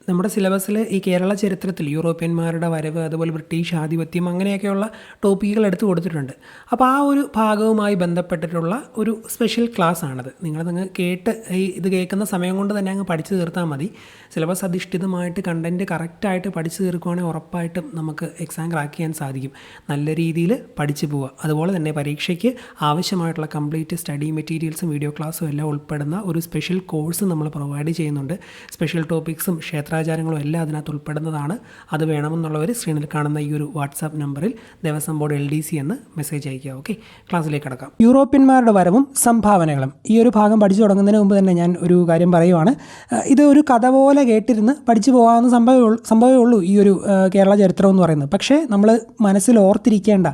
നമ്മുടെ സിലബസിൽ ഈ കേരള ചരിത്രത്തിൽ യൂറോപ്യന്മാരുടെ വരവ്, അതുപോലെ ബ്രിട്ടീഷ് ആധിപത്യം, അങ്ങനെയൊക്കെയുള്ള ടോപ്പിക്കുകൾ എടുത്തു കൊടുത്തിട്ടുണ്ട്. അപ്പോൾ ആ ഒരു ഭാഗവുമായി ബന്ധപ്പെട്ടിട്ടുള്ള ഒരു സ്പെഷ്യൽ ക്ലാസ് ആണത്. നിങ്ങൾ കേട്ട് ഇത് കേൾക്കുന്ന സമയം കൊണ്ട് തന്നെ അങ്ങ് പഠിച്ചു തീർത്താൽ മതി. സിലബസ് അധിഷ്ഠിതമായിട്ട് കണ്ടൻറ്റ് കറക്റ്റായിട്ട് പഠിച്ചു തീർക്കുകയാണെങ്കിൽ ഉറപ്പായിട്ടും നമുക്ക് എക്സാം ക്രാക്ക് ചെയ്യാൻ സാധിക്കും. നല്ല രീതിയിൽ പഠിച്ചു പോവുക. അതുപോലെ തന്നെ പരീക്ഷയ്ക്ക് ആവശ്യമായിട്ടുള്ള കംപ്ലീറ്റ് സ്റ്റഡി മെറ്റീരിയൽസും വീഡിയോ ക്ലാസ്സും എല്ലാം ഉൾപ്പെടുന്ന ഒരു സ്പെഷ്യൽ കോഴ്സ് നമ്മൾ പ്രൊവൈഡ് ചെയ്യുന്നുണ്ട്. സ്പെഷ്യൽ ടോപ്പിക്സും ക്ഷേത്രാചാരങ്ങളും എല്ലാം അതിനകത്ത് ഉൾപ്പെടുന്നതാണ്. അത് വേണമെന്നുള്ളവർ സ്ക്രീനിൽ കാണുന്ന ഈ ഒരു വാട്സാപ്പ് നമ്പറിൽ ദേവസ്വം ബോർഡ് LDC എന്ന് മെസ്സേജ് അയയ്ക്കുക. ഓക്കെ, ക്ലാസ്സിലേക്ക് കടക്കാം. യൂറോപ്യന്മാരുടെ വരവും സംഭാവനകളും. ഈ ഒരു ഭാഗം പഠിച്ചു തുടങ്ങുന്നതിന് മുമ്പ് തന്നെ ഞാൻ ഒരു കാര്യം പറയുവാണ്. ഇത് ഒരു കഥ പോലെ കേട്ടിരുന്ന് പഠിച്ചു പോകാവുന്ന സംഭവമേ ഉള്ളൂ ഈ ഒരു കേരള ചരിത്രം എന്ന് പറയുന്നത്. പക്ഷേ നമ്മൾ മനസ്സിൽ ഓർത്തിരിക്കേണ്ട,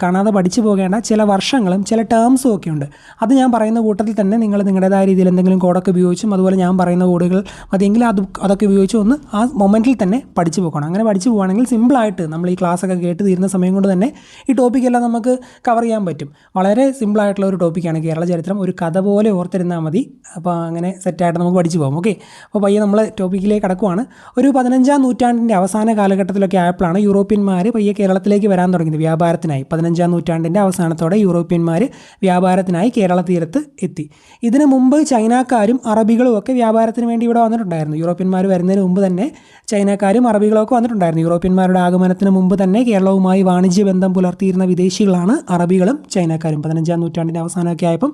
കാണാതെ പഠിച്ചു പോകേണ്ട ചില വർഷങ്ങളും ചില ടേംസും ഒക്കെ ഉണ്ട്. അത് ഞാൻ പറയുന്ന കൂട്ടത്തിൽ തന്നെ നിങ്ങൾ നിങ്ങളുടേതായ രീതിയിൽ എന്തെങ്കിലും കോഡൊക്കെ ഉപയോഗിച്ചും അതുപോലെ ഞാൻ പറയുന്ന കോഡുകൾ മതിയെങ്കിൽ അതൊക്കെ ഉപയോഗിച്ച് ഒന്ന് ആ മൊമെൻറ്റിൽ തന്നെ പഠിച്ചു പോകണം. അങ്ങനെ പഠിച്ചു പോകുകയാണെങ്കിൽ സിമ്പിളായിട്ട് നമ്മൾ ഈ ക്ലാസ്സൊക്കെ കേട്ട് തീരുന്ന സമയം കൊണ്ട് തന്നെ ഈ ടോപ്പിക്കെല്ലാം നമുക്ക് കവർ ചെയ്യാൻ പറ്റും. വളരെ സിമ്പിളായിട്ടുള്ള ഒരു ടോപ്പിക്കാണ് കേരള ചരിത്രം. ഒരു കഥ പോലെ ഓർത്തിരുന്നാൽ മതി. അപ്പോൾ അങ്ങനെ സെറ്റായിട്ട് നമുക്ക് പഠിച്ചു പോകാം. ഓക്കെ, അപ്പോൾ പയ്യെ നമ്മൾ ടോപ്പിക്കിലേക്ക് കടക്കുവാണ്. ഒരു 15-ാം നൂറ്റാണ്ടിൻ്റെ അവസാന കാലഘട്ടത്തിലൊക്കെ ആയപ്പോഴാണ് യൂറോപ്യന്മാർ പയ്യെ കേരളത്തിലേക്ക് വരാൻ തുടങ്ങിയത് വ്യാപാരത്തിനായി. 15-ാം നൂറ്റാണ്ടിൻ്റെ അവസാനത്തോടെ യൂറോപ്യന്മാർ വ്യാപാരത്തിനായി കേരള തീരത്ത് എത്തി. ഇതിനു മുമ്പ് ചൈനക്കാരും അറബികളും ഒക്കെ വ്യാപാരത്തിന് വേണ്ടി ഇവിടെ വന്നിട്ടുണ്ടായിരുന്നു. യൂറോപ്യന്മാർ വരുന്നതിന് മുമ്പ് തന്നെ ചൈനക്കാരും അറബികളും ഒക്കെ വന്നിട്ടുണ്ടായിരുന്നു. യൂറോപ്യന്മാരുടെ ആഗമനത്തിന് മുമ്പ് തന്നെ കേരളവുമായി വാണിജ്യ ബന്ധം പുലർത്തിയിരുന്ന വിദേശികളാണ് അറബികളും ചൈനക്കാരും. 15-ാം നൂറ്റാണ്ടിൻ്റെ അവസാനമൊക്കെ ആയപ്പം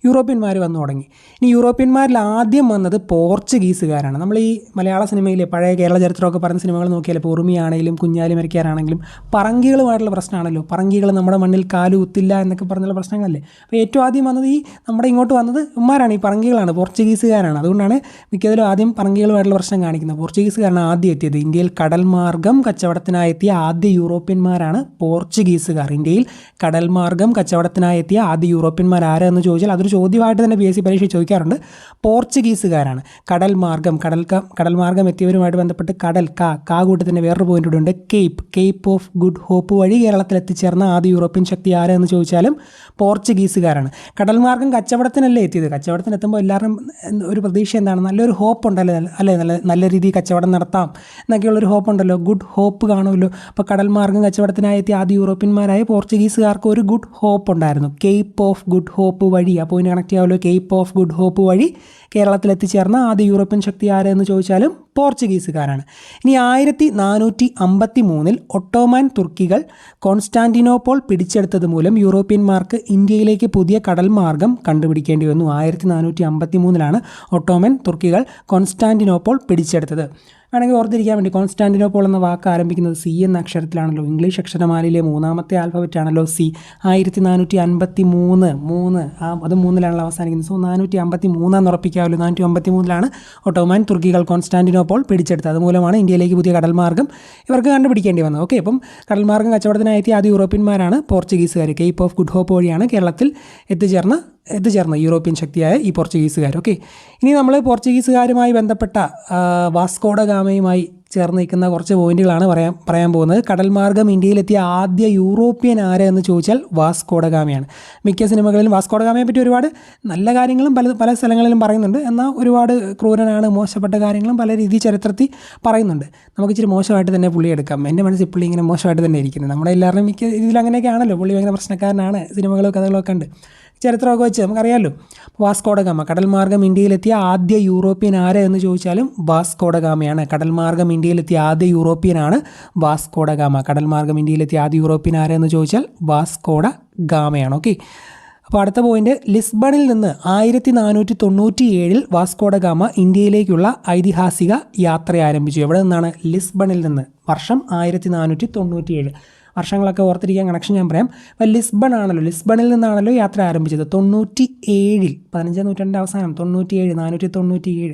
യൂറോപ്യന്മാർ വന്നു തുടങ്ങി. ഇനി യൂറോപ്യന്മാരിൽ ആദ്യം വന്നത് പോർച്ചുഗീസുകാരാണ്. നമ്മൾ ഈ മലയാള സിനിമയിലെ പഴയ കേരള ചരിത്രമൊക്കെ പറഞ്ഞ സിനിമകൾ നോക്കിയാൽ പൊറുമിയാണെങ്കിലും കുഞ്ഞാലി മരക്കാരാണെങ്കിലും പറങ്കികളുമായിട്ടുള്ള പ്രശ്നമാണല്ലോ. പറങ്കികൾ നമ്മുടെ മണ്ണിൽ കാലു കുത്തില്ല എന്നൊക്കെ പറഞ്ഞുള്ള പ്രശ്നങ്ങളല്ലേ. അപ്പോൾ ഏറ്റവും ആദ്യം വന്നത് നമ്മുടെ ഇങ്ങോട്ട് വന്നത് ഉമ്മാരാണ്, ഈ പറങ്കികളാണ്, പോർച്ചുഗീസുകാരാണ്. അതുകൊണ്ടാണ് മിക്കതിലും ആദ്യം പറങ്കികളുമായിട്ടുള്ള പ്രശ്നം കാണിക്കുന്നത്. പോർച്ചുഗീസുകാരാണ് ആദ്യം എത്തിയത്. ഇന്ത്യയിൽ കടൽ മാർഗ്ഗം കച്ചവടത്തിനായി എത്തിയ ആദ്യ യൂറോപ്യന്മാരാണ് പോർച്ചുഗീസുകാർ. ഇന്ത്യയിൽ കടൽ മാർഗ്ഗം കച്ചവടത്തിനായി എത്തിയ ആദ്യ യൂറോപ്യന്മാർ ആരെന്ന് ചോദിച്ചാൽ അതൊരു ചോദ്യമായിട്ട് തന്നെ PSC പരീക്ഷ ചോദിക്കാറുണ്ട്. പോർച്ചുഗീസുകാരാണ്. കടൽ മാർഗ്ഗം എത്തിയവരുമായിട്ട് ബന്ധപ്പെട്ട് കടൽ കാ കൂട്ടി തന്നെ വേറൊരു പോയിന്റ് കൂടെ ഉണ്ട്. കേപ്പ് ഓഫ് ഗുഡ് ഹോപ്പ് വഴി കേരളത്തിൽ എത്തിച്ചേർന്ന ആദ്യ യൂറോപ്യൻ ശക്തി ആരെന്ന് ചോദിച്ചാലും പോർച്ചുഗീസുകാരാണ്. കടൽ മാർഗ്ഗം കച്ചവടത്തിനല്ലേ എത്തിയത്. കച്ചവടത്തിന് എത്തുമ്പോൾ എല്ലാവരും ഒരു പ്രതീക്ഷ എന്താണ്, നല്ലൊരു ഹോപ്പ് ഉണ്ടല്ലോ, അല്ലേ, നല്ല രീതിയിൽ കച്ചവടം നടത്താം എന്നൊക്കെയുള്ളൊരു ഹോപ്പ് ഉണ്ടല്ലോ, ഗുഡ് ഹോപ്പ് കാണുമല്ലോ. അപ്പോൾ കടൽ മാർഗ്ഗം കച്ചവടത്തിനായി എത്തിയ ആദ്യ യൂറോപ്യന്മാരായ പോർച്ചുഗീസുകാർക്ക് ഒരു ഗുഡ് ഹോപ്പ് ഉണ്ടായിരുന്നു. കേപ്പ് ഓഫ് ഗുഡ് ഹോപ്പ് വഴി, അപ്പോൾ ഇതിന് കണക്ട് ചെയ്യാമല്ലോ, കേപ്പ് ഓഫ് ഗുഡ് ഹോപ്പ് വഴി കേരളത്തിൽ എത്തിച്ചേർന്ന ആദ്യ യൂറോപ്യൻ ശക്തി ആരെന്ന് ചോദിച്ചാലും പോർച്ചുഗീസുകാരാണ്. ഇനി 1453 ഒട്ടോമാൻ തുർക്കികൾ കോൺസ്റ്റാന്റിനോപ്പോൾ പിടിച്ചെടുത്തത് മൂലം യൂറോപ്യന്മാർക്ക് ഇന്ത്യയിലേക്ക് പുതിയ കടൽ മാർഗ്ഗം കണ്ടുപിടിക്കേണ്ടി വന്നു. 1453 ഒട്ടോമൻ തുർക്കികൾ കോൺസ്റ്റാന്റിനോപ്പോൾ പിടിച്ചെടുത്തത്. വേണമെങ്കിൽ ഓർത്തിരിക്കാൻ വേണ്ടി, കോൺസ്റ്റാന്റിനോപ്പോൾ എന്ന വാക്ക് ആരംഭിക്കുന്നത് C എന്ന അക്ഷരത്തിലാണല്ലോ. ഇംഗ്ലീഷ് അക്ഷരമാലയിലെ 3ാമത്തെ ആൽഫബറ്റ് ആണല്ലോ C. 1453 അത് 3-ലാണല്ലോ അവസാനിക്കുന്നത്. സോ 453 ഉറപ്പിക്കാമല്ലോ. 453 ഒട്ടോമാൻ തുർക്കികൾ കോൺസ്റ്റാന്റിനോപ്പോൾ പിടിച്ചെടുത്തത്. അതുമൂലമാണ് ഇന്ത്യയിലേക്ക് പുതിയ കടൽ മാർഗ്ഗം ഇവർക്ക് കണ്ടുപിടിക്കേണ്ടി വന്നത്. ഓക്കെ, അപ്പം കടൽ മാർഗ്ഗം കച്ചവടത്തിനായി എത്തിയ ആദ്യ യൂറോപ്യന്മാരാണ് പോർച്ചുഗീസുകാർ. കേപ്പ് ഓഫ് ഗുഡ് ഹോപ്പ് വഴിയാണ് കേരളത്തിൽ എത്തിച്ചേർന്ന യൂറോപ്യൻ ശക്തിയായ ഈ പോർച്ചുഗീസുകാർ. ഓക്കെ, ഇനി നമ്മൾ പോർച്ചുഗീസുകാരുമായി ബന്ധപ്പെട്ട വാസ്കോഡ ഗാമയുമായി ചേർന്ന് നിൽക്കുന്ന കുറച്ച് പോയിന്റുകളാണ് പറയാൻ പോകുന്നത്. കടൽ മാർഗ്ഗം ഇന്ത്യയിലെത്തിയ ആദ്യ യൂറോപ്യൻ ആര് എന്ന് ചോദിച്ചാൽ വാസ്കോഡ ഗാമയാണ്. മിക്ക സിനിമകളിലും വാസ്കോഡ ഗാമയെ പറ്റി ഒരുപാട് നല്ല കാര്യങ്ങളും പല സ്ഥലങ്ങളിലും പറയുന്നുണ്ട്. എന്നാൽ ഒരുപാട് ക്രൂരനാണ്, മോശപ്പെട്ട കാര്യങ്ങളും പല രീതിയിൽ ചരിത്രത്തിൽ പറയുന്നുണ്ട്. നമുക്ക് ഇച്ചിരി മോശമായിട്ട് തന്നെ പുള്ളി എടുക്കാം. എൻ്റെ മനസ്സിൽ പുള്ളി ഇങ്ങനെ മോശമായിട്ട് തന്നെ ഇരിക്കുന്നത്. നമ്മുടെ എല്ലാവരുടെയും മിക്ക ഇതിൽ അങ്ങനെയൊക്കെ ആണല്ലോ. പുള്ളി ഭയങ്കര പ്രശ്നക്കാരനാണ്, സിനിമകളും കഥകളൊക്കെ ഉണ്ട്, ചരിത്രമൊക്കെ വെച്ച് നമുക്കറിയാമല്ലോ. വാസ്കോഡ ഗാമ കടൽ മാർഗ്ഗം ഇന്ത്യയിലെത്തിയ ആദ്യ യൂറോപ്യൻ ആര് എന്ന് ചോദിച്ചാലും വാസ്കോഡ ഗാമയാണ്. കടൽ മാർഗ്ഗം ഇന്ത്യയിലെത്തിയ ആദ്യ യൂറോപ്യനാണ് വാസ്കോഡ ഗാമ. കടൽ മാർഗ്ഗം ഇന്ത്യയിലെത്തിയ ആദ്യ യൂറോപ്യൻ ആര് എന്ന് ചോദിച്ചാൽ വാസ്കോഡ ഗാമയാണ്. ഓക്കെ, അപ്പോൾ അടുത്ത പോയിന്റ്, ലിസ്ബണിൽ നിന്ന് 1497 വാസ്കോഡ ഗാമ ഇന്ത്യയിലേക്കുള്ള ഐതിഹാസിക യാത്ര ആരംഭിച്ചു. എവിടെ നിന്നാണ്? ലിസ്ബണിൽ നിന്ന്. വർഷം 1497. വർഷങ്ങളൊക്കെ ഓർത്തിരിക്കാൻ കണക്ഷൻ ഞാൻ പറയാം. അപ്പോൾ ലിസ്ബണിൽ നിന്നാണല്ലോ യാത്ര ആരംഭിച്ചത്. 97, 15-ാം നൂറ്റാണ്ടിൻ്റെ അവസാനം, 497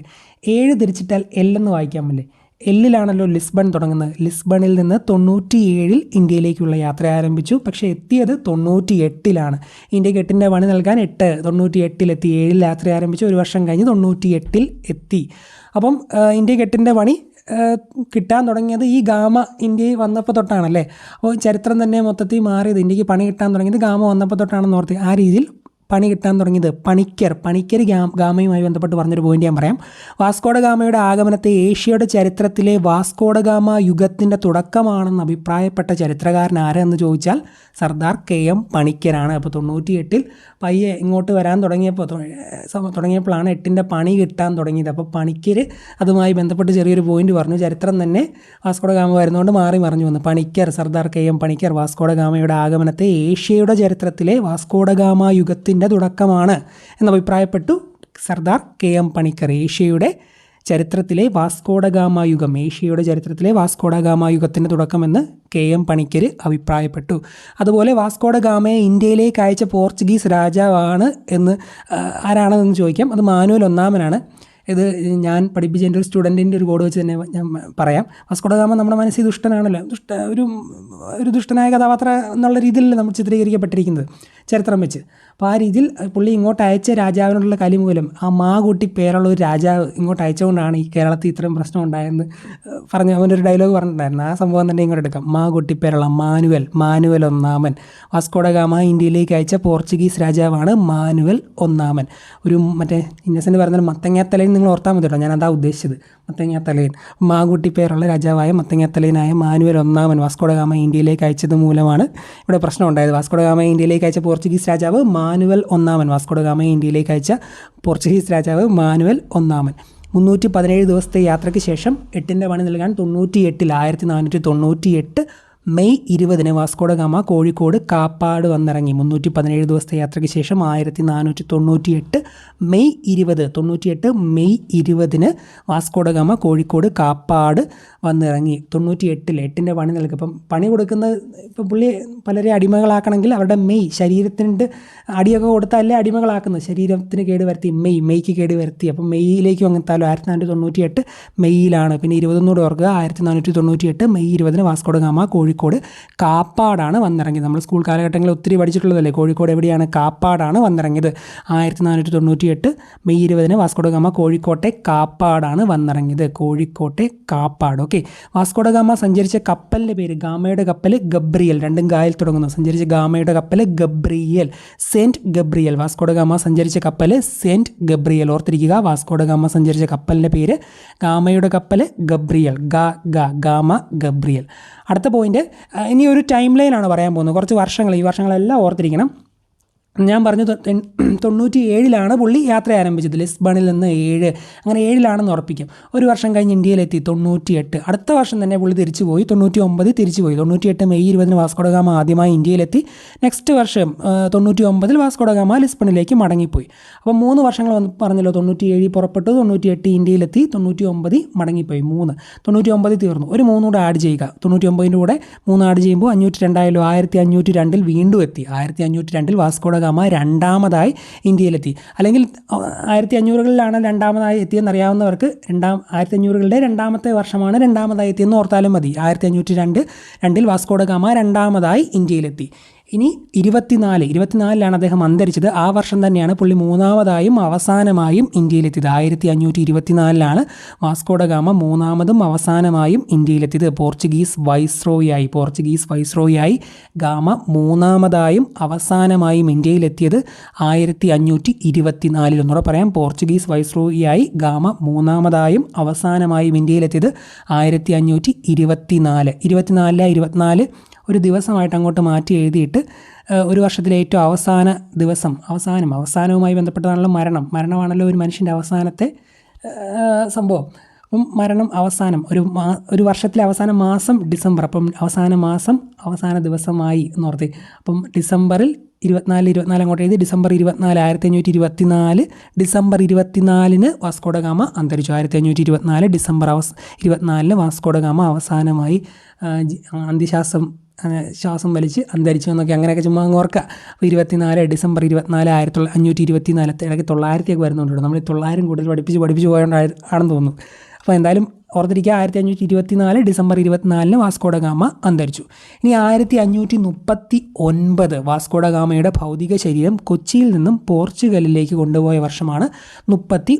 7 തിരിച്ചിട്ടാൽ L എന്ന് വായിക്കാൻ പറ്റില്ലേ. Lലാണല്ലോ ലിസ്ബൺ തുടങ്ങുന്നത്. ലിസ്ബണിൽ നിന്ന് 97 ഇന്ത്യയിലേക്കുള്ള യാത്ര ആരംഭിച്ചു. പക്ഷേ എത്തിയത് 98. ഇന്ത്യക്ക് 8ൻ്റെ പണി നൽകാൻ 98 എത്തി. 7 യാത്ര ആരംഭിച്ചു. ഒരു വർഷം കഴിഞ്ഞ് 98 എത്തി. അപ്പം ഇന്ത്യക്ക് 8ൻ്റെ പണി കിട്ടാൻ തുടങ്ങിയത് ഈ ഗാമ ഇന്ത്യയിൽ വന്നപ്പോൾ തൊട്ടാണല്ലേ. അപ്പോൾ ചരിത്രം തന്നെ മൊത്തത്തിൽ മാറിയത്, ഇന്ത്യക്ക് പണി കിട്ടാൻ തുടങ്ങിയത് ഗാമ വന്നപ്പോൾ തൊട്ടാണെന്ന് ഓർത്ത്. ആ രീതിയിൽ പണി കിട്ടാൻ തുടങ്ങിയത്? പണിക്കർ ഗാമയുമായി ബന്ധപ്പെട്ട് പറഞ്ഞൊരു പോയിന്റ് ഞാൻ പറയാം. വാസ്കോഡ ഗാമയുടെ ആഗമനത്തെ ഏഷ്യയുടെ ചരിത്രത്തിലെ വാസ്കോഡ ഗാമ യുഗത്തിൻ്റെ തുടക്കമാണെന്ന് അഭിപ്രായപ്പെട്ട ചരിത്രകാരൻ ആരെന്ന് ചോദിച്ചാൽ സർദാർ KM പണിക്കരാണ്. അപ്പോൾ 98 പയ്യെ ഇങ്ങോട്ട് വരാൻ തുടങ്ങിയപ്പോഴാണ് 8ൻ്റെ പണി കിട്ടാൻ തുടങ്ങിയത്. അപ്പോൾ പണിക്കർ അതുമായി ബന്ധപ്പെട്ട് ചെറിയൊരു പോയിന്റ് പറഞ്ഞു. ചരിത്രം തന്നെ വാസ്കോഡ ഗാമ വരുന്നതുകൊണ്ട് മാറി മറിഞ്ഞു വന്നു. സർദാർ KM പണിക്കർ വാസ്കോഡ ഗാമയുടെ ആഗമനത്തെ ഏഷ്യയുടെ ചരിത്രത്തിലെ വാസ്കോഡ ഗാമ യുഗത്തിൻ്റെ തുടക്കമാണ് എന്ന് അഭിപ്രായപ്പെട്ടു സർദാർ KM പണിക്കർ. ഏഷ്യയുടെ ചരിത്രത്തിലെ വാസ്കോഡ ഗാമ യുഗത്തിൻ്റെ തുടക്കമെന്ന് KM പണിക്കർ അഭിപ്രായപ്പെട്ടു. അതുപോലെ വാസ്കോഡ ഗാമയെ ഇന്ത്യയിലേക്ക് അയച്ച പോർച്ചുഗീസ് രാജാവാണ് എന്ന് ആരാണെന്ന് ചോദിക്കാം. അത് മാനുവൽ ഒന്നാമനാണ്. ഇത് ഞാൻ പഠിപ്പിച്ച എൻ്റെ ഒരു സ്റ്റുഡൻറ്റിൻ്റെ ഒരു കോഡ് വെച്ച് തന്നെ ഞാൻ പറയാം. വാസ്കോഡ ഗാമ നമ്മുടെ മനസ്സിൽ ദുഷ്ടനാണല്ലോ, ഒരു ദുഷ്ടനായ കഥാപാത്രം എന്നുള്ള രീതിയിലല്ലേ നമ്മൾ ചിത്രീകരിക്കപ്പെട്ടിരിക്കുന്നത് ചരിത്രം വെച്ച്. അപ്പോൾ ആ രീതിയിൽ പുള്ളി ഇങ്ങോട്ട് അയച്ച രാജാവിനോടുള്ള കലി മൂലം ആ കൂട്ടി പേരുള്ള ഒരു രാജാവ് ഇങ്ങോട്ട് അയച്ചുകൊണ്ടാണ് ഈ കേരളത്തിൽ ഇത്രയും പ്രശ്നം ഉണ്ടായെന്ന് പറഞ്ഞ് അവനൊരു ഡയലോഗ് പറഞ്ഞിട്ടുണ്ടായിരുന്നു. ആ സംഭവം തന്നെ ഇങ്ങോട്ട് എടുക്കാം. കൂട്ടി പേരുള്ള മാനുവൽ ഒന്നാമൻ. വാസ്കോഡ ഗാമ ഇന്ത്യയിലേക്ക് അയച്ച പോർച്ചുഗീസ് രാജാവാണ് മാനുവൽ ഒന്നാമൻ. ഒരു മറ്റേ ഇന്നസെൻ്റ് പറഞ്ഞൊരു മത്തങ്ങാത്തലൈൻ നിങ്ങൾ ഓർത്താൽ മതി കേട്ടോ, ഞാൻ അതാ ഉദ്ദേശിച്ചത്. മത്തങ്ങാത്തലൈൻ കൂട്ടി പേരുള്ള രാജാവായ മത്തങ്ങാത്തലൈനായ മാനുവൽ ഒന്നാമൻ വാസ്കോഡ ഗാമ ഇന്ത്യയിലേക്ക് അയച്ചത് മൂലമാണ് ഇവിടെ പ്രശ്നം ഉണ്ടായത്. വാസ്കോഡ ഗാമ ഇന്ത്യയിലേക്ക് അയച്ച പോർച്ചുഗീസ് രാജാവ് മാനുവൽ ഒന്നാമൻ. വാസ്കോഡ ഗാമ ഇന്ത്യയിലേക്ക് അയച്ച പോർച്ചുഗീസ് രാജാവ് മാനുവൽ ഒന്നാമൻ. 317 ദിവസത്തെ യാത്രയ്ക്ക് ശേഷം 8ൻ്റെ പണി നൽകാൻ 1498 May 20 Vasco da Gama Kozhikode Kappad വന്നിറങ്ങി. 317 ദിവസത്തെ യാത്രയ്ക്ക് ശേഷം 1498 May 20 Vasco da Gama Kozhikode Kappad വന്നിറങ്ങി. 8ൻ്റെ പണി നൽകും. ഇപ്പം പണി കൊടുക്കുന്നത് ഇപ്പം പുള്ളി പലരെ അടിമകളാക്കണമെങ്കിൽ അവരുടെ ശരീരത്തിൻ്റെ അടിയൊക്കെ കൊടുത്തല്ലേ അടിമകളാക്കുന്നത്. ശരീരത്തിന് കേട് വരുത്തി മെയ്ക്ക് കേട് വരുത്തി. അപ്പം മെയ്യിലേക്ക് വന്നെത്താലോ 1498 മെയ്യിലാണ്. പിന്നെ 20 ഓർക്കുക, 1498 മെയ് 20 വാസ്കോഡ ഗാമ കോഴിക്കോട് കാപ്പാടാണ് വന്നിറങ്ങിയത്. നമ്മൾ സ്കൂൾ കാലഘട്ടങ്ങളിൽ ഒത്തിരി പഠിച്ചിട്ടുള്ളതല്ലേ, കോഴിക്കോട് എവിടെയാണ്? കാപ്പാടാണ് വന്നിറങ്ങിയത്. 1498 മെയ് 20 വാസ്കോഡ ഗാമ കോഴിക്കോട്ടെ കാപ്പാടാണ് വന്നിറങ്ങിയത്. കോഴിക്കോട്ടെ കാപ്പാട്. ഓക്കെ. വാസ്കോഡ ഗാമ സഞ്ചരിച്ച കപ്പലിൻ്റെ പേര്, ഗാമയുടെ കപ്പൽ ഗബ്രിയൽ, രണ്ടും ഗായിൽ തുടങ്ങുന്നു. സഞ്ചരിച്ച ഗാമയുടെ കപ്പൽ Gabriel, Saint Gabriel. Vasco da Gama സഞ്ചരിച്ച കപ്പൽ സെൻറ്റ് ഗബ്രിയൽ. ഓർത്തിരിക്കുക, വാസ്കോഡ ഗാമ സഞ്ചരിച്ച കപ്പലിൻ്റെ പേര് ഗാമയുടെ കപ്പൽ ഗബ്രിയൽ, ഗാമ ഗബ്രിയൽ. അടുത്ത പോയിന്റ്, ഇനി ഒരു ടൈം ലൈനാണ് പറയാൻ പോകുന്നത്. കുറച്ച് വർഷങ്ങൾ, ഈ വർഷങ്ങളെല്ലാം ഓർത്തിരിക്കണം. ഞാൻ പറഞ്ഞു 97 പുള്ളി യാത്ര ആരംഭിച്ചത്. ലിസ്ബണിൽ നിന്ന് 7 7 ഉറപ്പിക്കും. ഒരു വർഷം കഴിഞ്ഞ് ഇന്ത്യയിലെത്തി 98. അടുത്ത വർഷം തന്നെ പുള്ളി തിരിച്ചു പോയി 99 തിരിച്ചു പോയി. 98 മെയ് 20 വാസ്കോഡ ഗാമ ആദ്യമായി ഇന്ത്യയിലെത്തി. നെക്സ്റ്റ് വർഷം 99 വാസ്കോഡ ഗാമ ലിസ്ബണിലേക്ക് മടങ്ങിപ്പോയി. അപ്പോൾ 3 വർഷങ്ങൾ പറഞ്ഞല്ലോ. 97 പുറപ്പെട്ടു, 98 ഇന്ത്യയിലെത്തി, 99 മടങ്ങിപ്പോയി. 99 തീർന്നു. ഒരു 3 കൂടെ ആഡ് ചെയ്യുക. 99ൻ്റെ കൂടെ 3 ആഡ് ചെയ്യുമ്പോൾ 502 1502 വീണ്ടും എത്തി. 1502 വാസ്കോഡ ഗാമ രണ്ടാമതായി ഇന്ത്യയിലെത്തി. അല്ലെങ്കിൽ 1500കളിലാണ് രണ്ടാമതായി എത്തിയെന്നറിയാവുന്നവർക്ക് 1500കളുടെ രണ്ടാമത്തെ വർഷമാണ് രണ്ടാമതായി എത്തിയെന്ന് ഓർത്താലും മതി. 1502 വാസ്കോഡ ഗാമ രണ്ടാമതായി ഇന്ത്യയിലെത്തി. ഇനി 24 അദ്ദേഹം അന്തരിച്ചത്. ആ വർഷം തന്നെയാണ് പുള്ളി മൂന്നാമതായും അവസാനമായും ഇന്ത്യയിലെത്തിയത്. 1524 വാസ്കോഡ ഗാമ മൂന്നാമതും അവസാനമായും ഇന്ത്യയിലെത്തിയത്. Portuguese വൈസ്രോയിയായി gamma മൂന്നാമതായും അവസാനമായും ഇന്ത്യയിലെത്തിയത് 1524. ഒന്നുകൂടെ പറയാം, പോർച്ചുഗീസ് വൈസ്രോയിയായി ഗാമ മൂന്നാമതായും അവസാനമായും ഇന്ത്യയിലെത്തിയത് 1524. 24 ഒരു ദിവസമായിട്ട് അങ്ങോട്ട് മാറ്റി എഴുതിയിട്ട് ഒരു വർഷത്തിലെ ഏറ്റവും അവസാന ദിവസം, അവസാനവുമായി ബന്ധപ്പെട്ടതാണല്ലോ മരണമാണല്ലോ ഒരു മനുഷ്യൻ്റെ അവസാനത്തെ സംഭവം. അപ്പം മരണം അവസാനം, ഒരു വർഷത്തിലെ അവസാന മാസം ഡിസംബർ. അപ്പം അവസാന മാസം അവസാന ദിവസമായി എന്നോർത്ത്. അപ്പം ഡിസംബറിൽ 24 അങ്ങോട്ട് എഴുതി. ഡിസംബർ 24 1524 ഡിസംബർ 24 വാസ്കോഡ ഗാമ അന്തരിച്ചു. 1524 ഡിസംബർ 24 വാസ്കോഡ ഗാമ അവസാനമായി ശ്വാസം വലിച്ച് അന്തരിച്ചു എന്നൊക്കെ അങ്ങനെയൊക്കെ ചുമ്മാ അങ്ങ് ഓർക്കുക. അപ്പോൾ 24 ഡിസംബർ 24 1524 ഇടയ്ക്ക് 900 വരുന്നുണ്ട്. നമ്മൾ 900 കൂടുതൽ പഠിപ്പിച്ച് പോയോണ്ടാണെന്ന് തോന്നുന്നു. അപ്പോൾ എന്തായാലും ഓർത്തിരിക്കുക 1524 ഡിസംബർ 24 വാസ്കോഡ ഗാമ അന്തരിച്ചു. ഇനി 1539 വാസ്കോഡ ഗാമയുടെ ഭൗതിക ശരീരം കൊച്ചിയിൽ നിന്നും പോർച്ചുഗലിലേക്ക് കൊണ്ടുപോയ വർഷമാണ് 39.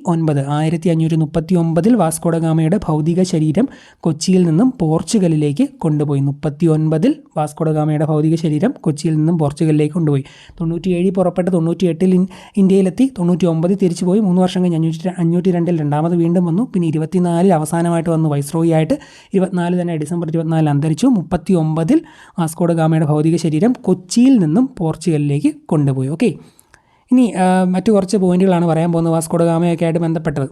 1539 വാസ്കോഡ ഗാമയുടെ ഭൗതിക ശരീരം കൊച്ചിയിൽ നിന്നും പോർച്ചുഗലിലേക്ക് കൊണ്ടുപോയി. 39 വാസ്കോഡ ഗാമയുടെ ഭൗതിക ശരീരം കൊച്ചിയിൽ നിന്നും പോർച്ചുഗലിലേക്ക് കൊണ്ടുപോയി. 97 പുറപ്പെട്ട് 98 ഇന്ത്യയിലെത്തി. 99 തിരിച്ചു പോയി. 3 വർഷം കഴിഞ്ഞ് 502 രണ്ടാമത് വീണ്ടും വന്നു. പിന്നെ 24 അവസാനമായിട്ട് വന്നു വൈസ്രോയി ആയിട്ട്. 24 തന്നെ ഡിസംബർ 24 അന്തരിച്ചു. 39 വാസ്കോഡ ഗാമയുടെ ഭൗതിക ശരീരം കൊച്ചിയിൽ നിന്നും പോർച്ചുഗലിലേക്ക് കൊണ്ടുപോയി. ഓക്കെ, ഇനി മറ്റു കുറച്ച് പോയിന്റുകളാണ് പറയാൻ പോകുന്നത് വാസ്കോഡ ഗാമയൊക്കെ ആയിട്ട് ബന്ധപ്പെട്ടത്.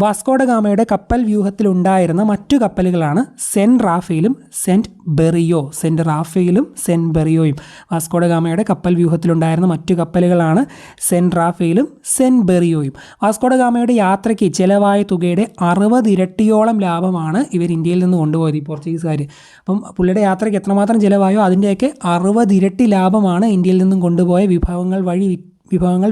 വാസ്കോഡ ഗാമയുടെ കപ്പൽ വ്യൂഹത്തിലുണ്ടായിരുന്ന മറ്റു കപ്പലുകളാണ് സെൻറ്റ് റാഫേലും സെൻറ്റ് ബെറിയോ. സെൻറ്റ് റാഫേലും സെൻറ്റ് ബെറിയോയും വാസ്കോഡ ഗാമയുടെ കപ്പൽ വ്യൂഹത്തിലുണ്ടായിരുന്ന മറ്റു കപ്പലുകളാണ് സെൻറ്റ് റാഫേലും സെൻറ്റ് ബെറിയോയും. വാസ്കോഡ ഗാമയുടെ യാത്രയ്ക്ക് ചിലവായ തുകയുടെ 60 ഇരട്ടിയോളം ലാഭമാണ് ഇവർ ഇന്ത്യയിൽ നിന്ന് കൊണ്ടുപോയത്, ഈ പോർച്ചുഗീസുകാർ. അപ്പം പുള്ളിയുടെ യാത്രയ്ക്ക് എത്രമാത്രം ചിലവായോ അതിൻ്റെയൊക്കെ 60 ഇരട്ടി ലാഭമാണ് ഇന്ത്യയിൽ നിന്നും കൊണ്ടുപോയ വിഭവങ്ങൾ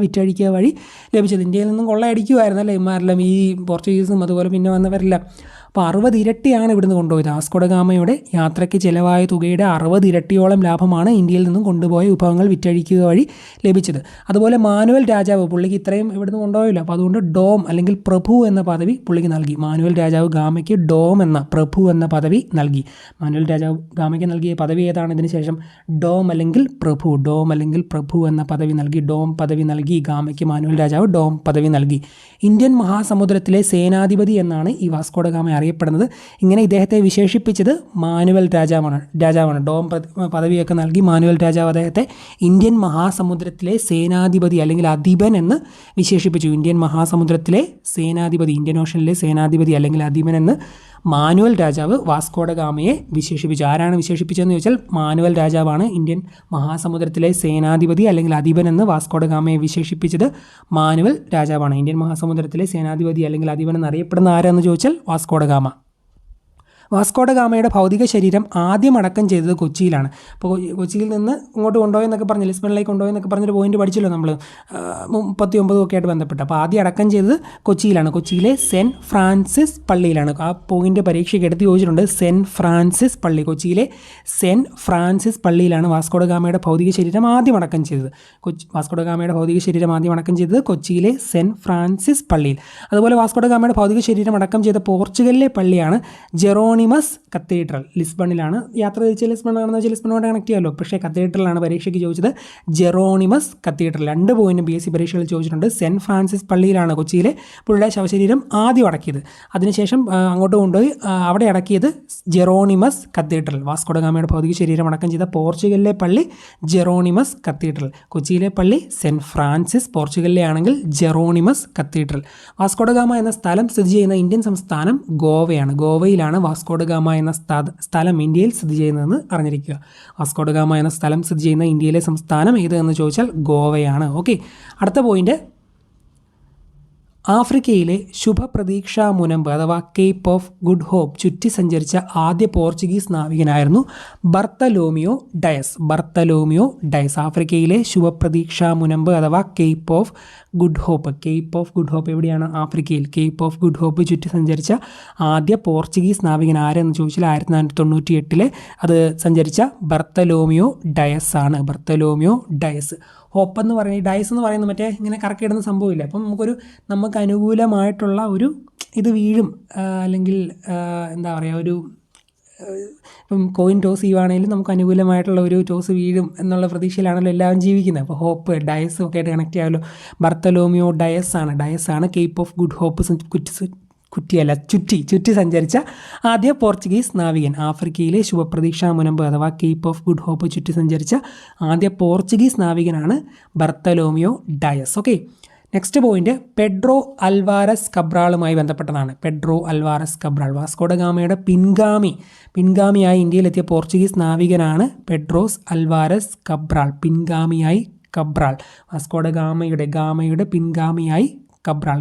വിറ്റഴിക്കുക വഴി ലഭിച്ചത്. ഇന്ത്യയിൽ നിന്നും കൊള്ളയടിക്കുമായിരുന്നല്ലേ ഇമാരെല്ലാം, ഈ പോർച്ചുഗീസും അതുപോലെ പിന്നെ വന്നവരെല്ലാം. അപ്പോൾ 60 ഇരട്ടിയാണ് ഇവിടുന്ന് കൊണ്ടുപോയത്. വാസ്കോഡ ഗാമയുടെ യാത്രയ്ക്ക് ചിലവായ തുകയുടെ 60 ഇരട്ടിയോളം ലാഭമാണ് ഇന്ത്യയിൽ നിന്നും കൊണ്ടുപോയ വിഭവങ്ങൾ വിറ്റഴിക്കുക വഴി ലഭിച്ചത്. അതുപോലെ മാനുവൽ രാജാവ്, പുള്ളിക്ക് ഇത്രയും ഇവിടുന്ന് കൊണ്ടുപോയില്ല, അപ്പോൾ അതുകൊണ്ട് ഡോം അല്ലെങ്കിൽ പ്രഭു എന്ന പദവി പുള്ളിക്ക് നൽകി. മാനുവൽ രാജാവ് ഗാമയ്ക്ക് ഡോം എന്ന പ്രഭു എന്ന പദവി നൽകി. മാനുവൽ രാജാവ് ഗാമയ്ക്ക് നൽകിയ പദവി ഏതാണ്? ഇതിന് ശേഷം ഡോം അല്ലെങ്കിൽ പ്രഭു, ഡോം അല്ലെങ്കിൽ പ്രഭു എന്ന പദവി നൽകി. ഡോം പദവി നൽകി ഗാമയ്ക്ക് മാനുവൽ രാജാവ് ഡോം പദവി നൽകി. ഇന്ത്യൻ മഹാസമുദ്രത്തിലെ സേനാധിപതി എന്നാണ് ഈ വാസ്കോഡ ഗാമ അറിയപ്പെടുന്നത്. ഇങ്ങനെ ഇദ്ദേഹത്തെ വിശേഷിപ്പിച്ചത് മാനുവൽ രാജാവാണ്. ഡോം പദവിയൊക്കെ നൽകി മാനുവൽ രാജാവ് അദ്ദേഹത്തെ ഇന്ത്യൻ മഹാസമുദ്രത്തിലെ സേനാധിപതി അല്ലെങ്കിൽ അധിപൻ എന്ന് വിശേഷിപ്പിച്ചു. ഇന്ത്യൻ മഹാസമുദ്രത്തിലെ സേനാധിപതി, ഇന്ത്യൻ ഓഷനിലെ സേനാധിപതി അല്ലെങ്കിൽ അധിപൻ എന്ന് മാനുവൽ രാജാവ് വാസ്കോഡ ഗാമയെ വിശേഷിപ്പിച്ചു. ആരാണ് വിശേഷിപ്പിച്ചതെന്ന് ചോദിച്ചാൽ മാനുവൽ രാജാവാണ് ഇന്ത്യൻ മഹാസമുദ്രത്തിലെ സേനാധിപതി അല്ലെങ്കിൽ അധിപൻ എന്ന് വാസ്കോഡ ഗാമയെ വിശേഷിപ്പിച്ചത് മാനുവൽ രാജാവാണ്. ഇന്ത്യൻ മഹാസമുദ്രത്തിലെ സേനാധിപതി അല്ലെങ്കിൽ അധിപൻ എന്നറിയപ്പെടുന്ന ആരാന്ന് ചോദിച്ചാൽ വാസ്കോഡ ഗാമ. വാസ്കോഡ ഗാമയുടെ ഭൗതിക ശരീരം ആദ്യം അടക്കം ചെയ്തത് കൊച്ചിയിലാണ്. അപ്പോൾ കൊച്ചിയിൽ നിന്ന് ഇങ്ങോട്ട് കൊണ്ടുപോയെന്നൊക്കെ പറഞ്ഞ് ലിസ്ബണിലേക്ക് കൊണ്ടുപോയെന്നൊക്കെ പറഞ്ഞൊരു പോയിന്റ് പഠിച്ചല്ലോ നമ്മൾ 39 ഒക്കെ ആയിട്ട് ബന്ധപ്പെട്ട്. അപ്പോൾ ആദ്യം അടക്കം ചെയ്തത് കൊച്ചിയിലാണ്. കൊച്ചിയിലെ സെൻറ്റ് ഫ്രാൻസിസ് പള്ളിയിലാണ്. ആ പോയിന്റ് പരീക്ഷയ്ക്ക് എടുത്ത് ചോദിച്ചിട്ടുണ്ട്. സെൻറ്റ് ഫ്രാൻസിസ് പള്ളി, കൊച്ചിയിലെ സെൻറ്റ് ഫ്രാൻസിസ് പള്ളിയിലാണ് വാസ്കോഡ ഗാമയുടെ ഭൗതിക ശരീരം ആദ്യം അടക്കം ചെയ്തത്. വാസ്കോഡ ഗാമയുടെ ഭൗതിക ശരീരം ആദ്യം അടക്കം ചെയ്തത് കൊച്ചിയിലെ സെൻറ്റ് ഫ്രാൻസിസ് പള്ളിയിൽ. അതുപോലെ വാസ്കോഡ ഗാമയുടെ ഭൗതിക ശരീരം അടക്കം ചെയ്ത പോർച്ചുഗലിലെ പള്ളിയാണ് ജെറോണിമസ് കത്തീഡ്രൽ. ലിസ്ബണിലാണ് യാത്ര തിരിച്ച് ലിസ്ബണാണെന്ന് വെച്ചാൽ ലിസ്ബണോട് കണക്ട് ചെയ്യാമല്ലോ. പക്ഷേ കത്തീഡ്രലാണ് പരീക്ഷയ്ക്ക് ചോദിച്ചത്. ജെറോണിമസ് കത്തീഡ്രൽ. 2 പോയിന്റ് PSC പരീക്ഷകളിൽ ചോദിച്ചിട്ടുണ്ട്. സെൻറ്റ് ഫ്രാൻസിസ് പള്ളിയിലാണ് കൊച്ചിയിലെ പുള്ളിയുടെ ശവശരീരം ആദ്യം അടക്കിയത്. അതിനുശേഷം അങ്ങോട്ട് കൊണ്ടുപോയി അവിടെ അടക്കിയത് ജെറോണിമസ് കത്തീഡ്രൽ. വാസ്കോഡ ഗാമയുടെ ഭൗതിക ശരീരം അടക്കം ചെയ്ത പോർച്ചുഗലിലെ പള്ളി ജെറോണിമസ് കത്തീഡ്രൽ. കൊച്ചിയിലെ പള്ളി സെൻറ്റ് ഫ്രാൻസിസ്, പോർച്ചുഗലിലെ ആണെങ്കിൽ ജെറോണിമസ് കത്തീഡ്രൽ. വാസ്കോഡ ഗാമ എന്ന സ്ഥലം സ്ഥിതി ചെയ്യുന്ന ഇന്ത്യൻ സംസ്ഥാനം ഗോവയാണ്. ഗോവയിലാണ് വാസ്കോഡ ഗാമ എന്ന സ്ഥലം ഇന്ത്യയിൽ സ്ഥിതി ചെയ്യുന്നതെന്ന് അറിഞ്ഞിരിക്കുക. വാസ്കോഡ ഗാമ എന്ന സ്ഥലം സ്ഥിതി ചെയ്യുന്ന ഇന്ത്യയിലെ സംസ്ഥാനം ഏത് എന്ന് ചോദിച്ചാൽ ഗോവയാണ്. ഓക്കെ, അടുത്ത പോയിന്റ്, ആഫ്രിക്കയിലെ ശുഭപ്രതീക്ഷാ മുനമ്പ് അഥവാ കേപ്പ് ഓഫ് ഗുഡ് ഹോപ്പ് ചുറ്റി സഞ്ചരിച്ച ആദ്യ പോർച്ചുഗീസ് നാവികനായിരുന്നു ബർത്തലോമിയോ ഡയസ്. ആഫ്രിക്കയിലെ ശുഭപ്രതീക്ഷാ മുനമ്പ് അഥവാ Cape of Good Hope. Cape of Good Hope എവിടെയാണ്? ആഫ്രിക്കയിൽ. കേപ്പ് ഓഫ് ഗുഡ് ഹോപ്പ് ചുറ്റി സഞ്ചരിച്ച ആദ്യ പോർച്ചുഗീസ് നാവികൻ ആരെന്ന് ചോദിച്ചാൽ 1498 അത് സഞ്ചരിച്ച ബർത്തലോമിയോ ഡയസ് ആണ്. ബർത്തലോമിയോ ഡയസ്. ഹോപ്പ് എന്ന് പറയുന്നത്, ഡയസ് എന്ന് പറയുന്നത് മറ്റേ ഇങ്ങനെ കറക്കിയിടുന്ന സംഭവമില്ല. അപ്പം നമുക്ക് അനുകൂലമായിട്ടുള്ള ഒരു ഇത് വീഴും, അല്ലെങ്കിൽ എന്താ പറയുക, ഒരു ഇപ്പം കോയിൻ ടോസ് ചെയ്യുവാണെങ്കിലും നമുക്ക് അനുകൂലമായിട്ടുള്ള ഒരു ടോസ് വീഴും എന്നുള്ള പ്രതീക്ഷയിലാണല്ലോ എല്ലാവരും ജീവിക്കുന്നത്. അപ്പോൾ ഹോപ്പ് ഡയസും ഒക്കെ ആയിട്ട് കണക്ട് ചെയ്യാമല്ലോ. ബർത്തലോമിയോ ഡയസ് ആണ് കേപ്പ് ഓഫ് ഗുഡ് ഹോപ്പ് ചുറ്റി സഞ്ചരിച്ച ആദ്യ പോർച്ചുഗീസ് നാവികൻ. ആഫ്രിക്കയിലെ ശുഭപ്രതീക്ഷാ മുനമ്പ് അഥവാ കേപ്പ് ഓഫ് ഗുഡ് ഹോപ്പ് ചുറ്റി സഞ്ചരിച്ച ആദ്യ പോർച്ചുഗീസ് നാവികനാണ് Bartolomeu Dias. Okay, next point Pedro Alvares കബ്രാളുമായി ബന്ധപ്പെട്ടതാണ്. പെഡ്രോ അൽവാരസ് കബ്രാൾ വാസ്കോഡ ഗാമയുടെ പിൻഗാമിയായി ഇന്ത്യയിലെത്തിയ പോർച്ചുഗീസ് നാവികനാണ് Pedros Alvares Cabral. Cabral Vasco da ഗാമയുടെ പിൻഗാമിയായി കബ്രാൾ.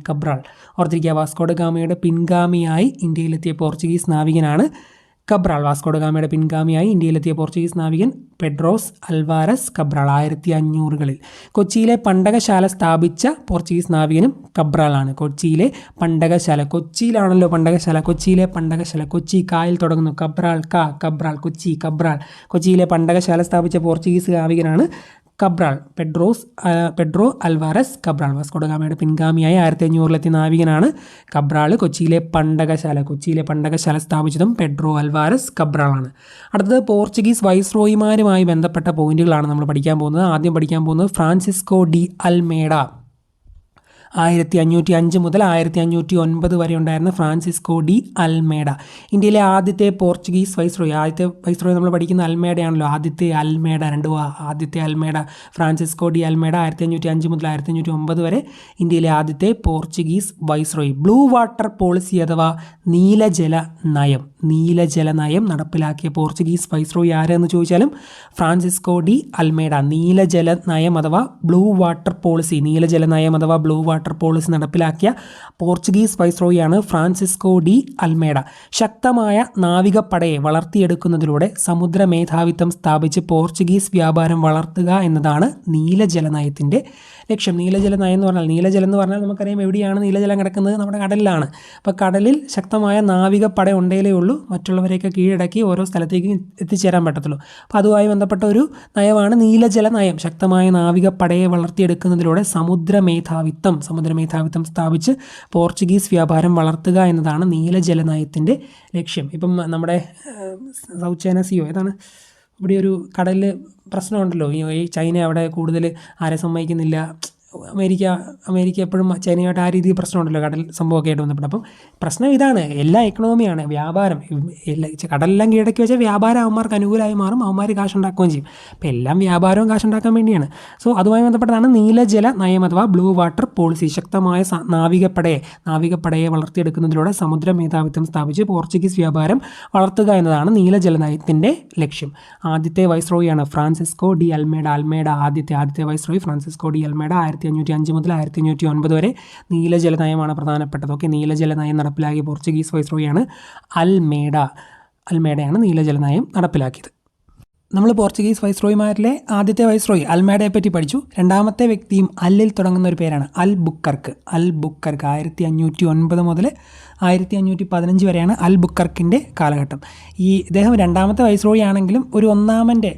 കബ്രാൾ ഓർത്തിരിക്കുക. വാസ്കോഡ ഗാമയുടെ പിൻഗാമിയായി ഇന്ത്യയിലെത്തിയ പോർച്ചുഗീസ് നാവികനാണ് കബ്രാൾ. വാസ്കോഡഗാമയുടെ പിൻഗാമിയായി ഇന്ത്യയിലെത്തിയ പോർച്ചുഗീസ് നാവികൻ പെഡ്രോസ് അൽവാരസ് കബ്രാൾ 1500-കളിൽ. കൊച്ചിയിലെ പണ്ടകശാല സ്ഥാപിച്ച പോർച്ചുഗീസ് നാവികനും കബ്രാളാണ്. കൊച്ചിയിലെ പണ്ടകശാല, കൊച്ചിയിലാണല്ലോ പണ്ടകശാല, കൊച്ചിയിലെ പണ്ടകശാല, കൊച്ചി കായൽ തുടങ്ങുന്നു, കബ്രാൾ കബ്രാൾ, കൊച്ചി കബ്രാൾ. കൊച്ചിയിലെ പണ്ടകശാല സ്ഥാപിച്ച പോർച്ചുഗീസ് നാവികനാണ് കബ്രാൾ, പെഡ്രോ അൽവാരസ് കബ്രാൾ. വാസ്കോഡഗാമയുടെ പിൻഗാമിയായി 1500-ലെത്തിയ നാവികനാണ് കബ്രാൾ. കൊച്ചിയിലെ പണ്ടകശാല സ്ഥാപിച്ചതും പെഡ്രോ അൽവാരസ് കബ്രാളാണ്. അടുത്തത് പോർച്ചുഗീസ് വൈസ്രോയിമാരുമായി ബന്ധപ്പെട്ട പോയിന്റുകളാണ് നമ്മൾ പഠിക്കാൻ പോകുന്നത്. ആദ്യം പഠിക്കാൻ പോകുന്നത് ഫ്രാൻസിസ്കോ ഡി അൽമേഡ. 1505 മുതൽ 1509 വരെ ഉണ്ടായിരുന്ന ഫ്രാൻസിസ്കോ ഡി അൽമേഡ ഇന്ത്യയിലെ ആദ്യത്തെ പോർച്ചുഗീസ് വൈസ്രോയി. ആദ്യത്തെ വൈസ്രോയി നമ്മൾ പഠിക്കുന്ന അൽമേഡയാണല്ലോ. ആദ്യത്തെ അൽമേഡ ഫ്രാൻസിസ്കോ ഡി അൽമേഡ 1505 മുതൽ 1509 വരെ ഇന്ത്യയിലെ ആദ്യത്തെ Portuguese viceroy. Blue water policy അഥവാ നീലജല നയം നടപ്പിലാക്കിയ പോർച്ചുഗീസ് വൈസ്രോയി ആരെന്ന് ചോദിച്ചാലും ഫ്രാൻസിസ്കോ ഡി അൽമേഡ. നീലജല നയം അഥവാ ബ്ലൂ വാട്ടർ പോളിസി നടപ്പിലാക്കിയ പോർച്ചുഗീസ് വൈസ്രോയിയാണ് ഫ്രാൻസിസ്കോ ഡി അൽമേഡ. ശക്തമായ നാവികപ്പടയെ വളർത്തിയെടുക്കുന്നതിലൂടെ സമുദ്ര മേധാവിത്വം സ്ഥാപിച്ച് പോർച്ചുഗീസ് വ്യാപാരം വളർത്തുക എന്നതാണ് നീലജല നയത്തിൻ്റെ ലക്ഷ്യം. നീലജല നയം എന്ന് പറഞ്ഞാൽ നമുക്കറിയാം എവിടെയാണ് നീലജലം കിടക്കുന്നത്, നമ്മുടെ കടലിലാണ്. അപ്പോൾ കടലിൽ ശക്തമായ നാവികപ്പട ഉണ്ടെങ്കിലേ ഉള്ളൂ മറ്റുള്ളവരെയൊക്കെ കീഴടക്കി ഓരോ സ്ഥലത്തേക്ക് എത്തിച്ചേരാൻ പറ്റത്തുള്ളൂ. അപ്പോൾ അതുമായി ബന്ധപ്പെട്ട ഒരു നയമാണ് നീലജല നയം. ശക്തമായ നാവികപ്പടയെ വളർത്തിയെടുക്കുന്നതിലൂടെ സമുദ്ര മേധാവിത്വം സ്ഥാപിച്ച് പോർച്ചുഗീസ് വ്യാപാരം വളർത്തുക എന്നതാണ് നീലജല നയത്തിൻ്റെ ലക്ഷ്യം. ഇപ്പം നമ്മുടെ സൗത്ത് ചൈന സിയോ ഏതാണ്, ഇവിടെ ഒരു കടലിൽ പ്രശ്നമുണ്ടല്ലോ. ഈ ചൈന അവിടെ കൂടുതൽ ആരെ സമ്മതിക്കുന്നില്ല. അമേരിക്ക എപ്പോഴും ചൈനയായിട്ട് ആ രീതിയിൽ പ്രശ്നമുണ്ടല്ലോ കടൽ സംഭവമൊക്കെ ആയിട്ട് ബന്ധപ്പെട്ട്. അപ്പം പ്രശ്നം ഇതാണ്, എല്ലാ എക്കണോമിയാണ് വ്യാപാരം. കടലെല്ലാം കീഴടക്കി വെച്ചാൽ വ്യാപാരം അവന്മാർക്ക് അനുകൂലമായി മാറും, അവന്മാർ കാശുണ്ടാക്കുകയും ചെയ്യും. അപ്പോൾ എല്ലാം വ്യാപാരവും കാശുണ്ടാക്കാൻ വേണ്ടിയാണ്. സോ അതുമായി ബന്ധപ്പെട്ടതാണ് നീലജല നയം അഥവാ ബ്ലൂ വാട്ടർ പോളിസി. ശക്തമായ നാവികപ്പടയെ വളർത്തിയെടുക്കുന്നതിലൂടെ സമുദ്ര മേധാവിത്വം സ്ഥാപിച്ച് പോർച്ചുഗീസ് വ്യാപാരം വളർത്തുക എന്നതാണ് നീലജല നയത്തിൻ്റെ ലക്ഷ്യം. ആദ്യത്തെ വൈസ്രോയിയാണ് ഫ്രാൻസിസ്കോ ഡി അൽമേഡ. ആദ്യത്തെ വൈസ്രോയി ഫ്രാൻസിസ്കോ ഡി അൽമേഡ 1505 മുതൽ 1509 വരെ നീലജല നയമാണ് പ്രധാനപ്പെട്ടത്. നീലജല നയം നടപ്പിലാക്കിയ പോർച്ചുഗീസ് വൈസ്രോയിയാണ് അൽമേഡയാണ് നീലജല നയം നടപ്പിലാക്കിയത്. നമ്മൾ പോർച്ചുഗീസ് വൈസ്രോയിമാരിലെ ആദ്യത്തെ വൈസ്രോയി അൽമേഡയെ പറ്റി പഠിച്ചു. രണ്ടാമത്തെ വ്യക്തിയും അല്ലിൽ തുടങ്ങുന്ന ഒരു പേരാണ് അൽബുക്കർക്ക്. 1509 മുതൽ 1515 വരെയാണ് അൽബുക്കർക്കിൻ്റെ കാലഘട്ടം. ഇദ്ദേഹം രണ്ടാമത്തെ വൈസ്രോയി ആണെങ്കിലും ഒരു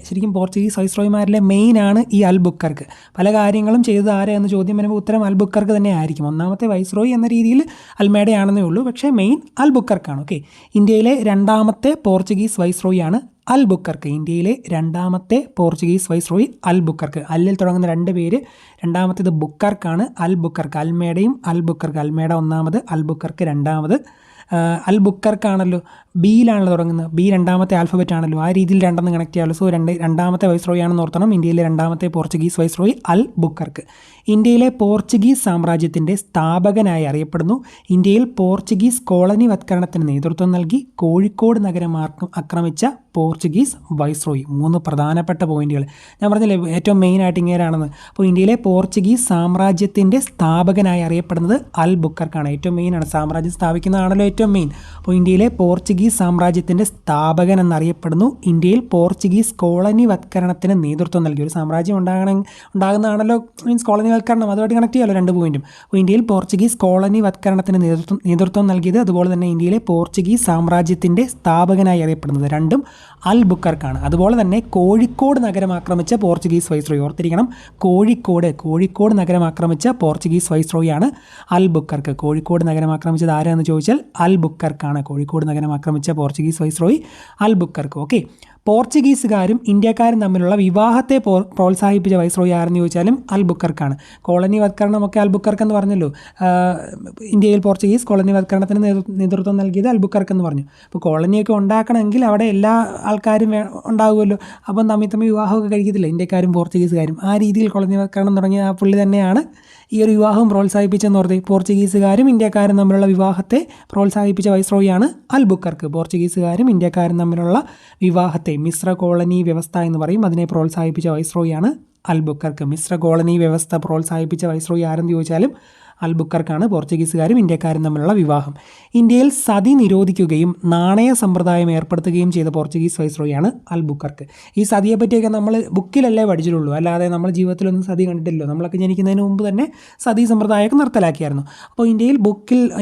ശരിക്കും പോർച്ചുഗീസ് വൈസ്രോയിമാരിലെ മെയിനാണ് ഈ അൽബുക്കർക്ക്. പല കാര്യങ്ങളും ചെയ്തത് ആരെയെന്ന് ചോദ്യം വരുമ്പോൾ ഉത്തരം അൽബുക്കർക്ക് തന്നെ ആയിരിക്കും. ഒന്നാമത്തെ വൈസ്രോയി എന്ന രീതിയിൽ അൽമേഡയാണെന്നേ ഉള്ളൂ, പക്ഷേ മെയിൻ അൽബുക്കർക്കാണ്. ഇന്ത്യയിലെ രണ്ടാമത്തെ പോർച്ചുഗീസ് വൈസ്രോയിയാണ് അൽബുക്കർക്ക്. ഇന്ത്യയിലെ രണ്ടാമത്തെ പോർച്ചുഗീസ് വൈസ്രോയി അൽബുക്കർക്ക്. അല്ലിൽ തുടങ്ങുന്ന രണ്ട് പേര്, രണ്ടാമത്തേത് ബുക്കർക്കാണ്. അൽമേഡയും അൽമേഡ ഒന്നാമത്, അൽബുക്കർക്ക് രണ്ടാമത്. അൽബുക്കർക്കാണല്ലോ ബിയിലാണല്ലോ തുടങ്ങുന്നത്, ബി രണ്ടാമത്തെ ആൽഫബറ്റ് ആണല്ലോ, ആ രീതിയിൽ രണ്ടെന്ന് കണക്ട് ചെയ്യാമല്ലോ. സോ രണ്ടാമത്തെ വൈസ്രോയി ആണെന്ന് ഓർത്തണം. ഇന്ത്യയിലെ രണ്ടാമത്തെ പോർച്ചുഗീസ് വൈസ്രോയി അൽബുക്കർക്ക്. ഇന്ത്യയിലെ പോർച്ചുഗീസ് സാമ്രാജ്യത്തിൻ്റെ സ്ഥാപകനായി അറിയപ്പെടുന്നു. ഇന്ത്യയിൽ പോർച്ചുഗീസ് കോളനിവത്കരണത്തിന് നേതൃത്വം നൽകി കോഴിക്കോട് നഗരം ആക്രമിച്ച പോർച്ചുഗീസ് വൈസ്രോയി. 3 പ്രധാനപ്പെട്ട പോയിന്റുകൾ ഞാൻ പറഞ്ഞില്ലേ ഏറ്റവും മെയിനായിട്ട് ഇങ്ങനെയാണെന്ന്. അപ്പോൾ ഇന്ത്യയിലെ പോർച്ചുഗീസ് സാമ്രാജ്യത്തിൻ്റെ സ്ഥാപകനായി അറിയപ്പെടുന്നത് അൽബുക്കർക്കാണ്. ഏറ്റവും മെയിനാണ്, സാമ്രാജ്യം സ്ഥാപിക്കുന്നതാണല്ലോ ഏറ്റവും മെയിൻ. അപ്പോൾ ഇന്ത്യയിലെ പോർച്ചുഗീസ് സാമ്രാജ്യത്തിൻ്റെ സ്ഥാപകൻ എന്നറിയപ്പെടുന്നു. ഇന്ത്യയിൽ പോർച്ചുഗീസ് കോളനിവത്കരണത്തിന് നേതൃത്വം നൽകി. ഒരു സാമ്രാജ്യം ഉണ്ടാകുന്നതാണല്ലോ മീൻസ് കോളനിവത്കരണം, അതുമായിട്ട് കണക്ട് ചെയ്യാമല്ലോ രണ്ട് പോയിന്റും. അപ്പോൾ ഇന്ത്യയിൽ പോർച്ചുഗീസ് കോളനിവത്കരണത്തിന് നേതൃത്വം നൽകിയത്, അതുപോലെ തന്നെ ഇന്ത്യയിലെ പോർച്ചുഗീസ് സാമ്രാജ്യത്തിൻ്റെ സ്ഥാപകനായി അറിയപ്പെടുന്നത് രണ്ടും അൽബുക്കർക്കാണ്. അതുപോലെ തന്നെ കോഴിക്കോട് നഗരം ആക്രമിച്ച പോർച്ചുഗീസ് വൈസ്രോയി. ഓർത്തിരിക്കണം, കോഴിക്കോട് നഗരം ആക്രമിച്ച പോർച്ചുഗീസ് വൈസ്രോയിയാണ് അൽബുക്കർക്ക്. കോഴിക്കോട് നഗരം ആക്രമിച്ചത് ആരാന്ന് ചോദിച്ചാൽ അൽബുക്കർക്കാണ്. കോഴിക്കോട് നഗരം ആക്രമിച്ച പോർച്ചുഗീസ് വൈസ്രോയി അൽബുക്കർക്ക്. പോർച്ചുഗീസുകാരും ഇന്ത്യക്കാരും തമ്മിലുള്ള വിവാഹത്തെ പ്രോത്സാഹിപ്പിച്ച വൈസ്രോയി ആരെന്ന് ചോദിച്ചാലും അൽബുക്കർക്കാണ്. കോളനിവത്കരണമൊക്കെ അൽബുക്കർക്ക് എന്ന് പറഞ്ഞല്ലോ. ഇന്ത്യയിൽ പോർച്ചുഗീസ് കോളനിവത്കരണത്തിന് നേതൃത്വം നൽകിയത് അൽബുക്കർക്ക് എന്ന് പറഞ്ഞു. അപ്പോൾ കോളനിയൊക്കെ ഉണ്ടാക്കണമെങ്കിൽ അവിടെ എല്ലാ ആൾക്കാരും ഉണ്ടാകുമല്ലോ. അപ്പം തമ്മിൽ വിവാഹമൊക്കെ കഴിക്കത്തില്ല ഇന്ത്യക്കാരും പോർച്ചുഗീസുകാരും. ആ രീതിയിൽ കോളനിവത്കരണം തുടങ്ങിയ ആ പുള്ളി തന്നെയാണ് ഈ ഒരു വിവാഹം പ്രോത്സാഹിപ്പിച്ചെന്ന് ഓർത്ത്. പോർച്ചുഗീസുകാരും ഇന്ത്യക്കാരും തമ്മിലുള്ള വിവാഹത്തെ പ്രോത്സാഹിപ്പിച്ച വൈസ്രോയിയാണ് അൽബുക്കർക്ക്. പോർച്ചുഗീസുകാരും ഇന്ത്യക്കാരും തമ്മിലുള്ള വിവാഹത്തെ മിശ്ര കോളനി വ്യവസ്ഥ എന്ന് പറയും, അതിനെ പ്രോത്സാഹിപ്പിച്ച വൈസ്രോയിയാണ് അൽബുക്കർക്ക്. മിശ്ര കോളനി വ്യവസ്ഥ പ്രോത്സാഹിപ്പിച്ച വൈസ്രോയി ആരെന്ന് ചോദിച്ചാലും അൽബുക്കർക്കാണ് പോർച്ചുഗീസുകാരും ഇന്ത്യക്കാരും തമ്മിലുള്ള വിവാഹം. ഇന്ത്യയിൽ സതി നിരോധിക്കുകയും നാണയ സമ്പ്രദായം ഏർപ്പെടുത്തുകയും ചെയ്ത പോർച്ചുഗീസ് വൈസ്രോയിയാണ് അൽബുക്കർക്ക്. ഈ സതിയെ പറ്റിയൊക്കെ നമ്മൾ ബുക്കിലല്ലേ പഠിച്ചിട്ടുള്ളൂ, അല്ലാതെ നമ്മൾ ജീവിതത്തിലൊന്നും സതി കണ്ടിട്ടില്ലല്ലോ. നമ്മളൊക്കെ ജനിക്കുന്നതിന് മുമ്പ് തന്നെ സതി സമ്പ്രദായമൊക്കെ നിർത്തലാക്കിയായിരുന്നു. അപ്പോൾ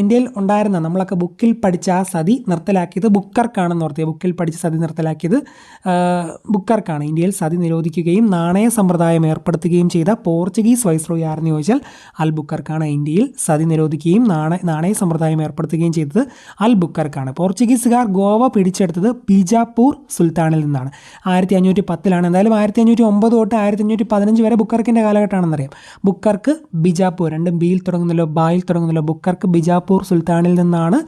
ഇന്ത്യയിൽ ഉണ്ടായിരുന്ന നമ്മളൊക്കെ ബുക്കിൽ പഠിച്ച ആ സതി നിർത്തലാക്കിയത് ബുക്കർക്കാണെന്ന് ഓർത്തിയ. ബുക്കിൽ പഠിച്ച സതി നിർത്തലാക്കിയത് ബുക്കർക്കാണ്. ഇന്ത്യയിൽ സതി നിരോധിക്കുകയും നാണയ സമ്പ്രദായം ഏർപ്പെടുത്തുകയും ചെയ്ത പോർച്ചുഗീസ് വൈസ്രോയി ആരെന്ന് ചോദിച്ചാൽ അൽബുക്കർക്കാണ്. ഇന്ത്യയിൽ സതി നിരോധിക്കുകയും നാണയ സമ്പ്രദായം ഏർപ്പെടുത്തുകയും ചെയ്തത് അൽബുക്കർക്കാണ്. പോർച്ചുഗീസുകാർ ഗോവ പിടിച്ചെടുത്തത് ബിജാപ്പൂർ സുൽത്താനിൽ നിന്നാണ്. 1510 എന്തായാലും 1509 തൊട്ട് 1515 വരെ ബുക്കർക്കിൻ്റെ കാലഘട്ടമാണെന്നറിയാം. ബുക്കർക്ക് ബിജാപ്പൂർ, രണ്ടും ബിയിൽ തുടങ്ങുന്നല്ലോ ബായിൽ തുടങ്ങുന്നല്ലോ. ബുക്കർക്ക് ബിജാപ്പൂർ സുൽത്താനിൽ നിന്നാണ്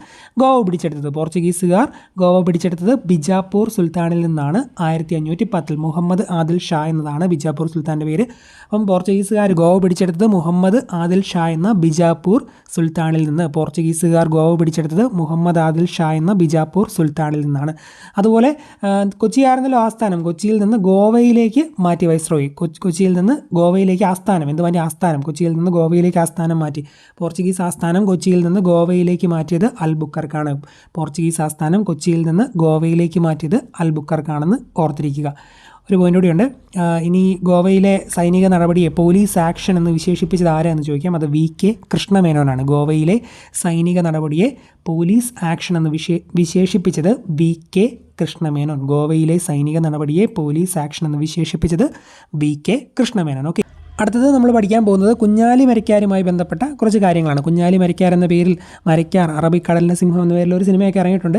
ഗോവ പിടിച്ചെടുത്തത്. പോർച്ചുഗീസുകാർ ഗോവ പിടിച്ചെടുത്തത് ബിജാപ്പൂർ സുൽത്താനിൽ നിന്നാണ് 1510. മുഹമ്മദ് ആദിൽ ഷാ എന്നതാണ് ബിജാപ്പൂർ സുൽത്താൻ്റെ പേര്. അപ്പം പോർച്ചുഗീസുകാർ ഗോവ പിടിച്ചെടുത്തത് മുഹമ്മദ് ആദിൽ ഷാ എന്ന ബിജാപ്പൂർ സുൽത്താനിൽ നിന്ന്. പോർച്ചുഗീസുകാർ ഗോവ പിടിച്ചെടുത്തത് മുഹമ്മദ് ആദിൽ ഷാ എന്ന ബിജാപ്പൂർ സുൽത്താനിൽ നിന്നാണ്. അതുപോലെ കൊച്ചിയായിരുന്നല്ലോ ആസ്ഥാനം. കൊച്ചിയിൽ നിന്ന് ഗോവയിലേക്ക് മാറ്റി വൈസ്രോയി. കൊച്ചിയിൽ നിന്ന് ഗോവയിലേക്ക് ആസ്ഥാനം. എന്ത് മാറ്റി? ആസ്ഥാനം. കൊച്ചിയിൽ നിന്ന് ഗോവയിലേക്ക് ആസ്ഥാനം മാറ്റി. പോർച്ചുഗീസ് ആസ്ഥാനം കൊച്ചിയിൽ നിന്ന് ഗോവയിലേക്ക് മാറ്റിയത് അൽബുക്കർക്കാണ്. പോർച്ചുഗീസ് ആസ്ഥാനം കൊച്ചിയിൽ നിന്ന് ഗോവയിലേക്ക് മാറ്റിയത് അൽബുക്കർക്കാണെന്ന് ഓർത്തിരിക്കുക. ഒരു പോയിൻ്റ് കൂടിയുണ്ട്. ഇനി ഗോവയിലെ സൈനിക നടപടിയെ പോലീസ് ആക്ഷൻ എന്ന് വിശേഷിപ്പിച്ചത് ആരാന്ന് ചോദിക്കാം. അത് VK കൃഷ്ണമേനോനാണ്. ഗോവയിലെ സൈനിക നടപടിയെ പോലീസ് ആക്ഷൻ എന്ന് വിശേഷിപ്പിച്ചത് VK കൃഷ്ണമേനോൻ. ഗോവയിലെ സൈനിക നടപടിയെ പോലീസ് ആക്ഷൻ എന്ന് വിശേഷിപ്പിച്ചത് VK കൃഷ്ണമേനോൻ. ഓക്കെ, അടുത്തത് നമ്മൾ പഠിക്കാൻ പോകുന്നത് കുഞ്ഞാലി മരയ്ക്കാരുമായി ബന്ധപ്പെട്ട കുറച്ച് കാര്യങ്ങളാണ്. കുഞ്ഞാലി മരയ്ക്കാർ എന്ന പേരിൽ മരയ്ക്കാർ, അറബിക്കടലിൻ്റെ സിംഹം എന്ന പേരിൽ ഒരു സിനിമയൊക്കെ ഇറങ്ങിയിട്ടുണ്ട്.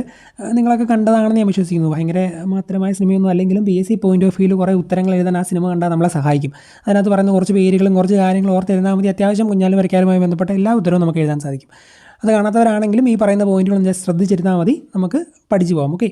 നിങ്ങളൊക്കെ കണ്ടതാണെന്ന് ഞാൻ വിശ്വസിക്കുന്നു. ഭയങ്കര മാത്രമായ സിനിമയൊന്നും അല്ലെങ്കിലും PSC പോയിന്റ് ഓഫ് വ്യൂവിൽ കുറേ ഉത്തരങ്ങൾ എഴുതാൻ ആ സിനിമ കണ്ടാൽ നമ്മളെ സഹായിക്കും. അതിനകത്ത് പറയുന്ന കുറച്ച് പേരുകളും കുറച്ച് കാര്യങ്ങളും ഓർത്തെഴുതാൽ മതി. അത്യാവശ്യം കുഞ്ഞാലി മരയ്ക്കാരുമായി ബന്ധപ്പെട്ട എല്ലാ ഉത്തരവും നമുക്ക് എഴുതാൻ സാധിക്കും. അത് കാണാത്തവരാണെങ്കിലും ഈ പറയുന്ന പോയിന്റുകളൊന്നും ജസ്റ്റ് ശ്രദ്ധിച്ചിരുന്നാൽ മതി, നമുക്ക് പഠിച്ചു പോകാം. ഓക്കെ,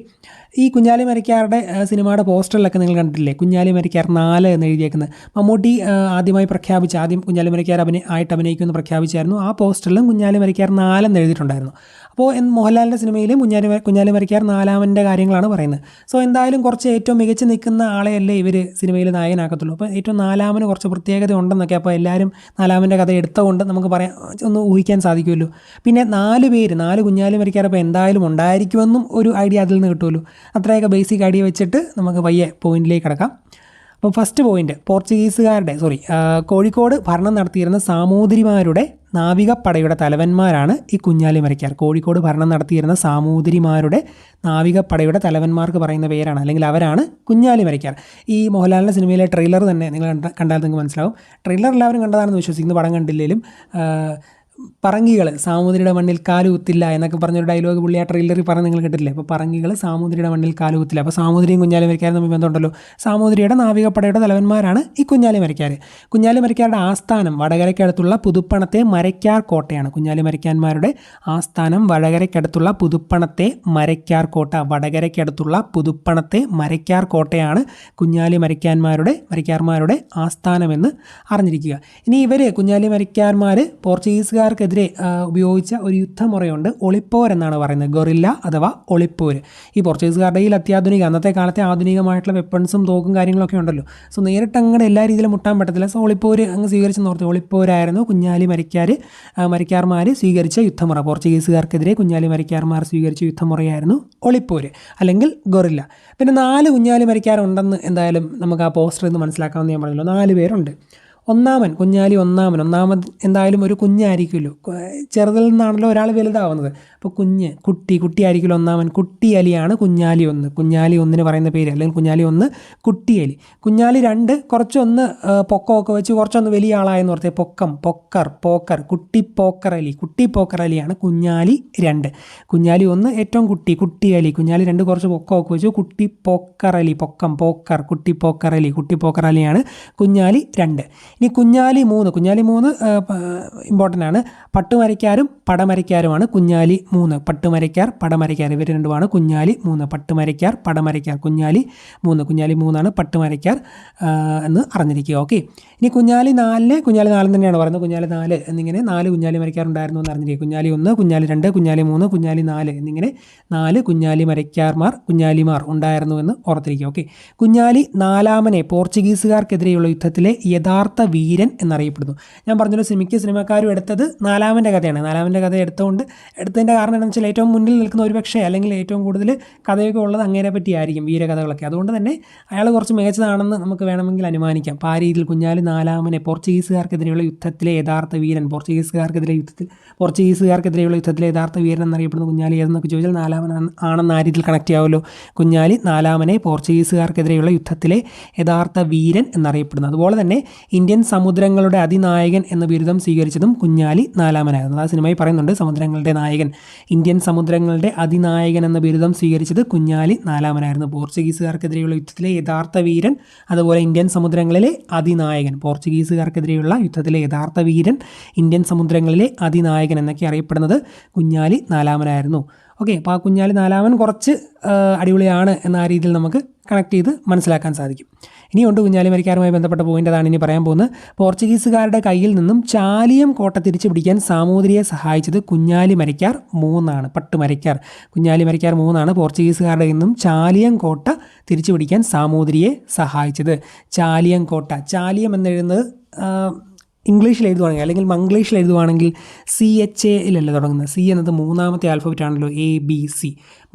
ഈ കുഞ്ഞാലി മരയ്ക്കാരുടെ സിനിമയുടെ പോസ്റ്ററിലൊക്കെ നിങ്ങൾ കണ്ടിട്ടില്ലേ, കുഞ്ഞാലി മരയ്ക്കാർ 4 എന്ന് എഴുതിയേക്കുന്നത്. മമ്മൂട്ടി ആദ്യം കുഞ്ഞാലി മരയ്ക്കാർ ആയിട്ട് അഭിനയിക്കുമെന്ന് പ്രഖ്യാപിച്ചായിരുന്നു. ആ പോസ്റ്ററിലും കുഞ്ഞാലി മരയ്ക്കാർ 4 എന്ന് എഴുതിയിട്ടുണ്ടായിരുന്നു. അപ്പോൾ മോഹൻലാലിൻ്റെ സിനിമയിലും കുഞ്ഞാലി മരയ്ക്കാർ 4ാമൻ്റെ കാര്യങ്ങളാണ് പറയുന്നത്. സോ എന്തായാലും കുറച്ച് ഏറ്റവും മികച്ച് നിൽക്കുന്ന ആളെയല്ലേ ഇവർ സിനിമയിൽ നായകനാക്കത്തുള്ളൂ. അപ്പോൾ ഏറ്റവും 4ാമന് കുറച്ച് പ്രത്യേകത ഉണ്ടെന്നൊക്കെ അപ്പോൾ എല്ലാവരും 4ാമൻ്റെ കഥ എടുത്തുകൊണ്ട് നമുക്ക് ഒന്ന് ഊഹിക്കാൻ സാധിക്കുമല്ലോ. പിന്നെ 4 കുഞ്ഞാലി മരയ്ക്കാർ അപ്പോൾ എന്തായാലും ഉണ്ടായിരിക്കുമെന്നും ഒരു ഐഡിയ അതിൽ നിന്ന് കിട്ടുമല്ലോ. അത്രയൊക്കെ ബേസിക് ഐഡിയ വെച്ചിട്ട് നമുക്ക് പയ്യെ പോയിന്റിലേക്ക് കിടക്കാം. അപ്പോൾ ഫസ്റ്റ് പോയിന്റ്, കോഴിക്കോട് ഭരണം നടത്തിയിരുന്ന സാമൂതിരിമാരുടെ നാവികപ്പടയുടെ തലവന്മാരാണ് ഈ കുഞ്ഞാലി മരയ്ക്കാർ. കോഴിക്കോട് ഭരണം നടത്തിയിരുന്ന സാമൂതിരിമാരുടെ നാവികപ്പടയുടെ തലവന്മാർക്ക് പറയുന്ന പേരാണ്, അല്ലെങ്കിൽ അവരാണ് കുഞ്ഞാലി മരയ്ക്കാർ. ഈ മോഹൻലാലിൻ്റെ സിനിമയിലെ ട്രെയിലർ തന്നെ നിങ്ങൾ കണ്ടാൽ നിങ്ങൾക്ക് മനസ്സിലാവും. ട്രെയിലർ എല്ലാവരും കണ്ടതാണെന്ന് വിശ്വസിക്കുന്നു, പടം കണ്ടില്ലെങ്കിലും. പറങ്കികൾ സാമൂതിരിയുടെ മണ്ണിൽ കാലുകുത്തില്ല എന്നൊക്കെ പറഞ്ഞൊരു ഡയലോഗ് പുള്ളി ആ ട്രെയിലറിൽ പറഞ്ഞ് നിങ്ങൾ കേട്ടിട്ടില്ലേ. അപ്പോൾ പറങ്കികൾ സാമൂതിരിയുടെ മണ്ണിൽ കാലുകുത്തില്ല. അപ്പോൾ സാമൂതിരിയും കുഞ്ഞാലി മരയ്ക്കാരും തമ്മിൽ ബന്ധമുണ്ടല്ലോ. സാമൂതിരിയുടെ നാവികപ്പടയുടെ തലവന്മാരാണ് ഈ കുഞ്ഞാലി മരയ്ക്കാർ. കുഞ്ഞാലി മരയ്ക്കാരുടെ ആസ്ഥാനം വടകരയ്ക്കടുത്തുള്ള പുതുപ്പണത്തെ മരയ്ക്കാർ കോട്ടയാണ്. കുഞ്ഞാലി മരയ്ക്കാന്മാരുടെ ആസ്ഥാനം വടകരയ്ക്കടുത്തുള്ള പുതുപ്പണത്തെ മരയ്ക്കാർ കോട്ട. വടകരയ്ക്കടുത്തുള്ള പുതുപ്പണത്തെ മരയ്ക്കാർ കോട്ടയാണ് കുഞ്ഞാലി മരയ്ക്കാന്മാരുടെ ആസ്ഥാനമെന്ന് അറിഞ്ഞിരിക്കുക. ഇനി കുഞ്ഞാലി മരയ്ക്കാന്മാർ പോർച്ചുഗീസുകാർക്കെതിരെ ഉപയോഗിച്ച ഒരു യുദ്ധമുറയുണ്ട്, ഒളിപ്പോർ എന്നാണ് പറയുന്നത്. ഗൊറില്ല അഥവാ ഒളിപ്പോര്. ഈ പോർച്ചുഗീസുകാരുടെ അന്നത്തെ കാലത്തെ ആധുനികമായിട്ടുള്ള വെപ്പൺസും തോക്കും കാര്യങ്ങളൊക്കെ ഉണ്ടല്ലോ. സോ നേരിട്ട് അങ്ങനെ എല്ലാ രീതിയിലും മുട്ടാൻ പറ്റത്തില്ല. സോ ഒളിപ്പോര് അങ്ങ് സ്വീകരിച്ചെന്ന് ഓർത്ത്. ഒളിപ്പോരായിരുന്നു കുഞ്ഞാലി മരയ്ക്കാർമാർ സ്വീകരിച്ച യുദ്ധമുറ. പോർച്ചുഗീസുകാർക്കെതിരെ കുഞ്ഞാലി മരയ്ക്കാർമാർ സ്വീകരിച്ച യുദ്ധമുറയായിരുന്നു ഒളിപ്പോര് അല്ലെങ്കിൽ ഗൊറില്ല. പിന്നെ 4 കുഞ്ഞാലി മരയ്ക്കാരുണ്ടെന്ന് എന്തായാലും നമുക്ക് ആ പോസ്റ്ററിൽ നിന്ന് മനസ്സിലാക്കാമെന്ന് ഞാൻ പറഞ്ഞല്ലോ. 4 പേരുണ്ട്. കുഞ്ഞാലി ഒന്നാമത് എന്തായാലും ഒരു കുഞ്ഞായിരിക്കുമല്ലോ. ചെറുതിൽ നിന്നാണല്ലോ ഒരാൾ വലുതാവുന്നത്. അപ്പോൾ കുട്ടിയായിരിക്കുമല്ലോ ഒന്നാമൻ. കുട്ടിയലിയാണ് കുഞ്ഞാലി 1. കുഞ്ഞാലി 1 പറയുന്ന പേര്, അല്ലെങ്കിൽ കുഞ്ഞാലി 1 കുട്ടിയലി. കുഞ്ഞാലി 2 കുറച്ചൊന്ന് പൊക്കമൊക്കെ വെച്ച് കുറച്ചൊന്ന് വലിയ ആളായെന്ന് ഓർത്തേ. പോക്കർ കുട്ടിപ്പോക്കറലിയാണ് കുഞ്ഞാലി 2. കുഞ്ഞാലി 1 ഏറ്റവും കുട്ടിയലി. കുഞ്ഞാലി 2 കുറച്ച് പൊക്കമൊക്കെ വെച്ച് കുട്ടിപ്പോക്കറലി. കുട്ടിപ്പോക്കറലിയാണ് കുഞ്ഞാലി 2. ഇനി കുഞ്ഞാലി 3 ഇമ്പോർട്ടൻ്റ് ആണ്. പട്ടുമരയ്ക്കാരും പടമരയ്ക്കാരുമാണ് കുഞ്ഞാലി 3. പടമരയ്ക്കാർ ഇവർ രണ്ടുമാണ് കുഞ്ഞാലി 3. പടമരയ്ക്കാർ കുഞ്ഞാലി 3 ആണ് പട്ടുമരയ്ക്കാർ എന്ന് അറിഞ്ഞിരിക്കുക. ഓക്കെ, ഇനി കുഞ്ഞാലി 4 തന്നെയാണ് പറയുന്നത്. കുഞ്ഞാലി 4 എന്നിങ്ങനെ 4 കുഞ്ഞാലി മരയ്ക്കാറുണ്ടായിരുന്നു എന്ന് അറിഞ്ഞിരിക്കുക. കുഞ്ഞാലി 1, കുഞ്ഞാലി 2, കുഞ്ഞാലി 3, കുഞ്ഞാലി 4 എന്നിങ്ങനെ 4 കുഞ്ഞാലിമാർ ഉണ്ടായിരുന്നു എന്ന് ഓർത്തിരിക്കുക. ഓക്കെ, കുഞ്ഞാലി 4 പോർച്ചുഗീസുകാർക്കെതിരെയുള്ള യുദ്ധത്തിലെ യഥാർത്ഥ വീരൻ എന്നറിയപ്പെടുന്നു. ഞാൻ പറഞ്ഞൊരു മിക്ക സിനിമക്കാരും എടുത്തത് നാലാമൻ്റെ കഥയാണ്. നാലാമൻ്റെ കഥ എടുത്തതിൻ്റെ കാരണം എന്താണെന്ന് വെച്ചാൽ ഏറ്റവും മുന്നിൽ നിൽക്കുന്ന ഒരു പക്ഷേ അല്ലെങ്കിൽ ഏറ്റവും കൂടുതൽ കഥയൊക്കെ ഉള്ളത് അങ്ങേരെ പറ്റിയായിരിക്കും, വീരകഥകളൊക്കെ. അതുകൊണ്ട് തന്നെ അയാൾ കുറച്ച് മികച്ചതാണെന്ന് നമുക്ക് വേണമെങ്കിൽ അനുമാനിക്കാം. അപ്പോൾ ആ രീതിയിൽ കുഞ്ഞാലി നാലാമനെ പോർച്ചുഗീസുകാർക്കെതിരെയുള്ള യുദ്ധത്തിലെ യഥാർത്ഥ വീരൻ, പോർച്ചുഗീസുകാർക്കെതിരെയുള്ള യുദ്ധത്തിലെ യഥാർത്ഥ വീരൻ എന്നറിയപ്പെടുന്ന കുഞ്ഞാലി ഏതെന്നൊക്കെ ചോദിച്ചാൽ നാലാമൻ ആണെന്ന് ആ രീതിയിൽ കണക്ട് ചെയ്യാമല്ലോ. കുഞ്ഞാലി നാലാമനെ പോർച്ചുഗീസുകാർക്കെതിരെയുള്ള യുദ്ധത്തിലെ യഥാർത്ഥ വീരൻ എന്നറിയപ്പെടുന്നു. അതുപോലെ തന്നെ ഇന്ത്യൻ സമുദ്രങ്ങളുടെ അതിനായകൻ എന്ന ബിരുദം സ്വീകരിച്ചതും കുഞ്ഞാലി നാലാമനായിരുന്നു. ആ സിനിമയിൽ പറയുന്നുണ്ട് സമുദ്രങ്ങളുടെ നായകൻ, ഇന്ത്യൻ സമുദ്രങ്ങളുടെ അതിനായകൻ എന്ന ബിരുദം സ്വീകരിച്ചത് കുഞ്ഞാലി നാലാമനായിരുന്നു. പോർച്ചുഗീസുകാർക്കെതിരെയുള്ള യുദ്ധത്തിലെ യഥാർത്ഥ വീരൻ, അതുപോലെ ഇന്ത്യൻ സമുദ്രങ്ങളിലെ അതിനായകൻ. പോർച്ചുഗീസുകാർക്കെതിരെയുള്ള യുദ്ധത്തിലെ യഥാർത്ഥ വീരൻ, ഇന്ത്യൻ സമുദ്രങ്ങളിലെ അതിനായകൻ എന്നൊക്കെ അറിയപ്പെടുന്നത് കുഞ്ഞാലി നാലാമനായിരുന്നു. ഓക്കെ, അപ്പോൾ ആ കുഞ്ഞാലി നാലാമൻ കുറച്ച് അടിപൊളിയാണ് എന്ന ആ രീതിയിൽ നമുക്ക് കണക്ട് ചെയ്ത് മനസ്സിലാക്കാൻ സാധിക്കും. ഇനിയുണ്ട് കുഞ്ഞാലി മരക്കാരുമായി ബന്ധപ്പെട്ട പോയിൻ്റ്, അതാണ് ഇനി പറയാൻ പോകുന്നത്. പോർച്ചുഗീസുകാരുടെ കയ്യിൽ നിന്നും ചാലിയം കോട്ട തിരിച്ചു പിടിക്കാൻ സാമൂതിരിയെ സഹായിച്ചത് കുഞ്ഞാലി മരക്കാർ 3 പട്ടുമരക്കാർ. കുഞ്ഞാലി മരക്കാർ 3 പോർച്ചുഗീസുകാരുടെ നിന്നും ചാലിയം കോട്ട തിരിച്ചു പിടിക്കാൻ സാമൂതിരിയെ സഹായിച്ചത്. ചാലിയം കോട്ട, ചാലിയം എന്നെഴുതുന്നത് ഇംഗ്ലീഷിൽ എഴുതുവാണെങ്കിൽ അല്ലെങ്കിൽ മംഗ്ലീഷിൽ എഴുതുവാണെങ്കിൽ CHAയിലല്ല തുടങ്ങുന്നത്. C എന്നത് 3ാമത്തെ ആൽഫബറ്റ് ആണല്ലോ, ABC.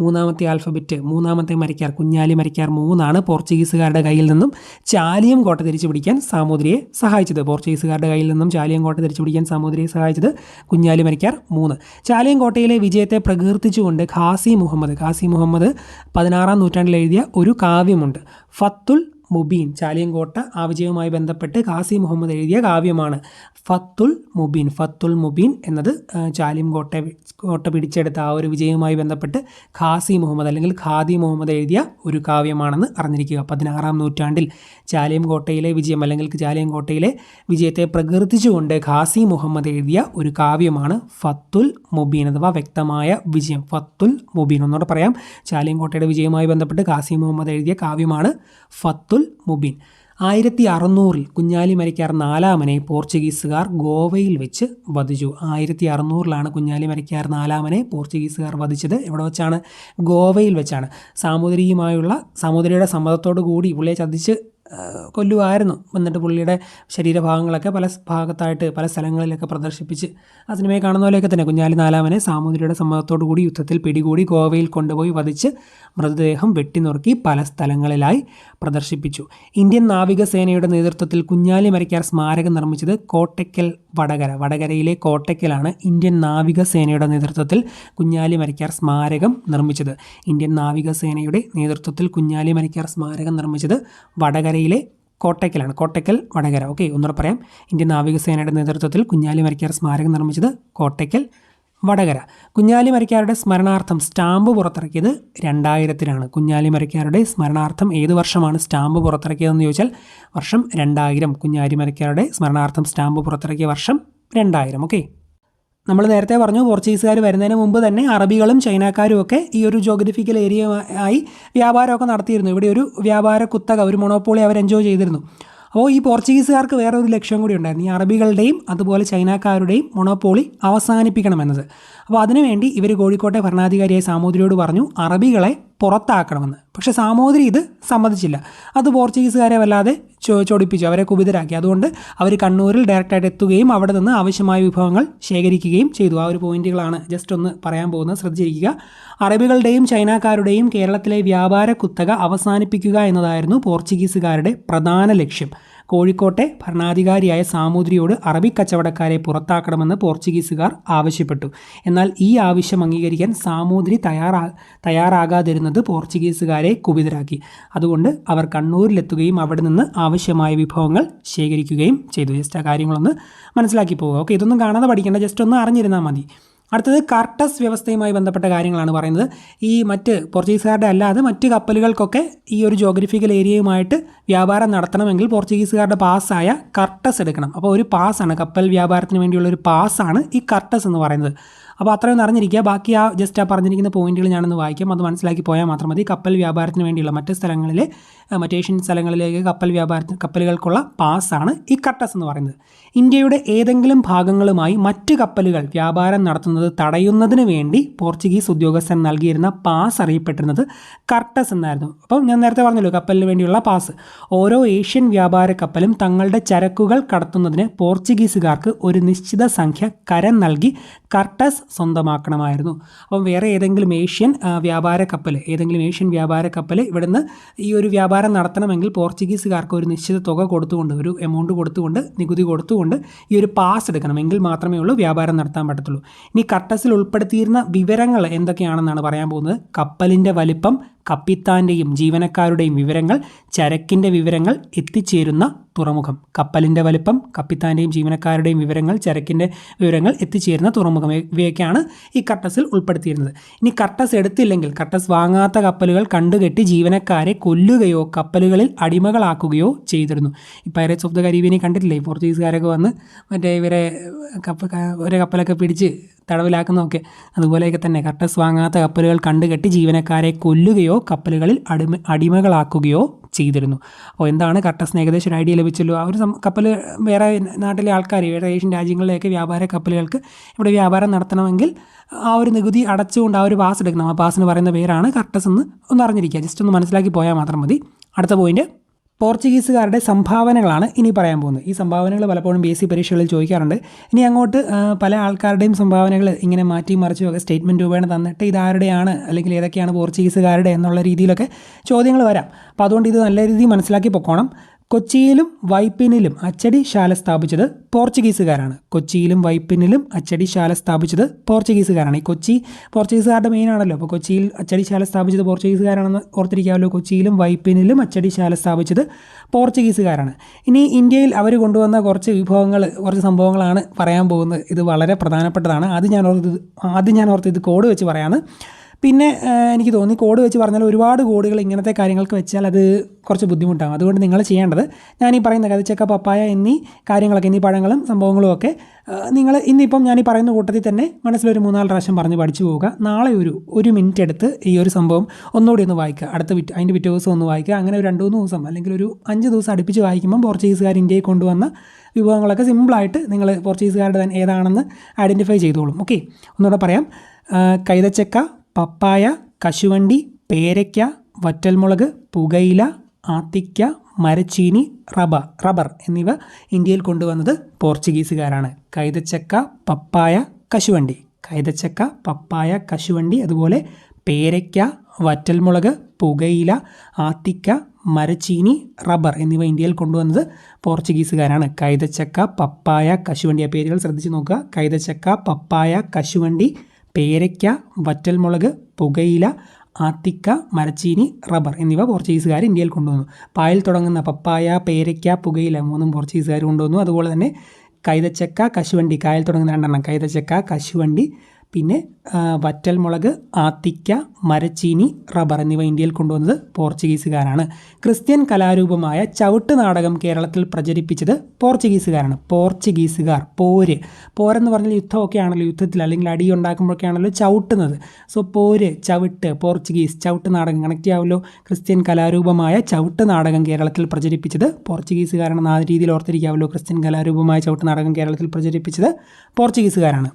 3ാമത്തെ ആൽഫബറ്റ്, 3ാമത്തെ മരക്കാർ, കുഞ്ഞാലി മരക്കാർ 3 പോർച്ചുഗീസുകാരുടെ കയ്യിൽ നിന്നും ചാലിയം കോട്ട തിരിച്ചു പിടിക്കാൻ സാമൂതിരിയെ സഹായിച്ചത്. പോർച്ചുഗീസുകാരുടെ കയ്യിൽ നിന്നും ചാലിയം കോട്ട തിരിച്ചു പിടിക്കാൻ സാമൂതിരിയെ സഹായിച്ചത് കുഞ്ഞാലി മരക്കാർ 3. ചാലിയം കോട്ടയിലെ വിജയത്തെ പ്രകീർത്തിച്ചുകൊണ്ട് ഖാസി മുഹമ്മദ് 16ാം നൂറ്റാണ്ടിൽ എഴുതിയ ഒരു കാവ്യമുണ്ട്, ഫത്തുൽ മുബീൻ. ചാലിയം കോട്ട ആ വിജയവുമായി ബന്ധപ്പെട്ട് ഖാസി മുഹമ്മദ് എഴുതിയ കാവ്യമാണ് ഫത്തുൽ മുബീൻ എന്നത്. ചാലിയം കോട്ട പിടിച്ചെടുത്ത ആ ഒരു വിജയവുമായി ബന്ധപ്പെട്ട് ഖാസി മുഹമ്മദ് അല്ലെങ്കിൽ ഖാദി മുഹമ്മദ് എഴുതിയ ഒരു കാവ്യമാണെന്ന് അറിഞ്ഞിരിക്കുക. 16ാം നൂറ്റാണ്ടിൽ ചാലിയം കോട്ടയിലെ വിജയം അല്ലെങ്കിൽ ചാലിയം കോട്ടയിലെ വിജയത്തെ പ്രകീർത്തിച്ചുകൊണ്ട് ഖാസി മുഹമ്മദ് എഴുതിയ ഒരു കാവ്യമാണ് ഫത്തുൽ മുബീൻ അഥവാ വ്യക്തമായ വിജയം, ഫത്തുൽ മുബീൻ. ഒന്നുകൂടെ പറയാം, ചാലിയം കോട്ടയുടെ വിജയവുമായി ബന്ധപ്പെട്ട് ഖാസി മുഹമ്മദ് എഴുതിയ കാവ്യമാണ് ഫത്തുൽ മുബീൻ. 1600 കുഞ്ഞാലി മരക്കാർ 4 പോർച്ചുഗീസുകാർ ഗോവയിൽ വെച്ച് വധിച്ചു. 1600 കുഞ്ഞാലി മരക്കാർ 4 പോർച്ചുഗീസുകാർ വധിച്ചത്. എവിടെ വെച്ചാണ്? ഗോവയിൽ വെച്ചാണ്. സാമൂതിരിയുടെ സമ്മതത്തോടു കൂടി പുള്ളിയെ ചതിച്ച് കൊല്ലുമായിരുന്നു. എന്നിട്ട് പുള്ളിയുടെ ശരീരഭാഗങ്ങളൊക്കെ പല ഭാഗത്തായിട്ട് പല സ്ഥലങ്ങളിലൊക്കെ പ്രദർശിപ്പിച്ച്, ആ സിനിമയെ കാണുന്ന പോലെയൊക്കെ തന്നെ കുഞ്ഞാലി നാലാമനെ സാമൂതിരിയുടെ സമ്മതത്തോടു കൂടി യുദ്ധത്തിൽ പിടികൂടി ഗോവയിൽ കൊണ്ടുപോയി വധിച്ച് മൃതദേഹം വെട്ടിനുറുക്കി പല സ്ഥലങ്ങളിലായി പ്രദർശിപ്പിച്ചു. ഇന്ത്യൻ നാവികസേനയുടെ നേതൃത്വത്തിൽ കുഞ്ഞാലി മരക്കാർ സ്മാരകം നിർമ്മിച്ചത് കോട്ടയ്ക്കൽ വടകരയിലെ കോട്ടയ്ക്കലാണ് ഇന്ത്യൻ നാവികസേനയുടെ നേതൃത്വത്തിൽ കുഞ്ഞാലി മരക്കാർ സ്മാരകം നിർമ്മിച്ചത്. ഇന്ത്യൻ നാവികസേനയുടെ നേതൃത്വത്തിൽ കുഞ്ഞാലി മരക്കാർ സ്മാരകം നിർമ്മിച്ചത് വടകരയിലെ കോട്ടയ്ക്കലാണ്. കോട്ടയ്ക്കൽ വടകര. ഓക്കെ, ഒന്നുകൂടെ പറയാം. ഇന്ത്യൻ നാവികസേനയുടെ നേതൃത്വത്തിൽ കുഞ്ഞാലി മരക്കാർ സ്മാരകം നിർമ്മിച്ചത് കോട്ടയ്ക്കൽ വടകര. കുഞ്ഞാലി മരക്കാരുടെ സ്മരണാർത്ഥം സ്റ്റാമ്പ് പുറത്തിറക്കിയത് 2000-ലാണ്. കുഞ്ഞാലി മരക്കാരുടെ സ്മരണാർത്ഥം ഏത് വർഷമാണ് സ്റ്റാമ്പ് പുറത്തിറക്കിയതെന്ന് ചോദിച്ചാൽ വർഷം 2000. കുഞ്ഞാലി മരക്കാരുടെ സ്മരണാർത്ഥം സ്റ്റാമ്പ് പുറത്തിറക്കിയ വർഷം 2000. ഓക്കെ, നമ്മൾ നേരത്തെ പറഞ്ഞു പോർച്ചുഗീസുകാർ വരുന്നതിന് മുമ്പ് തന്നെ അറബികളും ചൈനക്കാരും ഒക്കെ ഈ ഒരു ജോഗ്രഫിക്കൽ ഏരിയ ആയി വ്യാപാരമൊക്കെ നടത്തിയിരുന്നു. ഇവിടെ ഒരു വ്യാപാര കുത്തക, ഒരു മൊണോപ്പോളി അവർ എൻജോയ് ചെയ്തിരുന്നു. അപ്പോൾ ഈ പോർച്ചുഗീസുകാർക്ക് വേറെ ഒരു ലക്ഷ്യം കൂടി ഉണ്ടായിരുന്നു, ഈ അറബികളുടെയും അതുപോലെ ചൈനക്കാരുടെയും മൊണോപ്പോളി അവസാനിപ്പിക്കണമെന്നത്. അപ്പോൾ അതിനുവേണ്ടി ഇവർ കോഴിക്കോട്ടെ ഭരണാധികാരിയായ സാമൂതിരിയോട് പറഞ്ഞു അറബികളെ പുറത്താക്കണമെന്ന്. പക്ഷേ സാമൂതിരി ഇത് സമ്മതിച്ചില്ല. അത് പോർച്ചുഗീസുകാരെ വല്ലാതെ ചൊടിപ്പിച്ചു, അവരെ കുപിതരാക്കി. അതുകൊണ്ട് അവർ കണ്ണൂരിൽ ഡയറക്റ്റായിട്ട് എത്തുകയും അവിടെ നിന്ന് ആവശ്യമായ വിഭവങ്ങൾ ശേഖരിക്കുകയും ചെയ്തു. ആ ഒരു പോയിന്റുകളാണ് ജസ്റ്റ് ഒന്ന് പറയാൻ പോകുന്നത്, ശ്രദ്ധിച്ചിരിക്കുക. അറബികളുടെയും ചൈനക്കാരുടെയും കേരളത്തിലെ വ്യാപാര കുത്തക അവസാനിപ്പിക്കുക എന്നതായിരുന്നു പോർച്ചുഗീസുകാരുടെ പ്രധാന ലക്ഷ്യം. കോഴിക്കോട്ടെ ഭരണാധികാരിയായ സാമൂതിരിയോട് അറബി കച്ചവടക്കാരെ പുറത്താക്കണമെന്ന് പോർച്ചുഗീസുകാർ ആവശ്യപ്പെട്ടു. എന്നാൽ ഈ ആവശ്യം അംഗീകരിക്കാൻ സാമൂതിരി തയ്യാറാകാതിരുന്നത് പോർച്ചുഗീസുകാരെ കുപിതരാക്കി. അതുകൊണ്ട് അവർ കണ്ണൂരിലെത്തുകയും അവിടെ നിന്ന് ആവശ്യമായ വിഭവങ്ങൾ ശേഖരിക്കുകയും ചെയ്തു. ജസ്റ്റ് ആ കാര്യങ്ങളൊന്ന് മനസ്സിലാക്കി പോവുക. ഓക്കെ, ഇതൊന്നും കാണാതെ പഠിക്കേണ്ട, ജസ്റ്റ് ഒന്ന് അറിഞ്ഞിരുന്നാൽ മതി. അടുത്തത് കർട്ടസ് വ്യവസ്ഥയുമായി ബന്ധപ്പെട്ട കാര്യങ്ങളാണ് പറയുന്നത്. ഈ മറ്റ് പോർച്ചുഗീസുകാരുടെ അല്ലാതെ മറ്റ് കപ്പലുകൾക്കൊക്കെ ഈ ഒരു ജോഗ്രഫിക്കൽ ഏരിയയുമായിട്ട് വ്യാപാരം നടത്തണമെങ്കിൽ പോർച്ചുഗീസുകാരുടെ പാസ്സായ കർട്ടസ് എടുക്കണം. അപ്പോൾ ഒരു പാസ്സാണ്, കപ്പൽ വ്യാപാരത്തിന് വേണ്ടിയുള്ള ഒരു പാസ്സാണ് ഈ കർട്ടസ് എന്ന് പറയുന്നത്. അപ്പോൾ അത്രയൊന്നും അറിഞ്ഞിരിക്കുക. ബാക്കി ജസ്റ്റ് പറഞ്ഞിരിക്കുന്ന പോയിന്റുകൾ ഞാനൊന്ന് വായിക്കാം, അത് മനസ്സിലാക്കി പോയാൽ മാത്രം മതി. കപ്പൽ വ്യാപാരത്തിന് വേണ്ടിയുള്ള മറ്റ് ഏഷ്യൻ സ്ഥലങ്ങളിലേക്ക് കപ്പലുകൾക്കുള്ള പാസ്സാണ് ഈ കർട്ടസ് എന്ന് പറയുന്നത്. ഇന്ത്യയുടെ ഏതെങ്കിലും ഭാഗങ്ങളുമായി മറ്റ് കപ്പലുകൾ വ്യാപാരം നടത്തുന്നത് തടയുന്നതിന് വേണ്ടി പോർച്ചുഗീസ് ഉദ്യോഗസ്ഥൻ നൽകിയിരുന്ന പാസ് അറിയപ്പെട്ടിരുന്നത് കർട്ടസ് എന്നായിരുന്നു. അപ്പം ഞാൻ നേരത്തെ പറഞ്ഞല്ലോ, കപ്പലിന് വേണ്ടിയുള്ള പാസ്. ഓരോ ഏഷ്യൻ വ്യാപാര കപ്പലും തങ്ങളുടെ ചരക്കുകൾ കടത്തുന്നതിന് പോർച്ചുഗീസുകാർക്ക് ഒരു നിശ്ചിത സംഖ്യ കരം നൽകി കർട്ടസ് സ്വന്തമാക്കണമായിരുന്നു. അപ്പം വേറെ ഏതെങ്കിലും ഏഷ്യൻ വ്യാപാര കപ്പൽ ഇവിടുന്ന് ഈ ഒരു വ്യാപാരം നടത്തണമെങ്കിൽ പോർച്ചുഗീസുകാർക്ക് ഒരു നിശ്ചിത തുക കൊടുത്തുകൊണ്ട്, ഒരു എമൗണ്ട് കൊടുത്തുകൊണ്ട്, നികുതി കൊടുത്തുകൊണ്ട് ഈ ഒരു പാസ് എടുക്കണം. എങ്കിൽ മാത്രമേ ഉള്ളൂ വ്യാപാരം നടത്താൻ പറ്റത്തുള്ളൂ. ഇനി കർട്ടസിൽ ഉൾപ്പെടുത്തിയിരുന്ന വിവരങ്ങൾ എന്തൊക്കെയാണെന്നാണ് പറയാൻ പോകുന്നത്. കപ്പലിൻ്റെ വലിപ്പം, കപ്പിത്താൻ്റെയും ജീവനക്കാരുടെയും വിവരങ്ങൾ, ചരക്കിൻ്റെ വിവരങ്ങൾ, എത്തിച്ചേരുന്ന തുറമുഖം. കപ്പലിൻ്റെ വലിപ്പം, കപ്പിത്താൻ്റെയും ജീവനക്കാരുടെയും വിവരങ്ങൾ, ചരക്കിൻ്റെ വിവരങ്ങൾ, എത്തിച്ചേരുന്ന തുറമുഖം, ഇവയൊക്കെയാണ് ഈ കർട്ടസിൽ ഉൾപ്പെടുത്തിയിരുന്നത്. ഇനി കർട്ടസ് എടുത്തില്ലെങ്കിൽ, കർട്ടസ് വാങ്ങാത്ത കപ്പലുകൾ കണ്ടുകെട്ടി ജീവനക്കാരെ കൊല്ലുകയോ കപ്പലുകളിൽ അടിമകളാക്കുകയോ ചെയ്തിരുന്നു. ഈ പൈറേറ്റ്സ് ഓഫ് ദ കരീബിയനെ കണ്ടിട്ടില്ലേ, പോർച്ചുഗീസുകാരൊക്കെ വന്ന് മറ്റേ ഇവരെ ഒരു കപ്പലൊക്കെ പിടിച്ച് തടവിലാക്കുന്നതൊക്കെ. അതുപോലെയൊക്കെ തന്നെ കർട്ടസ് വാങ്ങാത്ത കപ്പലുകൾ കണ്ടുകെട്ടി ജീവനക്കാരെ കൊല്ലുകയോ കപ്പലുകളിൽ അടിമകളാക്കുകയോ ചെയ്തിരുന്നു. അപ്പോൾ എന്താണ് കർട്ടസിന് ഏകദേശം ഒരു ഐഡിയ ലഭിച്ചല്ലോ. ആ ഒരു കപ്പൽ വേറെ നാട്ടിലെ ആൾക്കാർ, വേറെ ഏഷ്യൻ രാജ്യങ്ങളിലേക്ക് വ്യാപാര കപ്പലുകൾക്ക് ഇവിടെ വ്യാപാരം നടത്തണമെങ്കിൽ ആ ഒരു നികുതി അടച്ചുകൊണ്ട് ആ ഒരു പാസ് എടുക്കണം. ആ പാസിന് പറയുന്ന പേരാണ് കർട്ടസ് എന്ന് ഒന്ന് അറിഞ്ഞിരിക്കുക. ജസ്റ്റ് ഒന്ന് മനസ്സിലാക്കി പോയാൽ മാത്രം മതി. അടുത്ത പോയിന്റ്, പോർച്ചുഗീസുകാരുടെ സംഭാവനകളാണ് ഇനി പറയാൻ പോകുന്നത്. ഈ സംഭാവനകൾ പലപ്പോഴും BSc പരീക്ഷകളിൽ ചോദിക്കാറുണ്ട്. ഇനി അങ്ങോട്ട് പല ആൾക്കാരുടെയും സംഭാവനകൾ ഇങ്ങനെ മാറ്റി മറിച്ചുമൊക്കെ സ്റ്റേറ്റ്മെൻറ്റ് രൂപേണ തന്നിട്ട് ഇതാരുടെയാണ് അല്ലെങ്കിൽ ഏതൊക്കെയാണ് പോർച്ചുഗീസുകാരുടെ എന്നുള്ള രീതിയിലൊക്കെ ചോദ്യങ്ങൾ വരാം. അപ്പോൾ അതുകൊണ്ട് ഇത് നല്ല രീതിയിൽ മനസ്സിലാക്കി പൊക്കോണം. കൊച്ചിയിലും വൈപ്പിനിലും അച്ചടിശാല സ്ഥാപിച്ചത് പോർച്ചുഗീസുകാരാണ്. ഈ കൊച്ചി പോർച്ചുഗീസുകാരുടെ മെയിൻ ആണല്ലോ. അപ്പോൾ കൊച്ചിയിൽ അച്ചടിശാല സ്ഥാപിച്ചത് പോർച്ചുഗീസുകാരാണെന്ന് ഓർത്തിരിക്കാമല്ലോ. കൊച്ചിയിലും വൈപ്പിനിലും അച്ചടിശാല സ്ഥാപിച്ചത് പോർച്ചുഗീസുകാരാണ്. ഇനി ഇന്ത്യയിൽ അവർ കൊണ്ടുവന്ന കുറച്ച് സംഭവങ്ങളാണ് പറയാൻ പോകുന്നത്. ഇത് വളരെ പ്രധാനപ്പെട്ടതാണ്. ആദ്യം ഞാൻ ഓർത്ത് ഇത് കോഡ് വെച്ച് പറയാമെന്ന്. പിന്നെ എനിക്ക് തോന്നി കോഡ് വെച്ച് പറഞ്ഞാൽ ഒരുപാട് കോഡുകൾ ഇങ്ങനത്തെ കാര്യങ്ങൾക്ക് വെച്ചാൽ അത് കുറച്ച് ബുദ്ധിമുട്ടാകും. അതുകൊണ്ട് നിങ്ങൾ ചെയ്യേണ്ടത്, ഞാൻ ഈ പറയുന്ന കതിച്ചക്ക, പപ്പായ എന്നീ കാര്യങ്ങളൊക്കെ, എന്നീ പഴങ്ങളും സംഭവങ്ങളും ഒക്കെ നിങ്ങൾ ഇന്നിപ്പം ഞാൻ ഈ പറയുന്ന കൂട്ടത്തിൽ തന്നെ മനസ്സിലൊരു 3-4 പ്രാവശ്യം പറഞ്ഞ് പഠിച്ചു പോവുക. നാളെ ഒരു മിനിറ്റ് എടുത്ത് ഈ ഒരു സംഭവം ഒന്നുകൂടി ഒന്ന് വായിക്കുക. അതിൻ്റെ പിറ്റേ ദിവസം ഒന്ന് വായിക്കുക. അങ്ങനെ ഒരു 2-3 ദിവസം അല്ലെങ്കിൽ ഒരു 5 ദിവസം അടുപ്പിച്ച് വായിക്കുമ്പം പോർച്ചുഗീസുകാർ ഇന്ത്യയിൽ കൊണ്ടുവന്ന വിഭവങ്ങളൊക്കെ സിമ്പിളായിട്ട് നിങ്ങൾ പോർച്ചുഗീസുകാരുടെ തന്നെ ഏതാണെന്ന് ഐഡൻറ്റിഫൈ ചെയ്തോളും. ഓക്കെ, ഒന്നുകൂടെ പറയാം. കൈതച്ചക്ക, പപ്പായ, കശുവണ്ടി, പേരയ്ക്ക, വറ്റൽമുളക്, പുകയില, ആത്തിക്ക, മരച്ചീനി, റബ്ബർ എന്നിവ ഇന്ത്യയിൽ കൊണ്ടുവന്നത് പോർച്ചുഗീസുകാരാണ്. കൈതച്ചക്ക, പപ്പായ, കശുവണ്ടി, അതുപോലെ പേരയ്ക്ക, വറ്റൽമുളക്, പുകയില, ആത്തിക്ക, മരച്ചീനി, റബ്ബർ എന്നിവ ഇന്ത്യയിൽ കൊണ്ടുവന്നത് പോർച്ചുഗീസുകാരാണ്. കൈതച്ചക്ക, പപ്പായ, കശുവണ്ടി, ആ പേരുകൾ ശ്രദ്ധിച്ച് നോക്കുക. കൈതച്ചക്ക, പപ്പായ, കശുവണ്ടി, പേരയ്ക്ക, വറ്റൽമുളക്, പുകയില, ആത്തിക്ക, മരച്ചീനി, റബ്ബർ എന്നിവ പോർച്ചുഗീസുകാർ ഇന്ത്യയിൽ കൊണ്ടുവന്നു. പായിൽ തുടങ്ങുന്ന പപ്പായ, പേരയ്ക്ക, പുകയില 3 പോർച്ചുഗീസുകാർ കൊണ്ടുവന്നു. അതുപോലെ തന്നെ കൈതച്ചക്ക, കശുവണ്ടി, കായൽ തുടങ്ങുന്ന 2 കൈതച്ചക്ക, കശുവണ്ടി, പിന്നെ വറ്റൽമുളക്, ആത്തിക്ക, മരച്ചീനി, റബ്ബർ എന്നിവ ഇന്ത്യയിൽ കൊണ്ടുവന്നത് പോർച്ചുഗീസുകാരാണ്. ക്രിസ്ത്യൻ കലാരൂപമായ ചവിട്ട് നാടകം കേരളത്തിൽ പ്രചരിപ്പിച്ചത് പോർച്ചുഗീസുകാരാണ്. പോരെന്ന് പറഞ്ഞാൽ യുദ്ധമൊക്കെ ആണല്ലോ, യുദ്ധത്തിൽ അല്ലെങ്കിൽ അടി ഉണ്ടാക്കുമ്പോഴൊക്കെ ആണല്ലോ ചവിട്ടുന്നത്. സോ ചവിട്ട്, പോർച്ചുഗീസ്, ചവിട്ട് നാടകം കണക്ട് ചെയ്യാമല്ലോ. ക്രിസ്ത്യൻ കലാരൂപമായ ചവിട്ട് നാടകം കേരളത്തിൽ പ്രചരിപ്പിച്ചത് പോർച്ചുഗീസുകാരാണെന്ന് ആ രീതിയിൽ ഓർത്തിരിക്കാമല്ലോ. ക്രിസ്ത്യൻ കലാരൂപമായ ചവിട്ട് നാടകം കേരളത്തിൽ പ്രചരിപ്പിച്ചത് പോർച്ചുഗീസുകാരാണ്.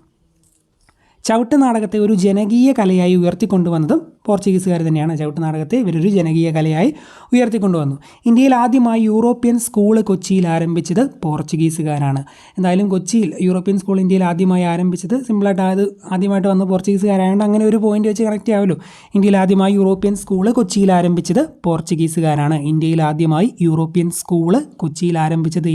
ചവിട്ട് നാടകത്തെ ഒരു ജനകീയ കലയായി ഉയർത്തിക്കൊണ്ടുവന്നതും പോർച്ചുഗീസുകാർ തന്നെയാണ്. ചവിട്ട് നാടകത്തെ ഇവരൊരു ജനകീയ കലയായി ഉയർത്തിക്കൊണ്ടുവന്നു. ഇന്ത്യയിൽ ആദ്യമായി യൂറോപ്യൻ സ്കൂൾ കൊച്ചിയിൽ ആരംഭിച്ചത് പോർച്ചുഗീസുകാരാണ്. എന്തായാലും കൊച്ചിയിൽ യൂറോപ്യൻ സ്കൂൾ ഇന്ത്യയിൽ ആദ്യമായി ആരംഭിച്ചത് സിമ്പിളായിട്ട് അത് ആദ്യമായിട്ട് വന്ന പോർച്ചുഗീസുകാരായതുകൊണ്ട് അങ്ങനെ ഒരു പോയിന്റ് വെച്ച് കണക്ട് ചെയ്യാമല്ലോ. ഇന്ത്യയിൽ ആദ്യമായി യൂറോപ്യൻ സ്കൂൾ കൊച്ചിയിൽ ആരംഭിച്ചത് പോർച്ചുഗീസുകാരാണ്. ഇന്ത്യയിൽ ആദ്യമായി യൂറോപ്യൻ സ്കൂൾ കൊച്ചിയിൽ ആരംഭിച്ചത്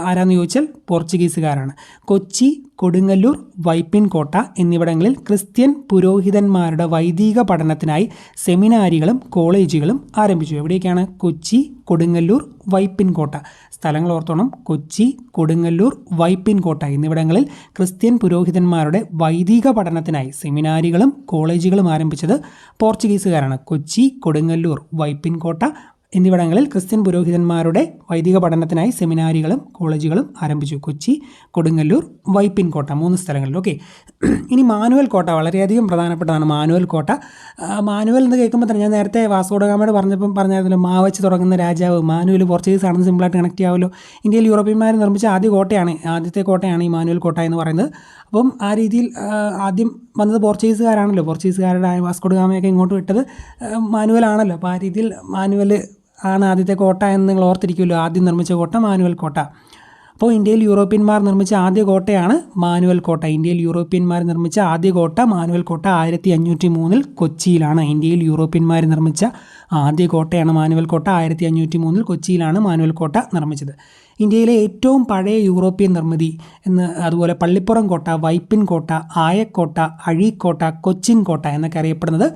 ആരാന്ന് ചോദിച്ചാൽ പോർച്ചുഗീസുകാരാണ്. കൊച്ചി, കൊടുങ്ങല്ലൂർ, വൈപ്പിൻകോട്ട എന്നിവിടങ്ങളിൽ ക്രിസ്ത്യൻ പുരോഹിതന്മാരുടെ വൈദിക പഠനത്തിനായി സെമിനാരികളും കോളേജുകളും ആരംഭിച്ചു. എവിടെയൊക്കെയാണ്? കൊച്ചി, കൊടുങ്ങല്ലൂർ, വൈപ്പിൻകോട്ട. സ്ഥലങ്ങൾ ഓർത്തോണം. കൊച്ചി, കൊടുങ്ങല്ലൂർ, വൈപ്പിൻകോട്ട എന്നിവിടങ്ങളിൽ ക്രിസ്ത്യൻ പുരോഹിതന്മാരുടെ വൈദിക പഠനത്തിനായി സെമിനാരികളും കോളേജുകളും ആരംഭിച്ചത് പോർച്ചുഗീസുകാരാണ്. കൊച്ചി, കൊടുങ്ങല്ലൂർ, വൈപ്പിൻകോട്ട എന്നിവിടങ്ങളിൽ ക്രിസ്ത്യൻ പുരോഹിതന്മാരുടെ വൈദിക പഠനത്തിനായി സെമിനാരികളും കോളേജുകളും ആരംഭിച്ചു. കൊച്ചി, കൊടുങ്ങല്ലൂർ, വൈപ്പിൻ കോട്ട 3 സ്ഥലങ്ങളിൽ. ഓക്കെ, ഇനി മാനുവൽ കോട്ട വളരെയധികം പ്രധാനപ്പെട്ടതാണ്. മാനുവൽ കോട്ട, മാനുവൽ എന്ന് കേൾക്കുമ്പോൾ തന്നെ ഞാൻ നേരത്തെ വാസ്കോഡ ഗാമയോട് പറഞ്ഞായിരുന്നല്ലോ, മാ വെച്ച് തുടങ്ങുന്ന രാജാവ്. മാനുവൽ പോർച്ചുഗീസ് ആണെന്ന് സിമ്പിളായിട്ട് കണക്ട് ചെയ്യാമല്ലോ. ഇന്ത്യയിൽ യൂറോപ്യന്മാർ നിർമ്മിച്ച ആദ്യത്തെ കോട്ടയാണ് ഈ മാനുവൽ കോട്ട എന്ന് പറയുന്നത്. അപ്പം ആ രീതിയിൽ ആദ്യം വന്നത് പോർച്ചുഗീസുകാരാണല്ലോ. പോർച്ചുഗീസുകാരുടെ വാസ്കോഡ ഗാമയൊക്കെ ഇങ്ങോട്ട് വിട്ടത് മാനുവൽ ആണല്ലോ. അപ്പോൾ ആ രീതിയിൽ മാനുവൽ ആണ് ആദ്യത്തെ കോട്ട എന്ന് നിങ്ങൾ ഓർത്തിരിക്കുമല്ലോ. ആദ്യം നിർമ്മിച്ച കോട്ട മാനുവൽ കോട്ട. അപ്പോൾ ഇന്ത്യയിൽ യൂറോപ്യന്മാർ നിർമ്മിച്ച ആദ്യ കോട്ടയാണ് മാനുവൽ കോട്ട. ഇന്ത്യയിൽ യൂറോപ്യന്മാർ നിർമ്മിച്ച ആദ്യ കോട്ട മാനുവൽ കോട്ട 1503 കൊച്ചിയിലാണ്. ഇന്ത്യയിൽ യൂറോപ്യന്മാർ നിർമ്മിച്ച ആദ്യ കോട്ടയാണ് മാനുവൽ കോട്ട. 1503 കൊച്ചിയിലാണ് മാനുവൽ കോട്ട നിർമ്മിച്ചത്. ഇന്ത്യയിലെ ഏറ്റവും പഴയ യൂറോപ്യൻ നിർമ്മിതി അതുപോലെ പള്ളിപ്പുറം കോട്ട, വൈപ്പിൻ കോട്ട, ആയക്കോട്ട, അഴീക്കോട്ട, കൊച്ചിൻ കോട്ട എന്നൊക്കെ അറിയപ്പെടുന്നത്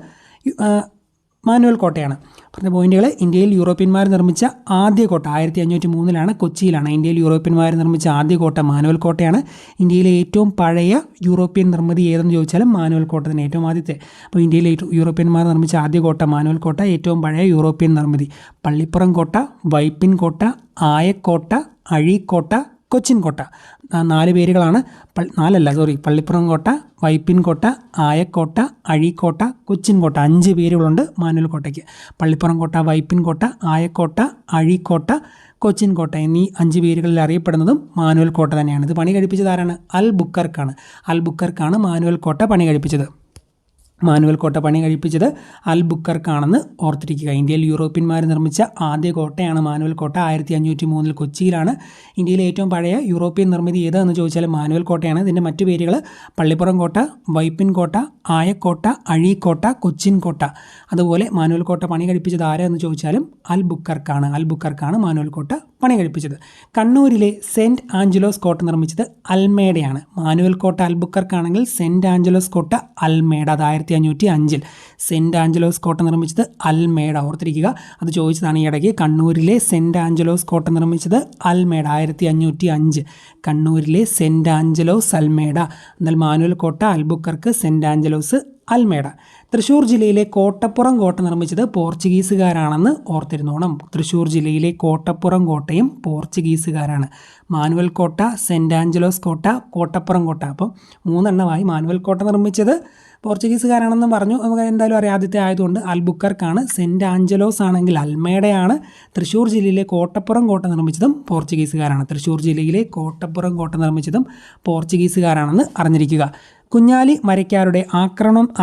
മാനുവൽ കോട്ടയാണ്. പറഞ്ഞ പോയിന്റുകൾ: ഇന്ത്യയിൽ യൂറോപ്യന്മാർ നിർമ്മിച്ച ആദ്യ കോട്ട 1503 കൊച്ചിയിലാണ്. ഇന്ത്യയിൽ യൂറോപ്യന്മാർ നിർമ്മിച്ച ആദ്യ കോട്ട മാനുവൽ കോട്ടയാണ്. ഇന്ത്യയിലെ ഏറ്റവും പഴയ യൂറോപ്യൻ നിർമ്മിതി ഏതെന്ന് ചോദിച്ചാലും മാനുവൽ കോട്ട തന്നെ ഏറ്റവും ആദ്യത്തെ. അപ്പോൾ ഇന്ത്യയിലെ യൂറോപ്യന്മാർ നിർമ്മിച്ച ആദ്യ കോട്ട മാനുവൽ കോട്ട, ഏറ്റവും പഴയ യൂറോപ്യൻ നിർമ്മിതി പള്ളിപ്പുറം കോട്ട, വൈപ്പിൻ കോട്ട, ആയക്കോട്ട, അഴീക്കോട്ട, കൊച്ചിൻ കോട്ട. 4 പേരുകളാണ്. പള്ളിപ്പുറം കോട്ട, വൈപ്പിൻ കോട്ട, ആയക്കോട്ട, അഴീക്കോട്ട, കൊച്ചിൻ കോട്ട. 5 പേരുകളുണ്ട് മാനുവൽ കോട്ടയ്ക്ക്. പള്ളിപ്പുറം കോട്ട, വൈപ്പിൻ കോട്ട, ആയക്കോട്ട, അഴീക്കോട്ട, കൊച്ചിൻ കോട്ട എന്നീ 5 പേരുകളിൽ അറിയപ്പെടുന്നതും മാനുവൽ കോട്ട തന്നെയാണ്. ഇത് പണി കഴിപ്പിച്ചത് ആരാണ്? അൽ ബുക്കർക്കാണ് മാനുവൽ കോട്ട പണി കഴിപ്പിച്ചത്. മാനുവൽ കോട്ട പണി കഴിപ്പിച്ചത് അൽ ബുക്കർക്കാണെന്ന് ഓർത്തിരിക്കുക. ഇന്ത്യയിൽ യൂറോപ്യന്മാർ നിർമ്മിച്ച ആദ്യ കോട്ടയാണ് മാനുവൽ കോട്ട. 1503 കൊച്ചിയിലാണ്. ഇന്ത്യയിലെ ഏറ്റവും പഴയ യൂറോപ്യൻ നിർമ്മിതി ഏതെന്ന് ചോദിച്ചാൽ മാനുവൽ കോട്ടയാണ്. ഇതിൻ്റെ മറ്റു പേരുകൾ പള്ളിപ്പുറം കോട്ട, വൈപ്പിൻ കോട്ട, ആയക്കോട്ട, അഴീക്കോട്ട, കൊച്ചിൻ കോട്ട. അതുപോലെ മാനുവൽ കോട്ട പണി കഴിപ്പിച്ചത് ആരെന്ന് ചോദിച്ചാലും അൽ ബുക്കർക്കാണ് മാനുവൽ കോട്ട പണി കഴിപ്പിച്ചത്. കണ്ണൂരിലെ സെൻറ്റ് ആഞ്ചലോസ് കോട്ട നിർമ്മിച്ചത് അൽമേഡയാണ്. മാനുവൽ കോട്ട അൽ ബുക്കർക്കാണെങ്കിൽ സെൻറ്റ് ആഞ്ചലോസ് കോട്ട അൽമേഡ. അത് 1505 സെൻറ്റ് ആഞ്ചലോസ് കോട്ട നിർമ്മിച്ചത് അൽമേഡ. ഓർത്തിരിക്കുക, അത് ചോദിച്ചതാണ് ഈ ഇടയ്ക്ക്. കണ്ണൂരിലെ സെൻറ്റ് ആഞ്ചലോസ് കോട്ട നിർമ്മിച്ചത് അൽമേഡ 1505. കണ്ണൂരിലെ സെൻറ്റ് ആഞ്ചലോസ് അൽമേഡ. എന്നാൽ മാനുവൽ കോട്ട അൽബുക്കർക്ക്, സെൻറ്റ് ആഞ്ചലോസ് അൽമേഡ. തൃശ്ശൂർ ജില്ലയിലെ കോട്ടപ്പുറം കോട്ട നിർമ്മിച്ചത് പോർച്ചുഗീസുകാരാണെന്ന് ഓർത്തിരുന്നോണം. തൃശ്ശൂർ ജില്ലയിലെ കോട്ടപ്പുറം കോട്ടയും പോർച്ചുഗീസുകാരാണ്. മാനുവൽ കോട്ട, സെൻറ്റ് ആഞ്ചലോസ് കോട്ട, കോട്ടപ്പുറം കോട്ട. അപ്പം 3 എണ്ണമായി. മാനുവൽ കോട്ട നിർമ്മിച്ചത് പോർച്ചുഗീസുകാരാണെന്ന് പറഞ്ഞു, നമുക്ക് എന്തായാലും അറിയാം, ആദ്യത്തെ ആയതുകൊണ്ട്. അൽബുക്കർക്കാണ്. സെൻറ്റ് ആഞ്ചലോസ് ആണെങ്കിൽ അൽമേഡയാണ്. തൃശ്ശൂർ ജില്ലയിലെ കോട്ടപ്പുറം കോട്ട നിർമ്മിച്ചതും പോർച്ചുഗീസുകാരാണ്. തൃശ്ശൂർ ജില്ലയിലെ കോട്ടപ്പുറം കോട്ട നിർമ്മിച്ചതും പോർച്ചുഗീസുകാരാണെന്ന് അറിഞ്ഞിരിക്കുക. കുഞ്ഞാലി മരയ്ക്കാരുടെ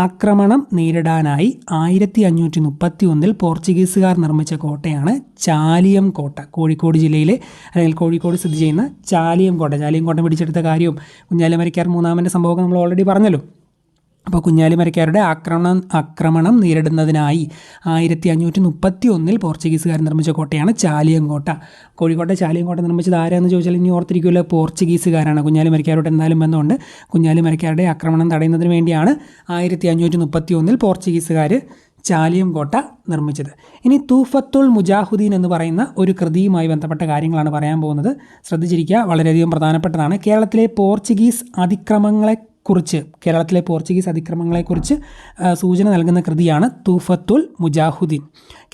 ആക്രമണം നേരിടാനായി 1531 പോർച്ചുഗീസുകാർ നിർമ്മിച്ച കോട്ടയാണ് ചാലിയം കോട്ട. കോഴിക്കോട് ജില്ലയിലെ അല്ലെങ്കിൽ കോഴിക്കോട് സ്ഥിതി ചെയ്യുന്ന ചാലിയം കോട്ട പിടിച്ചെടുത്ത കാര്യവും കുഞ്ഞാലി മരയ്ക്കാർ മൂന്നാമൻ്റെ സംഭവം നമ്മൾ ഓൾറെഡി പറഞ്ഞല്ലോ. അപ്പോൾ കുഞ്ഞാലി മരയ്ക്കാരുടെ ആക്രമണം നേരിടുന്നതിനായി 1531 പോർച്ചുഗീസുകാർ നിർമ്മിച്ച കോട്ടയാണ് ചാലിയം കോട്ട. കോഴിക്കോട്ടെ ചാലിയം കോട്ട നിർമ്മിച്ചത് ആരാണെന്ന് ചോദിച്ചാൽ ഇനി ഓർത്തിരിക്കുമല്ലോ, പോർച്ചുഗീസുകാരാണ്. കുഞ്ഞാലി മരയ്ക്കാരോട് എന്തായാലും ബന്ധമുണ്ട്. കുഞ്ഞാലി മരയ്ക്കാരുടെ ആക്രമണം തടയുന്നതിന് വേണ്ടിയാണ് 1531 പോർച്ചുഗീസുകാർ ചാലിയം കോട്ട നിർമ്മിച്ചത്. ഇനി തൂഫത്തുൽ മുജാഹുദ്ദീൻ എന്ന് പറയുന്ന ഒരു കൃതിയുമായി ബന്ധപ്പെട്ട കാര്യങ്ങളാണ് പറയാൻ പോകുന്നത്. ശ്രദ്ധിച്ചിരിക്കുക, വളരെയധികം പ്രധാനപ്പെട്ടതാണ്. കേരളത്തിലെ പോർച്ചുഗീസ് അതിക്രമങ്ങളെക്കുറിച്ച് സൂചന നൽകുന്ന കൃതിയാണ് തൂഫത്തുൽ മുജാഹുദ്ദീൻ.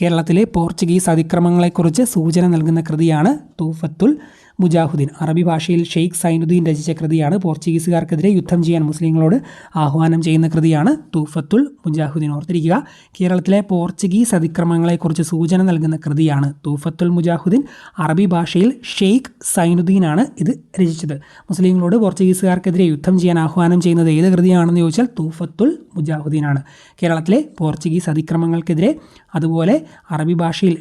കേരളത്തിലെ പോർച്ചുഗീസ് അതിക്രമങ്ങളെക്കുറിച്ച് സൂചന നൽകുന്ന കൃതിയാണ് തൂഫത്തുൽ മുജാഹുദ്ദീൻ. അറബി ഭാഷയിൽ ഷെയ്ഖ് സൈനുദ്ദീൻ രചിച്ച കൃതിയാണ്. പോർച്ചുഗീസുകാർക്കെതിരെ യുദ്ധം ചെയ്യാൻ മുസ്ലിങ്ങളോട് ആഹ്വാനം ചെയ്യുന്ന കൃതിയാണ് തൂഫത്തുൽ മുജാഹുദ്ദീൻ. ഓർത്തിരിക്കുക, കേരളത്തിലെ പോർച്ചുഗീസ് അതിക്രമങ്ങളെക്കുറിച്ച് സൂചന നൽകുന്ന കൃതിയാണ് തൂഫത്തുൽ മുജാഹുദ്ദീൻ. അറബി ഭാഷയിൽ ഷെയ്ഖ് സൈനുദ്ദീനാണ് ഇത് രചിച്ചത്. മുസ്ലിങ്ങളോട് പോർച്ചുഗീസുകാർക്കെതിരെ യുദ്ധം ചെയ്യാൻ ആഹ്വാനം ചെയ്യുന്നത് ഏത് കൃതിയാണെന്ന് ചോദിച്ചാൽ തൂഫത്തുൽ മുജാഹുദ്ദീനാണ്. കേരളത്തിലെ പോർച്ചുഗീസ് അതിക്രമങ്ങൾക്കെതിരെ അതുപോലെ അറബി ഭാഷയിൽ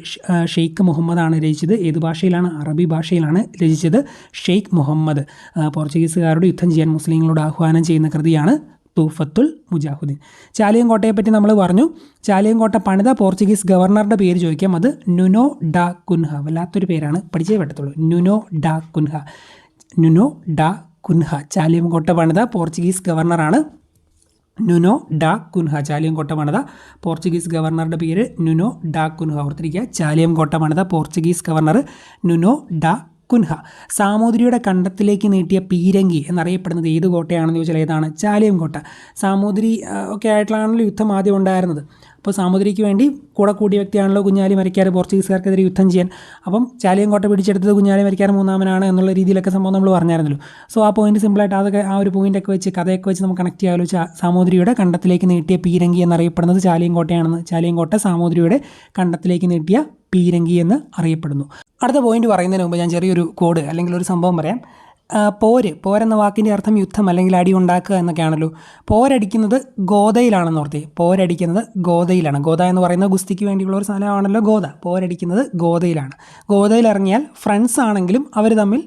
ഷെയ്ഖ് മുഹമ്മദാണ് രചിച്ചത്. ഏത് ഭാഷയിലാണ്? അറബി ഭാഷയിലാണ് രചിച്ചത് ഷെയ്ഖ് മുഹമ്മദ്. പോർച്ചുഗീസുകാരോട് യുദ്ധം ചെയ്യാൻ മുസ്ലിങ്ങളോട് ആഹ്വാനം ചെയ്യുന്ന കൃതിയാണ് തൂഫത്തുൽ മുജാഹുദ്ദീൻ. ചാലിയം കോട്ടയെപ്പറ്റി നമ്മൾ പറഞ്ഞു. ചാലിയം കോട്ട പണിത പോർച്ചുഗീസ് ഗവർണറുടെ പേര് ചോദിക്കാം. അത് നുനോ ഡാ കുൻഹ. വല്ലാത്തൊരു പേരാണ്, പഠിച്ചേ പറ്റത്തുള്ളൂ. നുനോ ഡാ കുൻഹ. ചാലിയം കോട്ട പണിത പോർച്ചുഗീസ് ഗവർണറാണ് നുനോ ഡാ കുൻഹ. ചാലിയം കോട്ട പണിത പോർച്ചുഗീസ് ഗവർണറുടെ പേര് നുനോ ഡാ കുൻഹ. ഓർത്തിരിക്കുക, ചാലിയം കോട്ട പണിത പോർച്ചുഗീസ് ഗവർണർ നുനോ ഡാ കുൻഹ. സാമൂതിരിയുടെ കണ്ടത്തിലേക്ക് നീട്ടിയ പീരങ്കി എന്നറിയപ്പെടുന്നത് ഏത് കോട്ടയാണെന്ന് ചോദിച്ചാൽ ഏതാണ്? ചാലിയം കോട്ട. സാമൂതിരി ഒക്കെ ആയിട്ടുള്ളാണല്ലോ യുദ്ധം ആദ്യം ഉണ്ടായിരുന്നത്. അപ്പോൾ സാമൂതിരിക്ക് വേണ്ടി കൂടെ കൂടിയ വ്യക്തിയാണല്ലോ കുഞ്ഞാലി മരയ്ക്കാർ പോർച്ചുഗീസുകാർക്കെതിരെ യുദ്ധം ചെയ്യാൻ. അപ്പം ചാലിയം കോട്ട പിടിച്ചെടുത്തത് കുഞ്ഞാലി മരയ്ക്കാർ മൂന്നാമനാണ് എന്നുള്ള രീതിയിലൊക്കെ സംഭവം നമ്മൾ പറഞ്ഞായിരുന്നല്ലോ. സോ ആ പോയിന്റ് സിമ്പിളായിട്ട് അതൊക്കെ ആ ഒരു പോയിൻ്റൊക്കെ വെച്ച് കഥയൊക്കെ വെച്ച് നമുക്ക് കണക്ട് ചെയ്യാമല്ലോ. സാമൂതിരിയുടെ കണ്ടത്തിലേക്ക് നീട്ടിയ പീരങ്കി എന്നറിയപ്പെടുന്നത് ചാലിയം കോട്ടയാണെന്ന്. ചാലിയം കോട്ട സാമൂതിരിയുടെ കണ്ടത്തിലേക്ക് നീട്ടിയ പീരങ്കി എന്ന് അറിയപ്പെടുന്നു. അടുത്ത പോയിന്റ് പറയുന്നതിന് മുമ്പ് ഞാൻ ചെറിയൊരു കോഡ് അല്ലെങ്കിൽ ഒരു സംഭവം പറയാം. പോരെന്ന വാക്കിൻ്റെ അർത്ഥം യുദ്ധം അല്ലെങ്കിൽ അടി ഉണ്ടാക്കുക എന്നൊക്കെയാണല്ലോ. പോരടിക്കുന്നത് ഗോദയിലാണെന്ന് ഓർത്തേ. പോരടിക്കുന്നത് ഗോദയിലാണ്. ഗോദ എന്ന് പറയുന്നത് ഗുസ്തിക്ക് വേണ്ടിയുള്ള ഒരു സ്ഥലമാണല്ലോ ഗോദ. പോരടിക്കുന്നത് ഗോദയിലാണ്. ഗോദയിൽ ഇറങ്ങിയാൽ ഫ്രണ്ട്സ് ആണെങ്കിലും അവർ തമ്മിൽ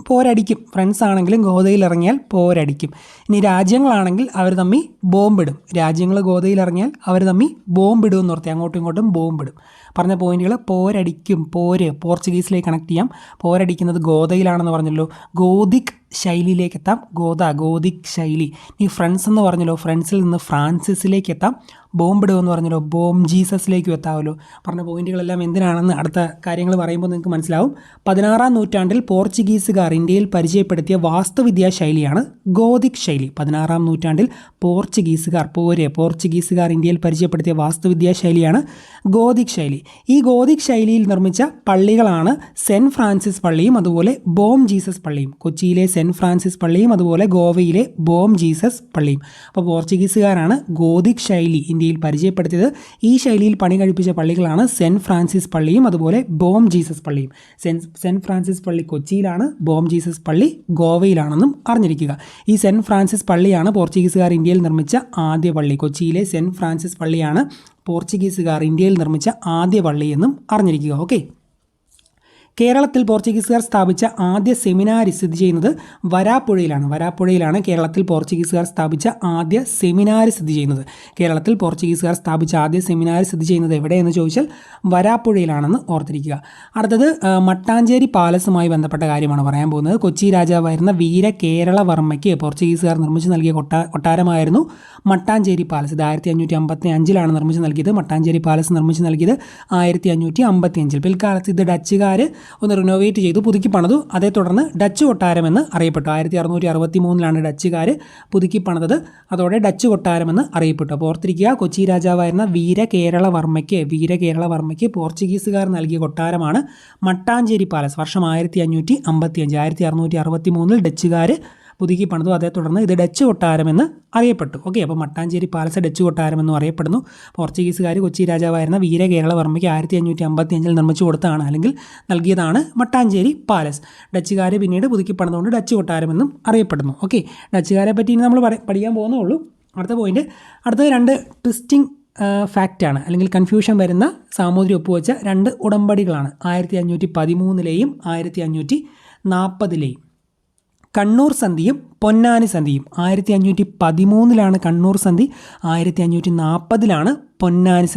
പോരടിക്കും. ഫ്രണ്ട്സ് ആണെങ്കിലും ഗോദയിൽ ഇറങ്ങിയാൽ പോരടിക്കും. ഇനി രാജ്യങ്ങളാണെങ്കിൽ അവർ തമ്മിൽ ബോംബിടും. രാജ്യങ്ങൾ ഗോദയിൽ ഇറങ്ങിയാൽ അവർ തമ്മിൽ ബോംബിടും എന്ന് ഓർത്തി. അങ്ങോട്ടും ഇങ്ങോട്ടും ബോംബിടും. പറഞ്ഞ പോയിന്റുകൾ പോരടിക്കും, പോർച്ചുഗീസിലേക്ക് കണക്ട് ചെയ്യാം. പോരടിക്കുന്നത് ഗോദയിലാണെന്ന് പറഞ്ഞല്ലോ. ഗോതിക് ശൈലിയിലേക്ക് എത്താം. ഗോതിക് ശൈലി. ഈ ഫ്രണ്ട്സ് എന്ന് പറഞ്ഞല്ലോ, ഫ്രണ്ട്സിൽ നിന്ന് ഫ്രാൻസിസിലേക്ക് എത്താം. ബോംബിടുമെന്ന് പറഞ്ഞല്ലോ, ബോം ജീസസിലേക്കും എത്താമല്ലോ. പറഞ്ഞ പോയിന്റുകളെല്ലാം എന്തിനാണെന്ന് അടുത്ത കാര്യങ്ങൾ പറയുമ്പോൾ നിങ്ങൾക്ക് മനസ്സിലാവും. 16-ാം നൂറ്റാണ്ടിൽ പോർച്ചുഗീസുകാർ ഇന്ത്യയിൽ പരിചയപ്പെടുത്തിയ വാസ്തുവിദ്യാ ശൈലിയാണ് ഗോതിക് ശൈലി. 16-ാം നൂറ്റാണ്ടിൽ പോർച്ചുഗീസുകാർ ഇന്ത്യയിൽ പരിചയപ്പെടുത്തിയ വാസ്തുവിദ്യാ ശൈലിയാണ് ഗോതിക് ശൈലി. ഈ ഗോതിക് ശൈലിയിൽ നിർമ്മിച്ച പള്ളികളാണ് സെൻറ്റ് ഫ്രാൻസിസ് പള്ളിയും അതുപോലെ ബോം ജീസസ് പള്ളിയും. കൊച്ചിയിലെ സെൻറ്റ് ഫ്രാൻസിസ് പള്ളിയും അതുപോലെ ഗോവയിലെ ബോം ജീസസ് പള്ളിയും. അപ്പോൾ പോർച്ചുഗീസുകാരാണ് ഗോതിക് ശൈലി ഇന്ത്യയിൽ പരിചയപ്പെടുത്തിയത്. ഈ ശൈലിയിൽ പണി കഴിപ്പിച്ച പള്ളികളാണ് സെൻറ്റ് ഫ്രാൻസിസ് പള്ളിയും അതുപോലെ ബോം ജീസസ് പള്ളിയും. സെൻറ്റ് ഫ്രാൻസിസ് പള്ളി കൊച്ചിയിലാണ്, ബോം ജീസസ് പള്ളി ഗോവയിലാണെന്നും അറിഞ്ഞിരിക്കുക. ഈ സെൻറ്റ് ഫ്രാൻസിസ് പള്ളിയാണ് പോർച്ചുഗീസുകാർ ഇന്ത്യയിൽ നിർമ്മിച്ച ആദ്യ പള്ളി. കൊച്ചിയിലെ സെൻറ്റ് ഫ്രാൻസിസ് പള്ളിയാണ് പോർച്ചുഗീസുകാർ ഇന്ത്യയിൽ നിർമ്മിച്ച ആദ്യ പള്ളി എന്നും അറിഞ്ഞിരിക്കുക. ഓക്കെ. കേരളത്തിൽ പോർച്ചുഗീസുകാർ സ്ഥാപിച്ച ആദ്യ സെമിനാരി സ്ഥിതി ചെയ്യുന്നത് വരാപ്പുഴയിലാണ് കേരളത്തിൽ പോർച്ചുഗീസുകാർ സ്ഥാപിച്ച ആദ്യ സെമിനാരി സ്ഥിതി ചെയ്യുന്നത്. കേരളത്തിൽ പോർച്ചുഗീസുകാർ സ്ഥാപിച്ച ആദ്യ സെമിനാരി സ്ഥിതി ചെയ്യുന്നത് എവിടെയെന്ന് ചോദിച്ചാൽ വരാപ്പുഴയിലാണെന്ന് ഓർത്തിരിക്കുക. അടുത്തത് മട്ടാഞ്ചേരി പാലസുമായി ബന്ധപ്പെട്ട കാര്യമാണ് പറയാൻ പോകുന്നത്. കൊച്ചി രാജാവായിരുന്ന വീര കേരളവർമ്മയ്ക്ക് പോർച്ചുഗീസുകാർ നിർമ്മിച്ച് നൽകിയ കൊട്ടാരമായിരുന്നു മട്ടാഞ്ചേരി പാലസ്. ഇത് 1555 നിർമ്മിച്ച് നൽകിയത്. മട്ടാഞ്ചേരി പാലസ് നിർമ്മിച്ച് നൽകിയത് 1555. പിൽക്കാലത്ത് ഇത് ഡച്ചുകാർ ഒന്ന് റിനോവേറ്റ് ചെയ്തു പുതുക്കി പണിതു. അതേ തുടർന്ന് ഡച്ച് കൊട്ടാരമെന്ന് അറിയപ്പെട്ടു. 1663 ഡച്ചുകാർ പുതുക്കി പണിതത്. അതോടെ ഡച്ച് കൊട്ടാരമെന്ന് അറിയപ്പെട്ടു. അപ്പോൾ ഓർത്തിരിക്കുക, കൊച്ചി രാജാവായിരുന്ന വീര കേരളവർമ്മയ്ക്ക് പോർച്ചുഗീസുകാർ നൽകിയ കൊട്ടാരമാണ് മട്ടാഞ്ചേരി പാലസ്. വർഷം 1555. 1663 ഡച്ചുകാർ പുതുക്കി പണിതു. അതേ തുടർന്ന് ഇത് ഡച്ച് കൊട്ടാരമെന്ന് അറിയപ്പെട്ടു. ഓക്കെ. അപ്പോൾ മട്ടാഞ്ചേരി പാലസ് ഡച്ച് കൊട്ടാരമെന്നും അറിയപ്പെടുന്നു. പോർച്ചുഗീസുകാർ കൊച്ചി രാജാവായിരുന്ന വീര കേരളവർമ്മയ്ക്ക് 1555 നിർമ്മിച്ചു കൊടുത്തതാണ് അല്ലെങ്കിൽ നൽകിയതാണ് മട്ടാഞ്ചേരി പാലസ്. ഡച്ചുകാർ പിന്നീട് പുതുക്കി പണിതുകൊണ്ട് ഡച്ച് കൊട്ടാരമെന്നും അറിയപ്പെടുന്നു. ഓക്കെ. ഡച്ചുകാരെ പറ്റി ഇനി നമ്മൾ പഠിക്കാൻ പോകുന്നുള്ളൂ. അടുത്ത പോയിന്റ്, അടുത്തത് 2 ട്വിസ്റ്റിംഗ് ഫാക്റ്റാണ് അല്ലെങ്കിൽ കൺഫ്യൂഷൻ വരുന്ന സാമൂതിരി ഒപ്പുവെച്ച 2 ഉടമ്പടികളാണ്. 1513 1540 കണ്ണൂർ സന്ധിയും പൊന്നാനി സന്ധിയും. 1513 കണ്ണൂർ സന്ധി, 1540 പൊന്നാനി സന്ധി.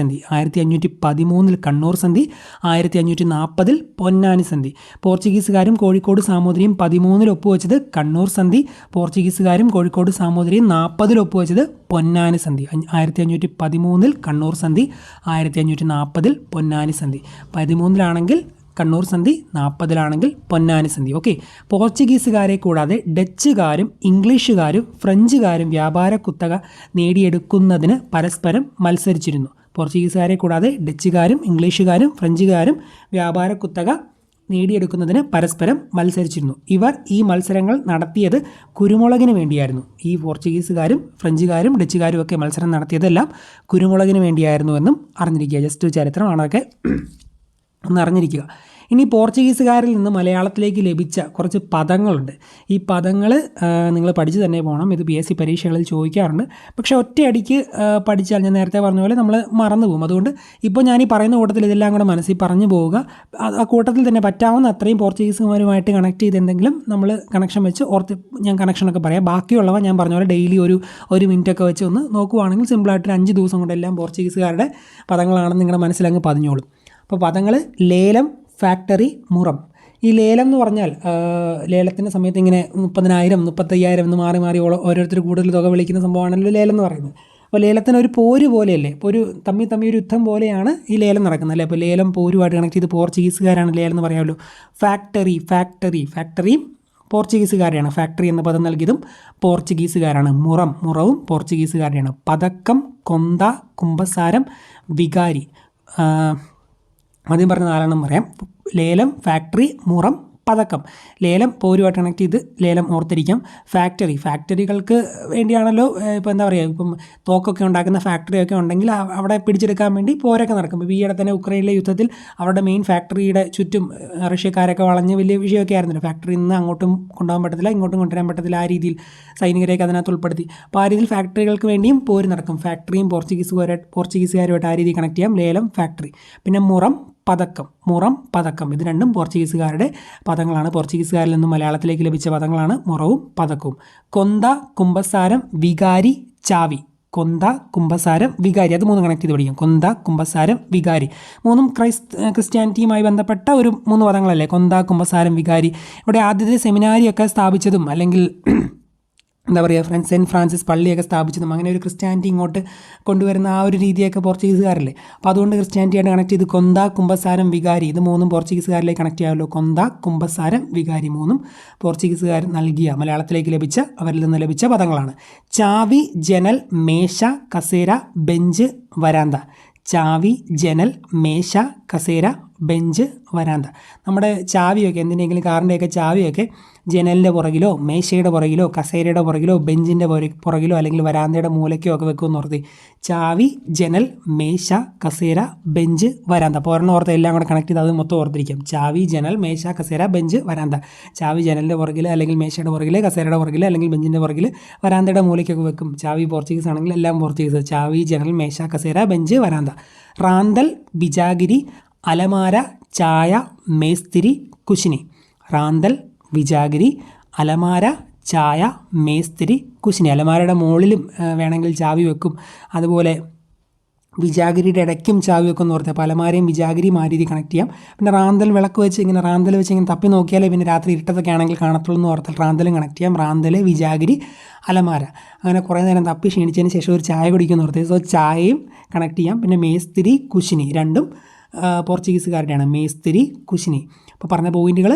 1513 കണ്ണൂർ സന്ധി, 1540 പൊന്നാനി സന്ധി. പോർച്ചുഗീസുകാരും കോഴിക്കോട് സാമൂതിരിയും 13 ഒപ്പുവെച്ചത് കണ്ണൂർ സന്ധി. പോർച്ചുഗീസുകാരും കോഴിക്കോട് സാമൂതിരിയും 40 ഒപ്പുവെച്ചത് പൊന്നാനി സന്ധി. 1513 കണ്ണൂർ സന്ധി, 1540 പൊന്നാനി സന്ധി. 13 കണ്ണൂർ സന്ധി, 40 പൊന്നാനി സന്ധി. ഓക്കെ. പോർച്ചുഗീസുകാരെ കൂടാതെ ഡച്ചുകാരും ഇംഗ്ലീഷുകാരും ഫ്രഞ്ചുകാരും വ്യാപാര കുത്തക നേടിയെടുക്കുന്നതിന് പരസ്പരം മത്സരിച്ചിരുന്നു. പോർച്ചുഗീസുകാരെ കൂടാതെ ഡച്ചുകാരും ഇംഗ്ലീഷുകാരും ഫ്രഞ്ചുകാരും വ്യാപാര കുത്തക നേടിയെടുക്കുന്നതിന് പരസ്പരം മത്സരിച്ചിരുന്നു. ഇവർ ഈ മത്സരങ്ങൾ നടത്തിയത് കുരുമുളകിന് വേണ്ടിയായിരുന്നു. ഈ പോർച്ചുഗീസുകാരും ഫ്രഞ്ചുകാരും ഡച്ചുകാരും ഒക്കെ മത്സരം നടത്തിയതെല്ലാം കുരുമുളകിന് വേണ്ടിയായിരുന്നുവെന്നും അറിഞ്ഞിരിക്കുക. ജസ്റ്റ് ചരിത്രമാണ് അതൊക്കെ ഒന്ന് അറിഞ്ഞിരിക്കുക. ഇനി പോർച്ചുഗീസുകാരിൽ നിന്ന് മലയാളത്തിലേക്ക് ലഭിച്ച കുറച്ച് പദങ്ങളുണ്ട്. ഈ പദങ്ങൾ നിങ്ങൾ പഠിച്ച് തന്നെ പോകണം. ഇത് PSC പരീക്ഷകളിൽ ചോദിക്കാറുണ്ട്. പക്ഷേ ഒറ്റയടിക്ക് പഠിച്ചാൽ ഞാൻ നേരത്തെ പറഞ്ഞ പോലെ നമ്മൾ മറന്നു പോകും. അതുകൊണ്ട് ഇപ്പോൾ ഞാൻ ഈ പറയുന്ന കൂട്ടത്തിൽ ഇതെല്ലാം കൂടെ മനസ്സിൽ പറഞ്ഞു പോവുക. ആ കൂട്ടത്തിൽ തന്നെ പറ്റാവുന്ന അത്രയും പോർച്ചുഗീസുമാരുമായിട്ട് കണക്ട് ചെയ്ത് എന്തെങ്കിലും നമ്മൾ കണക്ഷൻ വെച്ച് ഞാൻ കണക്ഷനൊക്കെ പറയാം. ബാക്കിയുള്ളവ ഞാൻ പറഞ്ഞ പോലെ ഡെയിലി ഒരു മിനിറ്റൊക്കെ വെച്ച് ഒന്ന് നോക്കുവാണെങ്കിൽ സിമ്പിളായിട്ട് 5 ദിവസം കൊണ്ടെല്ലാം പോർച്ചുഗീസുകാരുടെ പദങ്ങളാണെന്ന് നിങ്ങളുടെ മനസ്സിലങ്ങ് പതിഞ്ഞോളും. അപ്പോൾ പദങ്ങൾ ലേലം, ഫാക്ടറി, മുറം. ഈ ലേലം എന്ന് പറഞ്ഞാൽ ലേലത്തിൻ്റെ സമയത്ത് ഇങ്ങനെ 30,000 35,000 എന്ന് മാറി ഓരോരുത്തർ കൂടുതൽ തുക വിളിക്കുന്ന സംഭവമാണല്ലോ ലേലം എന്ന് പറയുന്നത്. അപ്പോൾ ലേലത്തിന് ഒരു പോര് പോലെയല്ലേ, ഇപ്പോൾ ഒരു തമ്മിൽ ഒരു യുദ്ധം പോലെയാണ് ഈ ലേലം നടക്കുന്നത് അല്ലേ. അപ്പോൾ ലേലം പോരുമായിട്ട് കണക്ട് ചെയ്ത് പോർച്ചുഗീസുകാരാണ് ലേലം എന്ന് പറയാമല്ലോ. ഫാക്ടറിയും പോർച്ചുഗീസുകാരെയാണ്. ഫാക്ടറി എന്ന പദം നൽകിയതും പോർച്ചുഗീസുകാരാണ്. മുറവും പോർച്ചുഗീസുകാരെയാണ്. പതക്കം, കൊന്ത, കുമ്പസാരം, വികാരി, ആദ്യം പറഞ്ഞ 4 പറയാം. ലേലം, ഫാക്ടറി, മുറം, പതക്കം. ലേലം പോരുമായിട്ട് കണക്ട് ചെയ്ത് ലേലം ഓർത്തിരിക്കാം. ഫാക്ടറികൾക്ക് വേണ്ടിയാണല്ലോ, ഇപ്പോൾ എന്താ പറയുക, ഇപ്പം തോക്കൊക്കെ ഉണ്ടാക്കുന്ന ഫാക്ടറിയൊക്കെ ഉണ്ടെങ്കിൽ അവിടെ പിടിച്ചെടുക്കാൻ വേണ്ടി പോരൊക്കെ നടക്കും. ഇപ്പോൾ ഈയിടെ തന്നെ ഉക്രൈനിലെ യുദ്ധത്തിൽ അവരുടെ മെയിൻ ഫാക്ടറിയുടെ ചുറ്റും റഷ്യക്കാരൊക്കെ വളഞ്ഞ് വലിയ വിഷയമൊക്കെ ആയിരുന്നല്ലോ. ഫാക്ടറിയിൽ നിന്ന് അങ്ങോട്ടും കൊണ്ടുപോകാൻ പറ്റത്തില്ല, ഇങ്ങോട്ടും കൊണ്ടുവരാൻ പറ്റത്തില്ല, ആ രീതിയിൽ സൈനികരെയൊക്കെ അതിനകത്ത് ഉൾപ്പെടുത്തി. അപ്പോൾ ആ രീതിയിൽ ഫാക്ടറികൾക്ക് വേണ്ടിയും പോര് നടക്കും. ഫാക്ടറിയും പോർച്ചുഗീസുകാരുമായിട്ട് ആ രീതിയിൽ കണക്ട് ചെയ്യാം. ലേലം, ഫാക്ടറി. പിന്നെ മുറം, പതക്കം. ഇത് രണ്ടും പോർച്ചുഗീസുകാരുടെ പദങ്ങളാണ്. പോർച്ചുഗീസുകാരിൽ നിന്നും മലയാളത്തിലേക്ക് ലഭിച്ച പദങ്ങളാണ് മുറവും പതക്കവും. കൊന്ത, കുമ്പസാരം, വികാരി, ചാവി. കൊന്ത, കുമ്പസാരം, വികാരി. അത് 3 കണക്ട് ചെയ്ത് പഠിക്കും. കൊന്ത, കുമ്പസാരം, വികാരി. 3 ക്രിസ്ത്യാനിറ്റിയുമായി ബന്ധപ്പെട്ട ഒരു 3 പദങ്ങളല്ലേ, കൊന്ത, കുമ്പസാരം, വികാരി. ഇവിടെ ആദ്യത്തെ സെമിനാരിയൊക്കെ സ്ഥാപിച്ചതും അല്ലെങ്കിൽ എന്താ പറയുക, സെൻറ്റ് ഫ്രാൻസിസ് പള്ളിയൊക്കെ സ്ഥാപിച്ചതും അങ്ങനെ ഒരു ക്രിസ്ത്യാനിറ്റി ഇങ്ങോട്ട് കൊണ്ടുവരുന്ന ആ ഒരു രീതിയൊക്കെ പോർച്ചുഗീസുകാരല്ലേ. അപ്പോൾ അതുകൊണ്ട് ക്രിസ്ത്യാനിറ്റിയായിട്ട് കണക്ട് ചെയ്ത് കൊന്ത, കുമ്പസാരം, വികാരി. ഇത് 3 പോർച്ചുഗീസുകാരിലേക്ക് കണക്ട് ചെയ്യാമല്ലോ. കൊന്ത, കുമ്പസാരം, വികാരി 3 പോർച്ചുഗീസുകാർ നൽകിയ മലയാളത്തിലേക്ക് ലഭിച്ച, അവരിൽ നിന്ന് ലഭിച്ച പദങ്ങളാണ്. ചാവി, ജനൽ, മേശ, കസേര, ബെഞ്ച്, വരാന്ത. ചാവി, ജനൽ, മേശ, കസേര, ബെഞ്ച്, വരാന്ത. നമ്മുടെ ചാവിയൊക്കെ, എന്തിനെങ്കിലും കാറിൻ്റെയൊക്കെ ചാവിയൊക്കെ ജനലിൻ്റെ പുറകിലോ മേശയുടെ പുറകിലോ കസേരയുടെ പുറകിലോ ബെഞ്ചിൻ്റെ പുറകിലോ അല്ലെങ്കിൽ വരാന്തയുടെ മൂലയ്ക്കോ ഒക്കെ വെക്കുമെന്ന് ഓർത്തി. ചാവി, ജനൽ, മേശ, കസേര, ബെഞ്ച്, വരാന്ത. അപ്പോൾ ഒരെണ്ണം ഓർത്ത് എല്ലാം കൂടെ കണക്ട് ചെയ്ത് അത് മൊത്തം ഓർത്തിരിക്കും. ചാവി, ജനൽ, മേശ, കസേര, ബെഞ്ച്, വരാന്ത. ചാവി ജനലിൻ്റെ പുറകിൽ അല്ലെങ്കിൽ മേശയുടെ പുറകിൽ, കസേരയുടെ പുറകിൽ അല്ലെങ്കിൽ ബെഞ്ചിൻ്റെ പുറകിൽ, വരാന്തയുടെ മൂലയ്ക്കൊക്കെ വെക്കും. ചാവി പോർച്ചുഗീസ് ആണെങ്കിൽ എല്ലാം പോർച്ചുഗീസ്. ചാവി, ജനൽ, മേശ, കസേര, ബെഞ്ച്, വരാന്ത. റാന്തൽ, വിജാഗിരി, അലമാര, ചായ, മേസ്തിരി, കുശിനി. റാന്തൽ, വിജാഗിരി, അലമാര, ചായ, മേസ്തിരി, കുശിനി. അലമാരയുടെ മുകളിലും വേണമെങ്കിൽ ചാവി വെക്കും. അതുപോലെ വിജാഗിരിയുടെ ഇടയ്ക്കും ചാവി വെക്കും എന്ന് ഓർത്ത്. അപ്പോൾ അലമാരയും വിജാഗിരിയും ആ രീതി കണക്ട് ചെയ്യാം. പിന്നെ റാന്തൽ വിളക്ക് വെച്ച് ഇങ്ങനെ റാന്തൽ വെച്ച് ഇങ്ങനെ തപ്പി നോക്കിയാലേ പിന്നെ രാത്രി ഇരുട്ടത്തൊക്കെ ആണെങ്കിൽ കാണത്തുള്ളൂ എന്ന് ഓർത്താൽ റാന്തലും കണക്ട് ചെയ്യാം. റാന്തൽ, വിജാഗിരി, അലമാര. അങ്ങനെ കുറേ നേരം തപ്പി ക്ഷീണിച്ചതിന് ശേഷം ഒരു ചായ കുടിക്കുമെന്ന് ഓർത്ത്. സോ ചായയും കണക്ട് ചെയ്യാം. പിന്നെ മേസ്തിരി, കുശിനി രണ്ടും പോർച്ചുഗീസുകാരുടെയാണ്. മേസ്തിരി, കുശിനി. അപ്പോൾ പറഞ്ഞ പോയിന്റുകൾ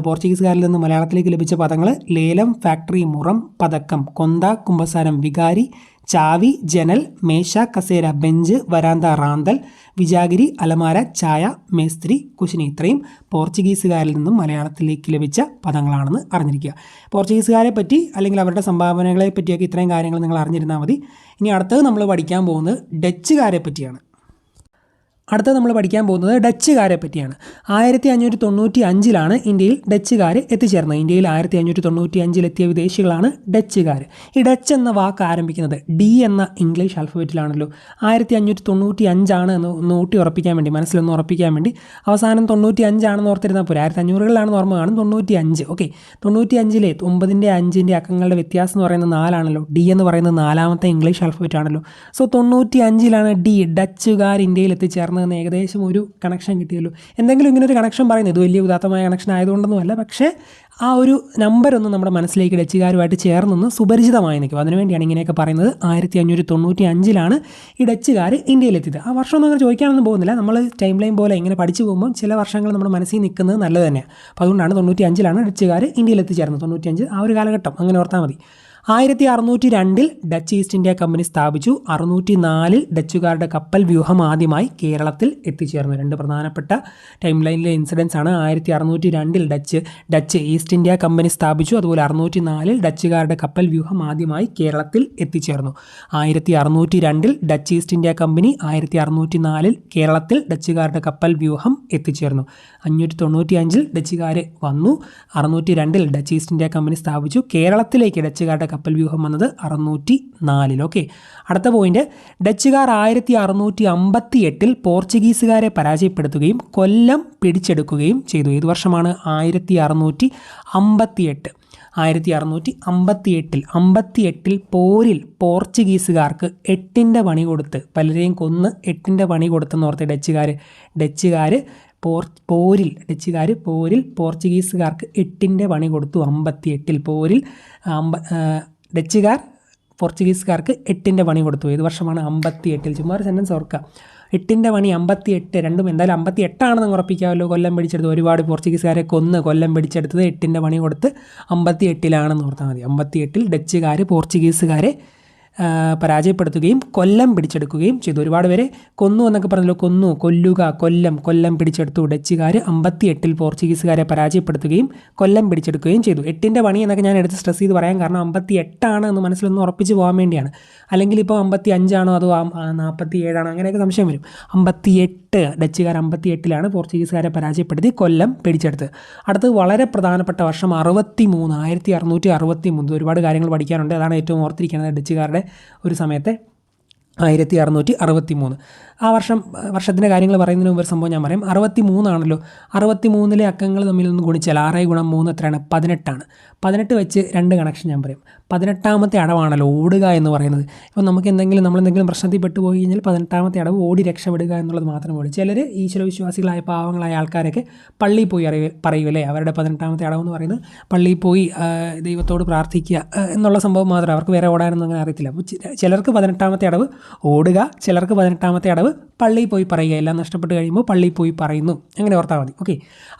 പോർച്ചുഗീസുകാരിൽ നിന്ന് മലയാളത്തിലേക്ക് ലഭിച്ച പദങ്ങൾ: ലേലം, ഫാക്ടറി, മുറം, പതക്കം, കൊന്ത, കുമ്പസാരം, വികാരി, ചാവി, ജനൽ, മേശ, കസേര, ബെഞ്ച്, വരാന്ത, റാന്തൽ, വിജാഗിരി, അലമാര, ചായ, മേസ്ത്രി, കുശിനി. ഇത്രയും പോർച്ചുഗീസുകാരിൽ നിന്നും മലയാളത്തിലേക്ക് ലഭിച്ച പദങ്ങളാണെന്ന് അറിഞ്ഞിരിക്കുക. പോർച്ചുഗീസുകാരെ പറ്റി അല്ലെങ്കിൽ അവരുടെ സംഭാവനകളെ പറ്റിയൊക്കെ ഇത്രയും കാര്യങ്ങൾ നിങ്ങൾ അറിഞ്ഞിരുന്നാൽ മതി. ഇനി അടുത്തത് നമ്മൾ പഠിക്കാൻ പോകുന്നത് ഡച്ചുകാരെ പറ്റിയാണ്. അടുത്തത് നമ്മൾ പഠിക്കാൻ പോകുന്നത് ഡച്ചുകാരെ പറ്റിയാണ്. 1595 ഇന്ത്യയിൽ ഡച്ചുകാർ എത്തിച്ചേർന്നത്. ഇന്ത്യയിൽ 1595 എത്തിയ വിദേശികളാണ് ഡച്ചുകാർ. ഈ ഡച്ച് എന്ന വാക്ക് ആരംഭിക്കുന്നത് ഡി എന്ന ഇംഗ്ലീഷ് ആൽഫബറ്റിലാണല്ലോ. 1595 എന്ന് ഊട്ടി ഉറപ്പിക്കാൻ വേണ്ടി, മനസ്സിലൊന്ന് ഉറപ്പിക്കാൻ വേണ്ടി അവസാനം 95 ഓർത്തിരുന്നാൽ പോരെ. 1500-കളിലാണെന്ന് ഓർമ്മ കാണും. 95. ഓക്കെ, 95-ലെ 9-ൻ്റെ 5-ൻ്റെ അക്കങ്ങളുടെ വ്യത്യാസം എന്ന് പറയുന്നത് 4 ഡി എന്ന് പറയുന്നത് 4ാമത്തെ ഇംഗ്ലീഷ് ആൽഫബറ്റ് ആണല്ലോ. സോ 95 ഡി ഡച്ചുകാർ ഇന്ത്യയിൽ എത്തിച്ചേർന്നത് എന്ന് ഏകദേശം ഒരു കണക്ഷൻ കിട്ടിയല്ലോ. എന്തെങ്കിലും ഇങ്ങനെ ഒരു കണക്ഷൻ പറയുന്നത്, ഇത് വലിയ ഉദാത്തമായ കണക്ഷൻ ആയതുകൊണ്ടൊന്നുമല്ല, പക്ഷേ ആ ഒരു നമ്പരൊന്നും നമ്മുടെ മനസ്സിലേക്ക് ഡച്ചുകാരുമായിട്ട് ചേർന്നൊന്ന് സുപരിചിതമായി നിൽക്കും. അതിനുവേണ്ടിയാണ് ഇങ്ങനെയൊക്കെ പറയുന്നത്. 1595 ഈ ഡച്ചുകാർ ഇന്ത്യയിലെത്തിയത്. ആ വർഷമൊന്നും അങ്ങനെ ചോദിക്കാനൊന്നും പോകുന്നില്ല. നമ്മൾ ടൈം ലൈൻ പോലെ ഇങ്ങനെ പഠിച്ചു പോകുമ്പോൾ ചില വർഷങ്ങൾ നമ്മുടെ മനസ്സിൽ നിൽക്കുന്നത് നല്ലത് തന്നെയാണ്. അപ്പോൾ അതുകൊണ്ടാണ് 95 ഡച്ചുകാർ ഇന്ത്യയിൽ എത്തിച്ചേർന്നത്. 95 ആ ഒരു കാലഘട്ടം അങ്ങനെ ഓർത്താൽ മതി. 1602 ഡച്ച് ഈസ്റ്റ് ഇന്ത്യ കമ്പനി സ്ഥാപിച്ചു. 604 ഡച്ചുകാരുടെ കപ്പൽ വ്യൂഹം ആദ്യമായി കേരളത്തിൽ എത്തിച്ചേർന്നു. 2 പ്രധാനപ്പെട്ട ടൈം ലൈനിലെ ഇൻസിഡൻസ് ആണ്. 1602 ഡച്ച് ഈസ്റ്റ് ഇന്ത്യ കമ്പനി സ്ഥാപിച്ചു. അതുപോലെ 604 ഡച്ചുകാരുടെ കപ്പൽ വ്യൂഹം ആദ്യമായി കേരളത്തിൽ എത്തിച്ചേർന്നു. 1602 ഡച്ച് ഈസ്റ്റ് ഇന്ത്യ കമ്പനി, 1604 കേരളത്തിൽ ഡച്ചുകാരുടെ കപ്പൽ വ്യൂഹം എത്തിച്ചേർന്നു. 595 ഡച്ചുകാർ വന്നു. 602 ഡച്ച് ഈസ്റ്റ് ഇന്ത്യ കമ്പനി സ്ഥാപിച്ചു. കേരളത്തിലേക്ക് ഡച്ചുകാരുടെ കപ്പൽ വ്യൂഹം വന്നത് 604. ഓക്കെ, അടുത്ത പോയിന്റ്, ഡച്ചുകാർ 1658 പോർച്ചുഗീസുകാരെ പരാജയപ്പെടുത്തുകയും കൊല്ലം പിടിച്ചെടുക്കുകയും ചെയ്തു. ഏത് വർഷമാണ്? 1658. 1658 പോരിൽ പോർച്ചുഗീസുകാർക്ക് 8ൻ്റെ പണി കൊടുത്ത്, പലരെയും കൊന്ന് 8ൻ്റെ പണി കൊടുത്തെന്ന് ഓർത്ത് ഡച്ചുകാർ പോരിൽ പോർച്ചുഗീസുകാർക്ക് 8ൻ്റെ പണി കൊടുത്തു. 58 പോരിൽ ഡച്ചുകാർ പോർച്ചുഗീസുകാർക്ക് 8ൻ്റെ പണി കൊടുത്തു. ഏത് വർഷമാണ്? 58. ചുമ്മാ ഒരു സെൻറ്റൻസ് ഓർക്കുക. 8ൻ്റെ പണി 58, രണ്ടും എന്തായാലും 58 ഉറപ്പിക്കാമല്ലോ. കൊല്ലം പിടിച്ചെടുത്ത് ഒരുപാട് പോർച്ചുഗീസുകാരെ കൊന്ന് കൊല്ലം പിടിച്ചെടുത്തത് 8ൻ്റെ പണി കൊടുത്ത് 58 ഓർത്താൽ മതി. 58 ഡച്ചുകാർ പോർച്ചുഗീസുകാരെ പരാജയപ്പെടുത്തുകയും കൊല്ലം പിടിച്ചെടുക്കുകയും ചെയ്തു. ഒരുപാട് പേരെ കൊന്നു എന്നൊക്കെ പറഞ്ഞല്ലോ. കൊല്ലം പിടിച്ചെടുത്തു. ഡച്ചുകാർ 58 പോർച്ചുഗീസുകാരെ പരാജയപ്പെടുത്തുകയും കൊല്ലം പിടിച്ചെടുക്കുകയും ചെയ്തു. 8ൻ്റെ പണി എന്നൊക്കെ ഞാൻ എടുത്ത് സ്ട്രെസ് ചെയ്ത് പറയാൻ കാരണം 58 എന്ന് മനസ്സിലൊന്ന് ഉറപ്പിച്ച് പോകാൻ വേണ്ടിയാണ്. അല്ലെങ്കിൽ ഇപ്പോൾ 55 അതോ 47 അങ്ങനെയൊക്കെ സംശയം വരും. 58 ഡച്ചുകാർ 58 പോർച്ചുഗീസുകാരെ പരാജയപ്പെടുത്തി കൊല്ലം പിടിച്ചെടുത്ത്. അടുത്തത് വളരെ പ്രധാനപ്പെട്ട വർഷം 1663. ഒരുപാട് കാര്യങ്ങൾ പഠിക്കാനുണ്ട്. അതാണ് ഏറ്റവും ഓർത്തിരിക്കുന്നത് ഡച്ചുകാരുടെ ഒരു സമയത്തെ 1663. ആ വർഷത്തിൻ്റെ കാര്യങ്ങൾ പറയുന്നതിന് മുമ്പ് ഒരു സംഭവം ഞാൻ പറയാം. 63 63 അക്കങ്ങൾ തമ്മിലൊന്ന് ഗുണിച്ചാൽ 6 × 3 എത്രയാണ്? 18. 18 വെച്ച് 2 കണക്ഷൻ ഞാൻ പറയും. 18ാമത്തെ അടവാണല്ലോ ഓടുക എന്ന് പറയുന്നത്. ഇപ്പോൾ നമ്മളെന്തെങ്കിലും പ്രശ്നത്തിൽ പെട്ടുപോയി കഴിഞ്ഞാൽ 18ാമത്തെ അടവ് ഓടി രക്ഷപ്പെടുക എന്നുള്ളത് മാത്രമേ ഉള്ളൂ. ചിലർ ഈശ്വരവിശ്വാസികളായ പാവങ്ങളായ ആൾക്കാരൊക്കെ പള്ളിയിൽ പോയി പറയുമല്ലേ, അവരുടെ 18ാമത്തെ അടവെന്ന് പറയുന്നത് പള്ളിയിൽ പോയി ദൈവത്തോട് പ്രാർത്ഥിക്കുക എന്നുള്ള സംഭവം മാത്രമേ. അവർക്ക് വേറെ ഓടാനൊന്നും അങ്ങനെ അറിയത്തില്ല. അപ്പോൾ ചിലർക്ക് 18ാമത്തെ അടവ് ഓടുക, ചിലർക്ക് 18ാമത്തെ അടവ് പള്ളിയിൽ പോയി പറയുക. എല്ലാം നഷ്ടപ്പെട്ട് കഴിയുമ്പോൾ പള്ളിയിൽ പോയി പറയുന്നു. അങ്ങനെ ഓർത്താൽ മതി. ഓക്കെ.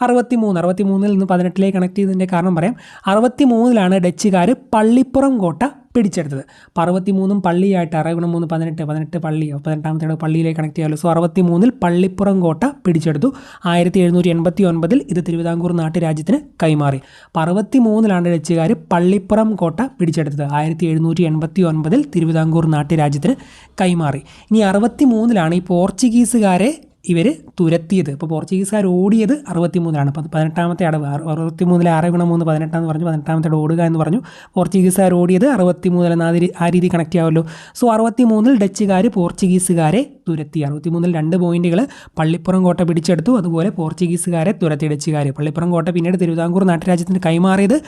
63 നിന്ന് 18 കണക്ട് ചെയ്തതിൻ്റെ കാരണം പറയാം. 63 ഡച്ചുകാർ പള്ളിപ്പുറം കോട്ട പിടിച്ചെടുത്തത്. അപ്പോൾ 63 പള്ളിയായിട്ട് 6 × 3 18 പള്ളി. 18ാമത്തെ അടവ് പള്ളിയിലേക്ക് കണക്ട് ചെയ്യാമല്ലോ. സോ 63 പള്ളിപ്പുറം കോട്ട പിടിച്ചെടുത്തു. 1789 ഇത് തിരുവിതാംകൂർ നാട്ടുരാജ്യത്തിന് കൈമാറി. അപ്പോൾ 63 ഡച്ചുകാർ പള്ളിപ്പുറം കോട്ട പിടിച്ചെടുത്തത്. 1789 തിരുവിതാംകൂർ നാട്ടുരാജ്യത്തിന് കൈമാറി. ഇനി 63 ഈ പോർച്ചുഗീസുകാരെ ഇവർ തുരത്തിയത്. ഇപ്പോൾ പോർച്ചുഗീസുകാർ ഓടിയത് 63. അപ്പോൾ 18ാമത്തെ അടവ് 63 6 × 3 18 എന്ന് പറഞ്ഞു. 18ാമത്തെ അടവ് ഓടുക എന്ന് പറഞ്ഞു. പോർച്ചുഗീസുകാർ ഓടിയത് 63 ആ രീതി കണക്ട് ചെയ്യാമല്ലോ. സോ 63 ഡച്ചുകാർ പോർച്ചുഗീസുകാരെ തുരത്തി. 63 2 പോയിന്റുകൾ. പള്ളിപ്പുറം കോട്ട പിടിച്ചെടുത്തു, അതുപോലെ പോർച്ചുഗീസുകാരെ തുരത്തി ഡച്ചുകാർ. പള്ളിപ്പുറം കോട്ട പിന്നീട് തിരുവിതാംകൂർ നാട്ടുരാജ്യത്തിന് കൈമാറിയത്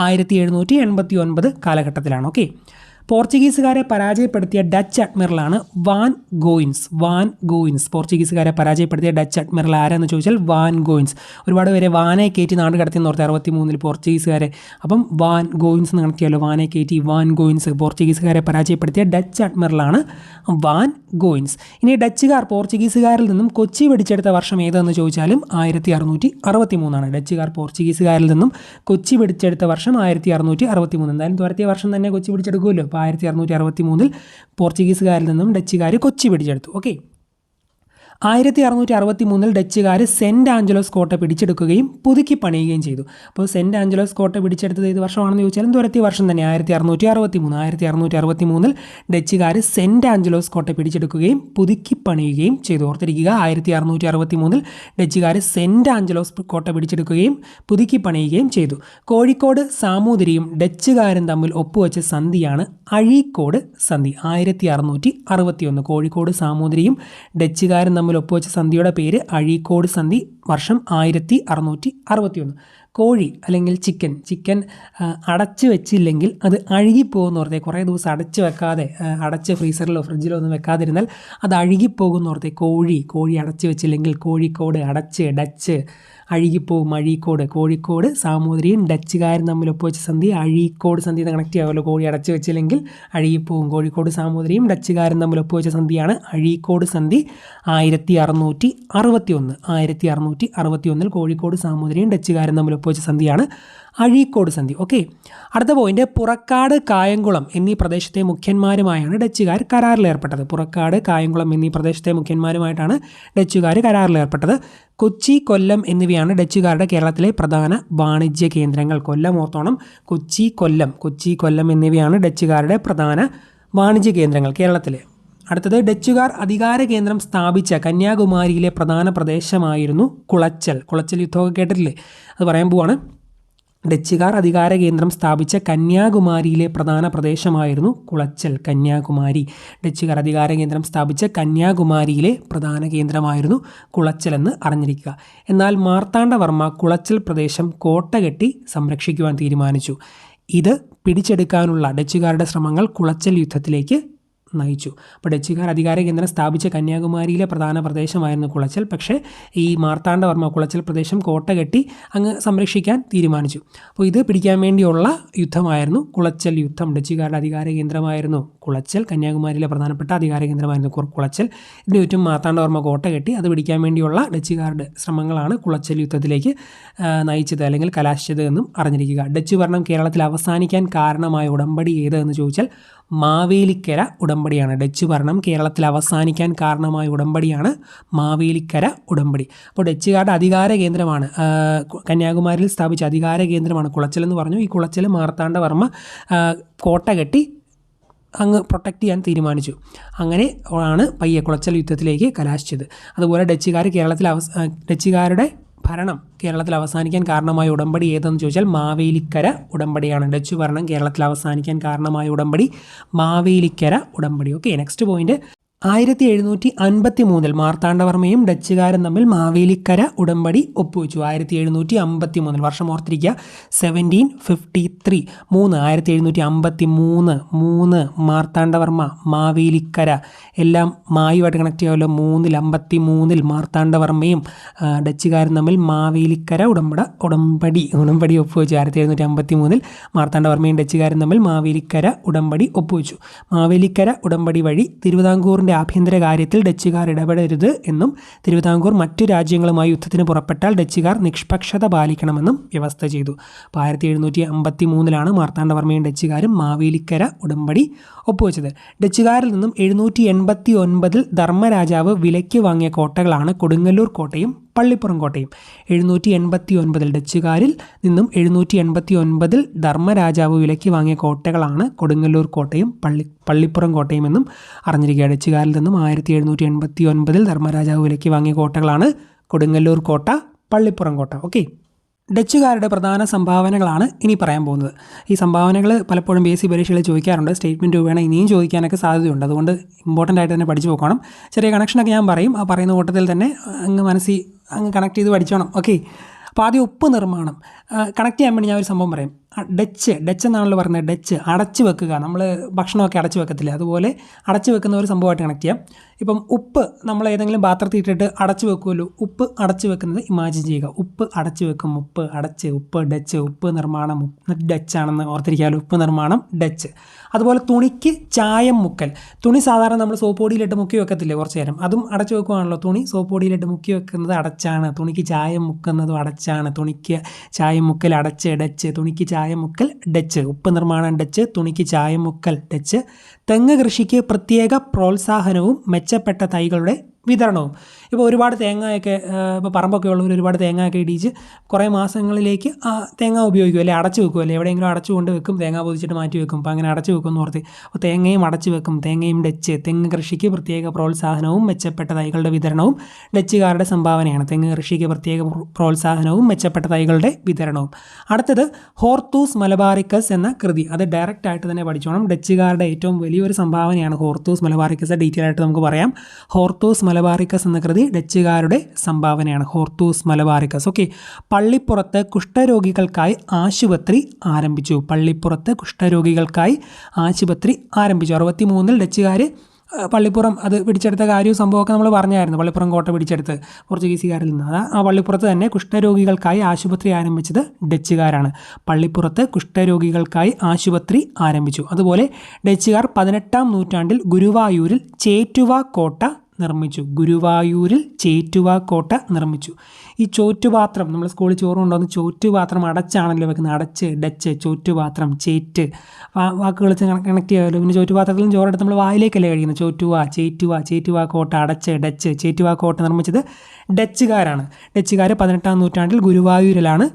1789 കാലഘട്ടത്തിലാണ്. ഓക്കെ. പോർച്ചുഗീസുകാരെ പരാജയപ്പെടുത്തിയ ഡച്ച് അഡ്മിറലാണ് വാൻ ഗോയിൻസ്. പോർച്ചുഗീസുകാരെ പരാജയപ്പെടുത്തിയ ഡച്ച് അഡ്മിറൽ ആരാന്ന് ചോദിച്ചാൽ വാൻ ഗോയിൻസ്. ഒരുപാട് പേരെ വാനെ കയറ്റി നാട് കടത്തിയെന്ന് ഓർത്ത് 63 പോർച്ചുഗീസുകാരെ. അപ്പം വാൻ ഗോയിൻസ് എന്ന് കണക്ട് ചെയ്യാമല്ലോ. വാനെ കയറ്റി വാൻ ഗോയിൻസ്. പോർച്ചുഗീസുകാരെ പരാജയപ്പെടുത്തിയ ഡച്ച് അഡ്മിറലാണ് വാൻ ഗോയിൻസ്. ഇനി ഡച്ചുകാർ പോർച്ചുഗീസുകാരിൽ നിന്നും കൊച്ചി പിടിച്ചെടുത്ത വർഷം ഏതെന്ന് ചോദിച്ചാലും 1663. ഡച്ചുകാർ പോർച്ചുഗീസുകാരിൽ നിന്നും കൊച്ചി പിടിച്ചെടുത്ത വർഷം 1663. എന്തായാലും തുരത്തിയ വർഷം തന്നെ കൊച്ചി പിടിച്ചെടുക്കുമല്ലോ. അപ്പോൾ 1663 പോർച്ചുഗീസുകാരിൽ നിന്നും ഡച്ചുകാർ കൊച്ചി പിടിച്ചെടുത്തു. ഓക്കെ. 1663 ഡച്ചുകാർ സെൻറ്റ് ആഞ്ചലോസ് കോട്ട പിടിച്ചെടുക്കുകയും പുതുക്കി പണിയുകയും ചെയ്തു. അപ്പോൾ സെൻറ്റ് ആഞ്ചലോസ് കോട്ട പിടിച്ചെടുത്തത് ഏത് വർഷമാണെന്ന് ചോദിച്ചാലും തുരത്തിയ വർഷം തന്നെ 1663 ഡച്ചുകാർ സെൻറ്റ് ആഞ്ചലോസ് കോട്ട പിടിച്ചെടുക്കുകയും പുതുക്കി പണിയുകയും ചെയ്തു. ഓർത്തിരിക്കുക, 1663 ഡച്ചുകാർ സെൻറ്റ് ആഞ്ചലോസ് കോട്ട പിടിച്ചെടുക്കുകയും പുതുക്കി പണിയുകയും ചെയ്തു. കോഴിക്കോട് സാമൂതിരിയും ഡച്ചുകാരും തമ്മിൽ ഒപ്പുവെച്ച സന്ധിയാണ് അഴീക്കോട് സന്ധി. 1661 കോഴിക്കോട് സാമൂതിരിയും ഡച്ചുകാരും തമ്മിൽ ഒപ്പുവെച്ച സന്ധിയുടെ പേര് അഴീക്കോട് സന്ധി. വർഷം 1661. കോഴി അല്ലെങ്കിൽ ചിക്കൻ അടച്ചു വെച്ചില്ലെങ്കിൽ അത് അഴുകിപ്പോകുന്നോർത്തെ. കുറേ ദിവസം അടച്ച് വെക്കാതെ അടച്ച് ഫ്രീസറിലോ ഫ്രിഡ്ജിലോ ഒന്നും വെക്കാതിരുന്നാൽ അത് അഴുകിപ്പോകുന്നോർത്തെ. കോഴി അടച്ചു വെച്ചില്ലെങ്കിൽ കോഴിക്കോട് ഡച്ച് അഴുകിപ്പോവും. അഴീക്കോട്. കോഴിക്കോട് സാമൂതിരിയും ഡച്ചുകാരും തമ്മിൽ ഒപ്പുവെച്ച സന്ധി അഴീക്കോട് സന്ധി എന്ന് കണക്ട് ചെയ്യാമല്ലോ. കോഴി അടച്ചു വെച്ചില്ലെങ്കിൽ അഴുകിപ്പോവും. കോഴിക്കോട് സാമൂതിരിയും ഡച്ചുകാരും തമ്മിൽ ഒപ്പുവെച്ച സന്ധിയാണ് അഴീക്കോട് സന്ധി. 1661 കോഴിക്കോട് സാമൂതിരിയും ഡച്ചുകാരും തമ്മിൽ ഒപ്പുവെച്ച സന്ധിയാണ് അഴീക്കോട് സന്ധി. ഓക്കെ. അടുത്ത പോയിന്റ്, പുറക്കാട് കായംകുളം എന്നീ പ്രദേശത്തെ മുഖ്യന്മാരുമായാണ് ഡച്ചുകാർ കരാറിലേർപ്പെട്ടത്. പുറക്കാട് കായംകുളം എന്നീ പ്രദേശത്തെ മുഖ്യന്മാരുമായിട്ടാണ് ഡച്ചുകാർ കരാറിലേർപ്പെട്ടത്. കൊച്ചി, കൊല്ലം എന്നിവയാണ് ഡച്ചുകാരുടെ കേരളത്തിലെ പ്രധാന വാണിജ്യ കേന്ദ്രങ്ങൾ. കൊല്ലം ഓർത്തോണം. കൊച്ചി, കൊല്ലം എന്നിവയാണ് ഡച്ചുകാരുടെ പ്രധാന വാണിജ്യ കേന്ദ്രങ്ങൾ കേരളത്തിലെ. അടുത്തത്, ഡച്ചുകാർ അധികാര കേന്ദ്രം സ്ഥാപിച്ച കന്യാകുമാരിയിലെ പ്രധാന പ്രദേശമായിരുന്നു കുളച്ചൽ. യുദ്ധമൊക്കെ കേട്ടിട്ടില്ലേ? അത് പറയാൻ പോവാണ്. ഡച്ചുകാർ അധികാര കേന്ദ്രം സ്ഥാപിച്ച കന്യാകുമാരിയിലെ പ്രധാന പ്രദേശമായിരുന്നു കുളച്ചൽ. കന്യാകുമാരി. ഡച്ചുകാർ അധികാര കേന്ദ്രം സ്ഥാപിച്ച കന്യാകുമാരിയിലെ പ്രധാന കേന്ദ്രമായിരുന്നു കുളച്ചൽ എന്ന് അറിഞ്ഞിരിക്കുക. എന്നാൽ മാർത്താണ്ഡവർമ്മ കുളച്ചൽ പ്രദേശം കോട്ട കെട്ടി സംരക്ഷിക്കുവാൻ തീരുമാനിച്ചു. ഇത് പിടിച്ചെടുക്കാനുള്ള ഡച്ചുകാരുടെ ശ്രമങ്ങൾ കുളച്ചൽ യുദ്ധത്തിലേക്ക് നയിച്ചു. അപ്പോൾ ഡച്ചുകാർ അധികാര കേന്ദ്രം സ്ഥാപിച്ച കന്യാകുമാരിയിലെ പ്രധാന പ്രദേശമായിരുന്നു കുളച്ചൽ. പക്ഷേ ഈ മാർത്താണ്ഡവർമ്മ കുളച്ചൽ പ്രദേശം കോട്ട കെട്ടി അങ്ങ് സംരക്ഷിക്കാൻ തീരുമാനിച്ചു. അപ്പോൾ ഇത് പിടിക്കാൻ വേണ്ടിയുള്ള യുദ്ധമായിരുന്നു കുളച്ചൽ യുദ്ധം. ഡച്ചുകാരുടെ അധികാര കേന്ദ്രമായിരുന്നു കുളച്ചൽ, കന്യാകുമാരിയിലെ പ്രധാനപ്പെട്ട അധികാര കേന്ദ്രമായിരുന്നു കുളച്ചൽ. ഇതിന് ചുറ്റും മാർത്താണ്ഡവർമ്മ കോട്ട കെട്ടി അത് പിടിക്കാൻ വേണ്ടിയുള്ള ഡച്ചുകാരുടെ ശ്രമങ്ങളാണ് കുളച്ചൽ യുദ്ധത്തിലേക്ക് നയിച്ചത് അല്ലെങ്കിൽ കലാശിച്ചത് എന്നും അറിഞ്ഞിരിക്കുക. ഡച്ച് ഭരണം കേരളത്തിൽ അവസാനിക്കാൻ കാരണമായ ഉടമ്പടി ഏതെന്ന് ചോദിച്ചാൽ മാവേലിക്കര ഉടമ്പടിയാണ്. ഡച്ച് ഭരണം കേരളത്തിൽ അവസാനിക്കാൻ കാരണമായ ഉടമ്പടിയാണ് മാവേലിക്കര ഉടമ്പടി. അപ്പോൾ ഡച്ചുകാരുടെ അധികാര കേന്ദ്രമാണ്, കന്യാകുമാരിയിൽ സ്ഥാപിച്ച അധികാര കേന്ദ്രമാണ് കുളച്ചൽ എന്ന് പറഞ്ഞു. ഈ കുളച്ചൽ മാർത്താണ്ഡവർമ്മ കോട്ട കെട്ടി അങ്ങ് പ്രൊട്ടക്റ്റ് ചെയ്യാൻ തീരുമാനിച്ചു. അങ്ങനെ ആണ് പയ്യെ കുളച്ചൽ യുദ്ധത്തിലേക്ക് കലാശിച്ചത്. അതുപോലെ ഡച്ചുകാരുടെ ഭരണം കേരളത്തിൽ അവസാനിക്കാൻ കാരണമായ ഉടമ്പടി ഏതെന്ന് ചോദിച്ചാൽ മാവേലിക്കര ഉടമ്പടിയാണ്. ഡച്ച് ഭരണം കേരളത്തിൽ അവസാനിക്കാൻ കാരണമായ ഉടമ്പടി മാവേലിക്കര ഉടമ്പടി. Okay, next point. 1753 മാർത്താണ്ഡവർമ്മയും ഡച്ചുകാരും തമ്മിൽ മാവേലിക്കര ഉടമ്പടി ഒപ്പുവെച്ചു. 1753 വർഷം ഓർത്തിരിക്കുക, 1753 1753 മാർത്താണ്ഡവർമ്മ മാവേലിക്കര എല്ലാം മായുമായിട്ട് കണക്ട് ചെയ്യാമല്ലോ. 353 മാർത്താണ്ഡവർമ്മയും ഡച്ചുകാരും തമ്മിൽ മാവേലിക്കര ഉടമ്പടി ഒപ്പുവെച്ചു. 1753 മാർത്താണ്ഡവർമ്മയും ഡച്ചുകാരും തമ്മിൽ മാവേലിക്കര ഉടമ്പടി ഒപ്പുവെച്ചു. മാവേലിക്കര ഉടമ്പടി വഴി തിരുവിതാംകൂറിൻ്റെ ആഭ്യന്തര കാര്യത്തിൽ ഡച്ചുകാർ ഇടപെടരുത് എന്നും തിരുവിതാംകൂർ മറ്റു രാജ്യങ്ങളുമായി യുദ്ധത്തിന് പുറപ്പെട്ടാൽ ഡച്ചുകാർ നിഷ്പക്ഷത പാലിക്കണമെന്നും വ്യവസ്ഥ ചെയ്തു. അപ്പോൾ 1753 മാർത്താണ്ഡവർമ്മയും ഡച്ചുകാരും മാവേലിക്കര ഉടമ്പടി ഒപ്പുവെച്ചത്. ഡച്ചുകാരിൽ നിന്നും 789 ധർമ്മരാജാവ് വിലയ്ക്ക് വാങ്ങിയ കോട്ടകളാണ് കൊടുങ്ങല്ലൂർ കോട്ടയും പള്ളിപ്പുറം കോട്ടയും. 789 ഡച്ചുകാരിൽ നിന്നും 789 ധർമ്മരാജാവ് വിലയ്ക്ക് വാങ്ങിയ കോട്ടകളാണ് കൊടുങ്ങല്ലൂർ കോട്ടയും പള്ളിപ്പുറം കോട്ടയും എന്നും അറിഞ്ഞിരിക്കുക. ഡച്ചുകാരിൽ നിന്നും 1789 ധർമ്മരാജാവ് വിലയ്ക്ക് വാങ്ങിയ കോട്ടകളാണ് കൊടുങ്ങല്ലൂർ കോട്ട, പള്ളിപ്പുറം കോട്ട. ഓക്കെ, ഡച്ചുകാരുടെ പ്രധാന സംഭാവനകളാണ് ഇനി പറയാൻ പോകുന്നത്. ഈ സംഭാവനകൾ പലപ്പോഴും ബേസിക് പരീക്ഷകളിൽ ചോദിക്കാറുണ്ട്. സ്റ്റേറ്റ്മെൻറ്റ് വേണം ഇനിയും ചോദിക്കാനൊക്കെ സാധ്യതയുണ്ട്. അതുകൊണ്ട് ഇമ്പോർട്ടൻ്റ് ആയിട്ട് തന്നെ പഠിച്ചു പോകണം. ചെറിയ കണക്ഷനൊക്കെ ഞാൻ പറയും, ആ പറയുന്ന കൂട്ടത്തിൽ തന്നെ അങ്ങ് കണക്ട് ചെയ്ത് പഠിച്ചോണം. ഓക്കെ, അപ്പോൾ ആദ്യം ഉപ്പ് നിർമ്മാണം കണക്ട് ചെയ്യാൻ വേണ്ടി ഞാൻ ഒരു സംഭവം പറയും. ഡച്ച് എന്നാണല്ലോ പറയുന്നത്. ഡച്ച് അടച്ചു വെക്കുക, നമ്മൾ ഭക്ഷണമൊക്കെ അടച്ചു വെക്കത്തില്ല, അതുപോലെ അടച്ചു വെക്കുന്ന ഒരു സംഭവമായിട്ട് കണക്ട് ചെയ്യാം. ഇപ്പം ഉപ്പ് നമ്മൾ ഏതെങ്കിലും പാത്രത്തിൽ ഇട്ടിട്ട് അടച്ചു വെക്കുമല്ലോ. ഉപ്പ് അടച്ചു വെക്കുന്നത് ഇമാജിൻ ചെയ്യുക. ഉപ്പ് അടച്ചു വെക്കും, ഉപ്പ് അടച്ച്, ഉപ്പ് ഡച്ച്, ഉപ്പ് നിർമ്മാണം ഡച്ചാണെന്ന് ഓർത്തിരിക്കാമല്ലോ. ഉപ്പ് നിർമ്മാണം ഡച്ച്. അതുപോലെ തുണിക്ക് ചായം മുക്കൽ. തുണി സാധാരണ നമ്മൾ സോപ്പ് പൊടിയിലിട്ട് മുക്കി വെക്കത്തില്ലേ കുറച്ച് നേരം, അതും അടച്ചു വെക്കുവാണല്ലോ. തുണി സോപ്പ് പൊടിയിലിട്ട് മുക്കി വെക്കുന്നത് അടച്ചാണ്. തുണിക്ക് ചായം മുക്കുന്നതും അടച്ചാണ്. തുണിക്ക് ചായം മുക്കൽ അടച്ച്, ഡച്ച്. തുണിക്ക് ചായം മുക്കൽ ഡച്ച്. ഉപ്പ് നിർമ്മാണം ഡച്ച്, തുണിക്ക് ചായം മുക്കൽ ഡച്ച്. തെങ്ങ് കൃഷിക്ക് പ്രത്യേക പ്രോത്സാഹനവും മെച്ചപ്പെട്ട തൈകളുടെ വിതരണവും. ഇപ്പോൾ ഒരുപാട് തേങ്ങയൊക്കെ ഇപ്പോൾ പറമ്പൊക്കെ ഉള്ളവർ ഒരുപാട് തേങ്ങയൊക്കെ ഇടിച്ച് കുറേ മാസങ്ങളിലേക്ക് ആ തേങ്ങ ഉപയോഗിക്കും, അല്ലെ അടച്ചു വെക്കും, അല്ലെ എവിടെയെങ്കിലും അടച്ചു കൊണ്ട് വെക്കും, തേങ്ങ പൊതിച്ചിട്ട് മാറ്റി വെക്കും. അപ്പോൾ അങ്ങനെ അടച്ചു വെക്കും എന്ന് ഓർത്ത്. അപ്പോൾ തേങ്ങയും അടച്ചു വെക്കും, തേങ്ങയും ഡച്ച്. തെങ്ങ് കൃഷിക്ക് പ്രത്യേക പ്രോത്സാഹനവും മെച്ചപ്പെട്ട തൈകളുടെ വിതരണവും ഡച്ചുകാരുടെ സംഭാവനയാണ്. തെങ്ങ് കൃഷിക്ക് പ്രത്യേക പ്രോത്സാഹനവും മെച്ചപ്പെട്ട തൈകളുടെ വിതരണവും. അടുത്തത് ഹോർത്തൂസ് മലബാറിക്കസ് എന്ന കൃതി. അത് ഡയറക്റ്റ് ആയിട്ട് തന്നെ പഠിച്ചോണം. ഡച്ചുകാരുടെ ഏറ്റവും വലിയൊരു സംഭാവനയാണ് ഹോർത്തൂസ് മലബാറിക്കസ്. ഡീറ്റെയിൽ ആയിട്ട് നമുക്ക് പറയാം. ഹോർത്തൂസ് മലബാറിക്കസ് എന്ന കൃതി ഡച്ചുകാരുടെ സംഭാവനയാണ്. Hortus Malabaricus. ഓക്കെ, പള്ളിപ്പുറത്ത് കുഷ്ഠരോഗികൾക്കായി ആശുപത്രി ആരംഭിച്ചു. പള്ളിപ്പുറത്ത് കുഷ്ഠരോഗികൾക്കായി ആശുപത്രി ആരംഭിച്ചു. 63 ഡച്ചുകാർ പള്ളിപ്പുറം അത് പിടിച്ചെടുത്ത കാര്യവും സംഭവമൊക്കെ നമ്മൾ പറഞ്ഞായിരുന്നു. പള്ളിപ്പുറം കോട്ട പിടിച്ചെടുത്ത് പോർച്ചുഗീസുകാരിൽ നിന്ന്. ആ പള്ളിപ്പുറത്ത് തന്നെ കുഷ്ഠരോഗികൾക്കായി ആശുപത്രി ആരംഭിച്ചത് ഡച്ചുകാരാണ്. പള്ളിപ്പുറത്ത് കുഷ്ഠരോഗികൾക്കായി ആശുപത്രി ആരംഭിച്ചു. അതുപോലെ ഡച്ചുകാർ 18-ാം നൂറ്റാണ്ടിൽ ഗുരുവായൂരിൽ ചേറ്റുവ കോട്ട നിർമ്മിച്ചു. ഗുരുവായൂരിൽ ചേറ്റുവ കോട്ട നിർമ്മിച്ചു. ഈ ചോറ്റുപാത്രം നമ്മൾ സ്കൂളിൽ ചോറ് കൊണ്ടുവന്ന് ചോറ്റുപാത്രം അടച്ചാണല്ലോ വെക്കുന്നത്. അടച്ച്, ഡച്ച്, ചോറ്റുപാത്രം, ചേറ്റ് വാക്കുകൾ കണക്ട് ചെയ്യാമല്ലോ. പിന്നെ ചോറ്റുപാത്രത്തിലും ചോറെടുത്ത് നമ്മൾ വായിലേക്കല്ലേ കഴിക്കുന്നത്. ചേറ്റുവ കോട്ട, അടച്ച്, ഡച്ച്. ചേറ്റുവ കോട്ട നിർമ്മിച്ചത് ഡച്ചുകാരാണ്. ഡച്ചുകാർ 18-ാം നൂറ്റാണ്ടിൽ ഗുരുവായൂരിലാണ്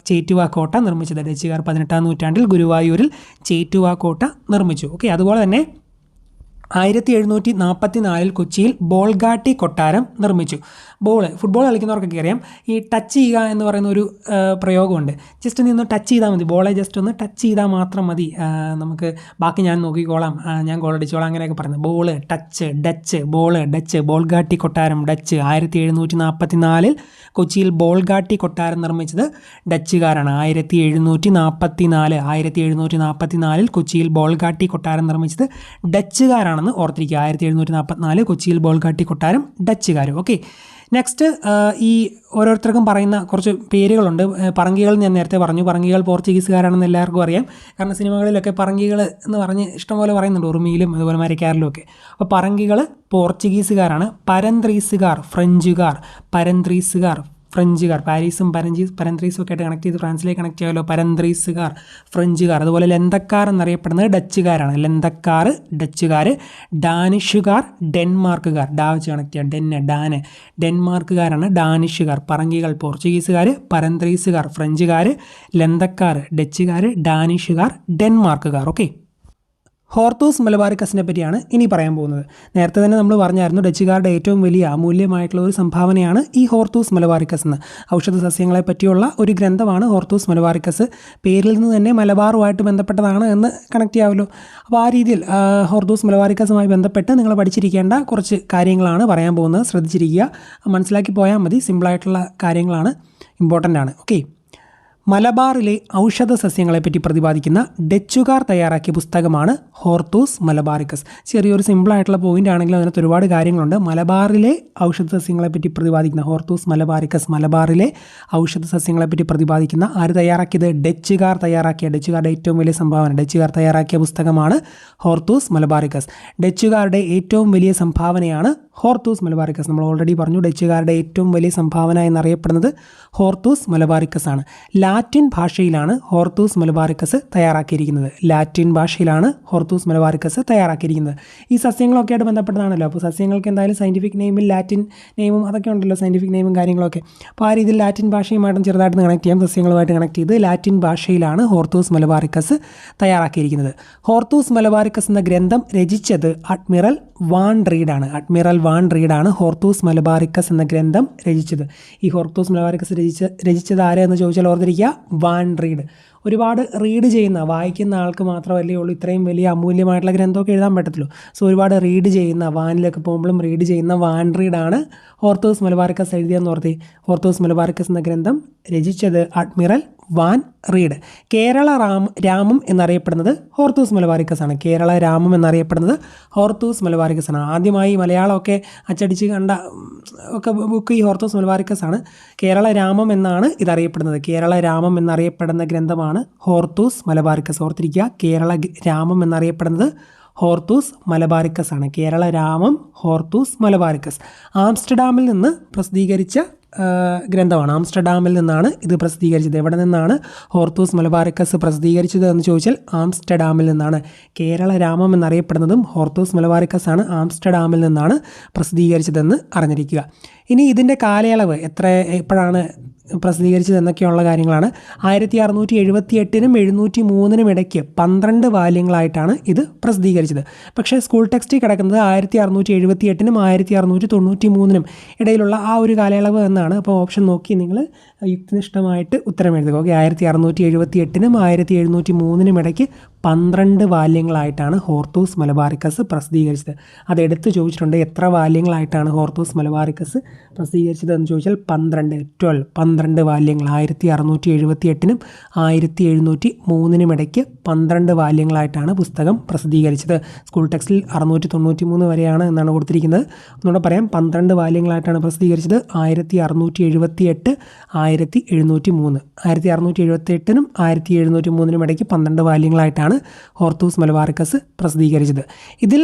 ചേറ്റുവ കോട്ട നിർമ്മിച്ചത്. ഡച്ചുകാർ 18-ാം നൂറ്റാണ്ടിൽ ഗുരുവായൂരിൽ ചേറ്റുവ കോട്ട നിർമ്മിച്ചു. ഓക്കെ, അതുപോലെ തന്നെ 1744 കൊച്ചിയിൽ ബോൾഗാട്ടി കൊട്ടാരം നിർമ്മിച്ചു. ഫുട്ബോൾ കളിക്കുന്നവർക്കൊക്കെ അറിയാം, ഈ ടച്ച് ചെയ്യുക എന്ന് പറയുന്ന ഒരു പ്രയോഗമുണ്ട്. ജസ്റ്റ് നിന്ന് ടച്ച് ചെയ്താൽ മതി, ബോളെ ജസ്റ്റ് ഒന്ന് ടച്ച് ചെയ്താൽ മാത്രം മതി, നമുക്ക് ബാക്കി ഞാൻ നോക്കിക്കോളാം, ഞാൻ ഗോൾ അടിച്ചോളാം, അങ്ങനെയൊക്കെ പറയുന്നത്. Ball touch, Dutch, ball Dutch, Bolgatty കൊട്ടാരം ഡച്ച്. 1744 കൊച്ചിയിൽ ബോൾഗാട്ടി കൊട്ടാരം നിർമ്മിച്ചത് ഡച്ചുകാരാണ്. 1744 കൊച്ചിയിൽ ബോൾഗാട്ടി കൊട്ടാരം നിർമ്മിച്ചത് ഡച്ചുകാരാണ്. തെങ്ങാണെന്ന് ഓർത്തിരിക്കുക. 1744 കൊച്ചിയിൽ ബോൾഗാട്ടി കൊട്ടാരം ഡച്ചുകാരും. ഓക്കെ, നെക്സ്റ്റ് ഈ ഓരോരുത്തർക്കും പറയുന്ന കുറച്ച് പേരുകളുണ്ട്. പറങ്കികൾ ഞാൻ നേരത്തെ പറഞ്ഞു. പറങ്കികൾ പോർച്ചുഗീസുകാരാണെന്ന് എല്ലാവർക്കും അറിയാം. കാരണം സിനിമകളിലൊക്കെ പറങ്കികൾ എന്ന് പറഞ്ഞ് ഇഷ്ടംപോലെ പറയുന്നുണ്ട്, ഉറുമിയിലും അതുപോലെ മരക്കാരിലും ഒക്കെ. അപ്പോൾ പറങ്കികൾ പോർച്ചുഗീസുകാരാണ്. പരന്ത്രീസുകാർ ഫ്രഞ്ചുകാർ. പരന്ത്രീസുകാർ ഫ്രഞ്ചുകാർ. പാരീസും പരന്ത്രീസും ഒക്കെ ആയിട്ട് കണക്ട് ചെയ്ത് ഫ്രാൻസിലേക്ക് കണക്ട് ചെയ്യാമല്ലോ. പരന്ത്രീസുകാർ ഫ്രഞ്ചുകാർ. അതുപോലെ ലന്തക്കാർ എന്നറിയപ്പെടുന്നത് ഡച്ചുകാരാണ്. ലന്തക്കാർ ഡച്ചുകാർ. ഡാനിഷുകാർ ഡെൻമാർക്കുകാർ. ഡാ വെച്ച് കണക്ട് ചെയ്യാം. ഡാന് ഡെൻമാർക്കുകാരാണ് ഡാനിഷുകാർ. പറങ്കികൾ പോർച്ചുഗീസുകാർ. പരന്ത്രീസുകാർ ഫ്രഞ്ചുകാർ. ലന്തക്കാർ ഡച്ചുകാർ. ഡാനിഷുകാർ ഡെൻമാർക്കുകാർ. ഓക്കെ, ഹോർത്തൂസ് മലബാറിക്കസിനെ പറ്റിയാണ് ഇനി പറയാൻ പോകുന്നത്. നേരത്തെ തന്നെ നമ്മൾ പറഞ്ഞായിരുന്നു, ഡച്ചുകാരുടെ ഏറ്റവും വലിയ അമൂല്യമായിട്ടുള്ള ഒരു സംഭാവനയാണ് ഈ ഹോർത്തൂസ് മലബാറിക്കസ് എന്ന്. ഔഷധ സസ്യങ്ങളെ പറ്റിയുള്ള ഒരു ഗ്രന്ഥമാണ് ഹോർത്തൂസ് മലബാറിക്കസ്. പേരിൽ നിന്ന് തന്നെ മലബാറുമായിട്ട് ബന്ധപ്പെട്ടതാണ് എന്ന് കണക്ട് ചെയ്യാമല്ലോ. അപ്പോൾ ആ രീതിയിൽ ഹോർത്തൂസ് മലബാറിക്കസുമായി ബന്ധപ്പെട്ട് നിങ്ങൾ പഠിച്ചിരിക്കേണ്ട കുറച്ച് കാര്യങ്ങളാണ് പറയാൻ പോകുന്നത്. ശ്രദ്ധിച്ചിരിക്കുക, മനസ്സിലാക്കി പോയാൽ മതി. സിമ്പിളായിട്ടുള്ള കാര്യങ്ങളാണ്, ഇമ്പോർട്ടൻ്റ് ആണ്. ഓക്കെ, മലബാറിലെ ഔഷധ സസ്യങ്ങളെപ്പറ്റി പ്രതിപാദിക്കുന്ന ഡച്ചുകാർ തയ്യാറാക്കിയ പുസ്തകമാണ് ഹോർത്തൂസ് മലബാറിക്കസ്. ചെറിയൊരു സിമ്പിളായിട്ടുള്ള പോയിൻ്റ് ആണെങ്കിലും അതിനകത്ത് ഒരുപാട് കാര്യങ്ങളുണ്ട്. മലബാറിലെ ഔഷധ സസ്യങ്ങളെപ്പറ്റി പ്രതിപാദിക്കുന്ന ഹോർത്തൂസ് മലബാറിക്കസ്, മലബാറിലെ ഔഷധ സസ്യങ്ങളെപ്പറ്റി പ്രതിപാദിക്കുന്ന ആര് തയ്യാറാക്കിയത്? ഡച്ചുകാർ തയ്യാറാക്കിയ, ഡച്ചുകാരുടെ ഏറ്റവും വലിയ സംഭാവന, ഡച്ചുകാർ തയ്യാറാക്കിയ പുസ്തകമാണ് ഹോർത്തൂസ് മലബാറിക്കസ്. ഡച്ചുകാരുടെ ഏറ്റവും വലിയ സംഭാവനയാണ് ഹോർത്തൂസ് മലബാറിക്കസ്. നമ്മൾ ഓൾറെഡി പറഞ്ഞു, ഡച്ചുകാരുടെ ഏറ്റവും വലിയ സംഭാവന എന്നറിയപ്പെടുന്നത് ഹോർത്തൂസ് മലബാറിക്കസ് ആണ്. ലാറ്റിൻ ഭാഷയിലാണ് ഹോർത്തൂസ് മലബാറിക്കസ് തയ്യാറാക്കിയിരിക്കുന്നത്. ലാറ്റിൻ ഭാഷയിലാണ് ഹോർത്തൂസ് മലബാറിക്കസ് തയ്യാറാക്കിയിരിക്കുന്നത്. ഈ സസ്യങ്ങളൊക്കെ ആയിട്ട് ബന്ധപ്പെട്ടതാണല്ലോ. അപ്പോൾ സസ്യങ്ങൾക്ക് എന്തായാലും സയൻറ്റിഫിക് നെയിമിൽ ലാറ്റിൻ നെയിമും അതൊക്കെ ഉണ്ടല്ലോ, സയൻറ്റിഫിക് നെയിമും കാര്യങ്ങളൊക്കെ. അപ്പോൾ ആ രീതിയിൽ ലാറ്റിൻ ഭാഷയുമായിട്ടും ചെറുതായിട്ട് കണക്ട് ചെയ്യാം. സസ്യങ്ങളുമായിട്ട് കണക്ട് ചെയ്ത് ലാറ്റിൻ ഭാഷയിലാണ് ഹോർത്തൂസ് മലബാറിക്കസ് തയ്യാറാക്കിയിരിക്കുന്നത്. ഹോർത്തൂസ് മലബാറിക്കസ് എന്ന ഗ്രന്ഥം രചിച്ചത് അഡ്മിറൽ വാൻ റീഡാണ്. അഡ്മിറൽ വാൻ റീഡാണ് ഹോർത്തൂസ് മലബാറിക്കസ് എന്ന ഗ്രന്ഥം രചിച്ചത്. ഈ ഹോർത്തൂസ് മലബാറിക്കസ് രചിച്ചത് ആരെന്ന് ചോദിച്ചാൽ ഓർത്തിരിക്കുക, വാൻ റീഡ്. ഒരുപാട് റീഡ് ചെയ്യുന്ന, വായിക്കുന്ന ആൾക്ക് മാത്രമല്ലേ ഉള്ളൂ ഇത്രയും വലിയ അമൂല്യമായിട്ടുള്ള ഗ്രന്ഥമൊക്കെ എഴുതാൻ പറ്റത്തുള്ളൂ. സോ ഒരുപാട് റീഡ് ചെയ്യുന്ന, വാനിലൊക്കെ പോകുമ്പോഴും റീഡ് ചെയ്യുന്ന വാൻ റീഡാണ് ഹോർത്തൂസ് മലബാറിക്കസ് എഴുതിയെന്ന് ഓർത്തി. ഹോർത്തൂസ് മലബാറിക്കസ് എന്ന ഗ്രന്ഥം രചിച്ചത് അഡ്മിറൽ വാൻ റീഡ്. കേരള രാമം എന്നറിയപ്പെടുന്നത് ഹോർത്തൂസ് മലബാറിക്കസ് ആണ്. കേരള രാമം എന്നറിയപ്പെടുന്നത് ഹോർത്തൂസ് മലബാറിക്കസ് ആണ്. ആദ്യമായി മലയാളമൊക്കെ അച്ചടിച്ച് കണ്ട ഒക്കെ ബുക്ക് ഈ ഹോർത്തൂസ് മലബാറിക്കസ് ആണ്. കേരള രാമം എന്നാണ് ഇതറിയപ്പെടുന്നത്. കേരള രാമം എന്നറിയപ്പെടുന്ന ഗ്രന്ഥമാണ് ഹോർത്തൂസ് മലബാറിക്കസ്. ഓർത്തിരിക്കുക, കേരള രാമം എന്നറിയപ്പെടുന്നത് ഹോർത്തൂസ് മലബാറിക്കസ് ആണ്. കേരള രാമം ഹോർത്തൂസ് മലബാറിക്കസ്. ആംസ്റ്റർഡാമിൽ നിന്ന് പ്രസിദ്ധീകരിച്ച ഗ്രന്ഥമാണ്. ആംസ്റ്റർഡാമിൽ നിന്നാണ് ഇത് പ്രസിദ്ധീകരിച്ചത്. എവിടെ നിന്നാണ് ഹോർത്തൂസ് മലബാറിക്കസ് പ്രസിദ്ധീകരിച്ചത് എന്ന് ചോദിച്ചാൽ ആംസ്റ്റർഡാമിൽ നിന്നാണ്. കേരള രാമം എന്നറിയപ്പെടുന്നതും ഹോർത്തൂസ് മലബാറിക്കസ് ആണ്. ആംസ്റ്റർഡാമിൽ നിന്നാണ് പ്രസിദ്ധീകരിച്ചതെന്ന് അറിഞ്ഞിരിക്കുക. ഇനി ഇതിൻ്റെ കാലയളവ് എപ്പോഴാണ് പ്രസിദ്ധീകരിച്ചത് എന്നൊക്കെയുള്ള കാര്യങ്ങളാണ്. 1678-നും 703 ഇടയ്ക്ക് 12 വാല്യങ്ങളായിട്ടാണ് ഇത് പ്രസിദ്ധീകരിച്ചത്. പക്ഷേ സ്കൂൾ ടെക്സ്റ്റിൽ കിടക്കുന്നത് 1678-നും 1693 ഇടയിലുള്ള ആ ഒരു കാലയളവ് എന്നാണ്. അപ്പോൾ ഓപ്ഷൻ നോക്കി നിങ്ങൾ യുക്തിനിഷ്ഠമായിട്ട് ഉത്തരം എഴുതുക. ഓക്കെ, 1678-നും 1703 ഇടയ്ക്ക് 12 വാല്യങ്ങളായിട്ടാണ് ഹോർത്തൂസ് മലബാറിക്കസ് പ്രസിദ്ധീകരിച്ചത്. അതെടുത്ത് ചോദിച്ചിട്ടുണ്ട്, എത്ര വാല്യങ്ങളായിട്ടാണ് ഹോർത്തൂസ് മലബാറിക്കസ് പ്രസിദ്ധീകരിച്ചത് എന്ന് ചോദിച്ചാൽ 12 വാല്യങ്ങൾ. 1678-നും 1703 ഇടയ്ക്ക് 12 വാല്യങ്ങളായിട്ടാണ് പുസ്തകം പ്രസിദ്ധീകരിച്ചത്. സ്കൂൾ ടെക്സ്റ്റിൽ 693 വരെയാണ് എന്നാണ് കൊടുത്തിരിക്കുന്നത്. ഒന്നുകൂടെ പറയാം, 12 വാല്യങ്ങളായിട്ടാണ് പ്രസിദ്ധീകരിച്ചത്. 1678, 1703. 1678-നും 1703 ഇടയ്ക്ക് 12 വാല്യങ്ങളായിട്ടാണ് ഹോർത്തൂസ് മലബാറിക്കസ് പ്രസിദ്ധീകരിച്ചത്. ഇതിൽ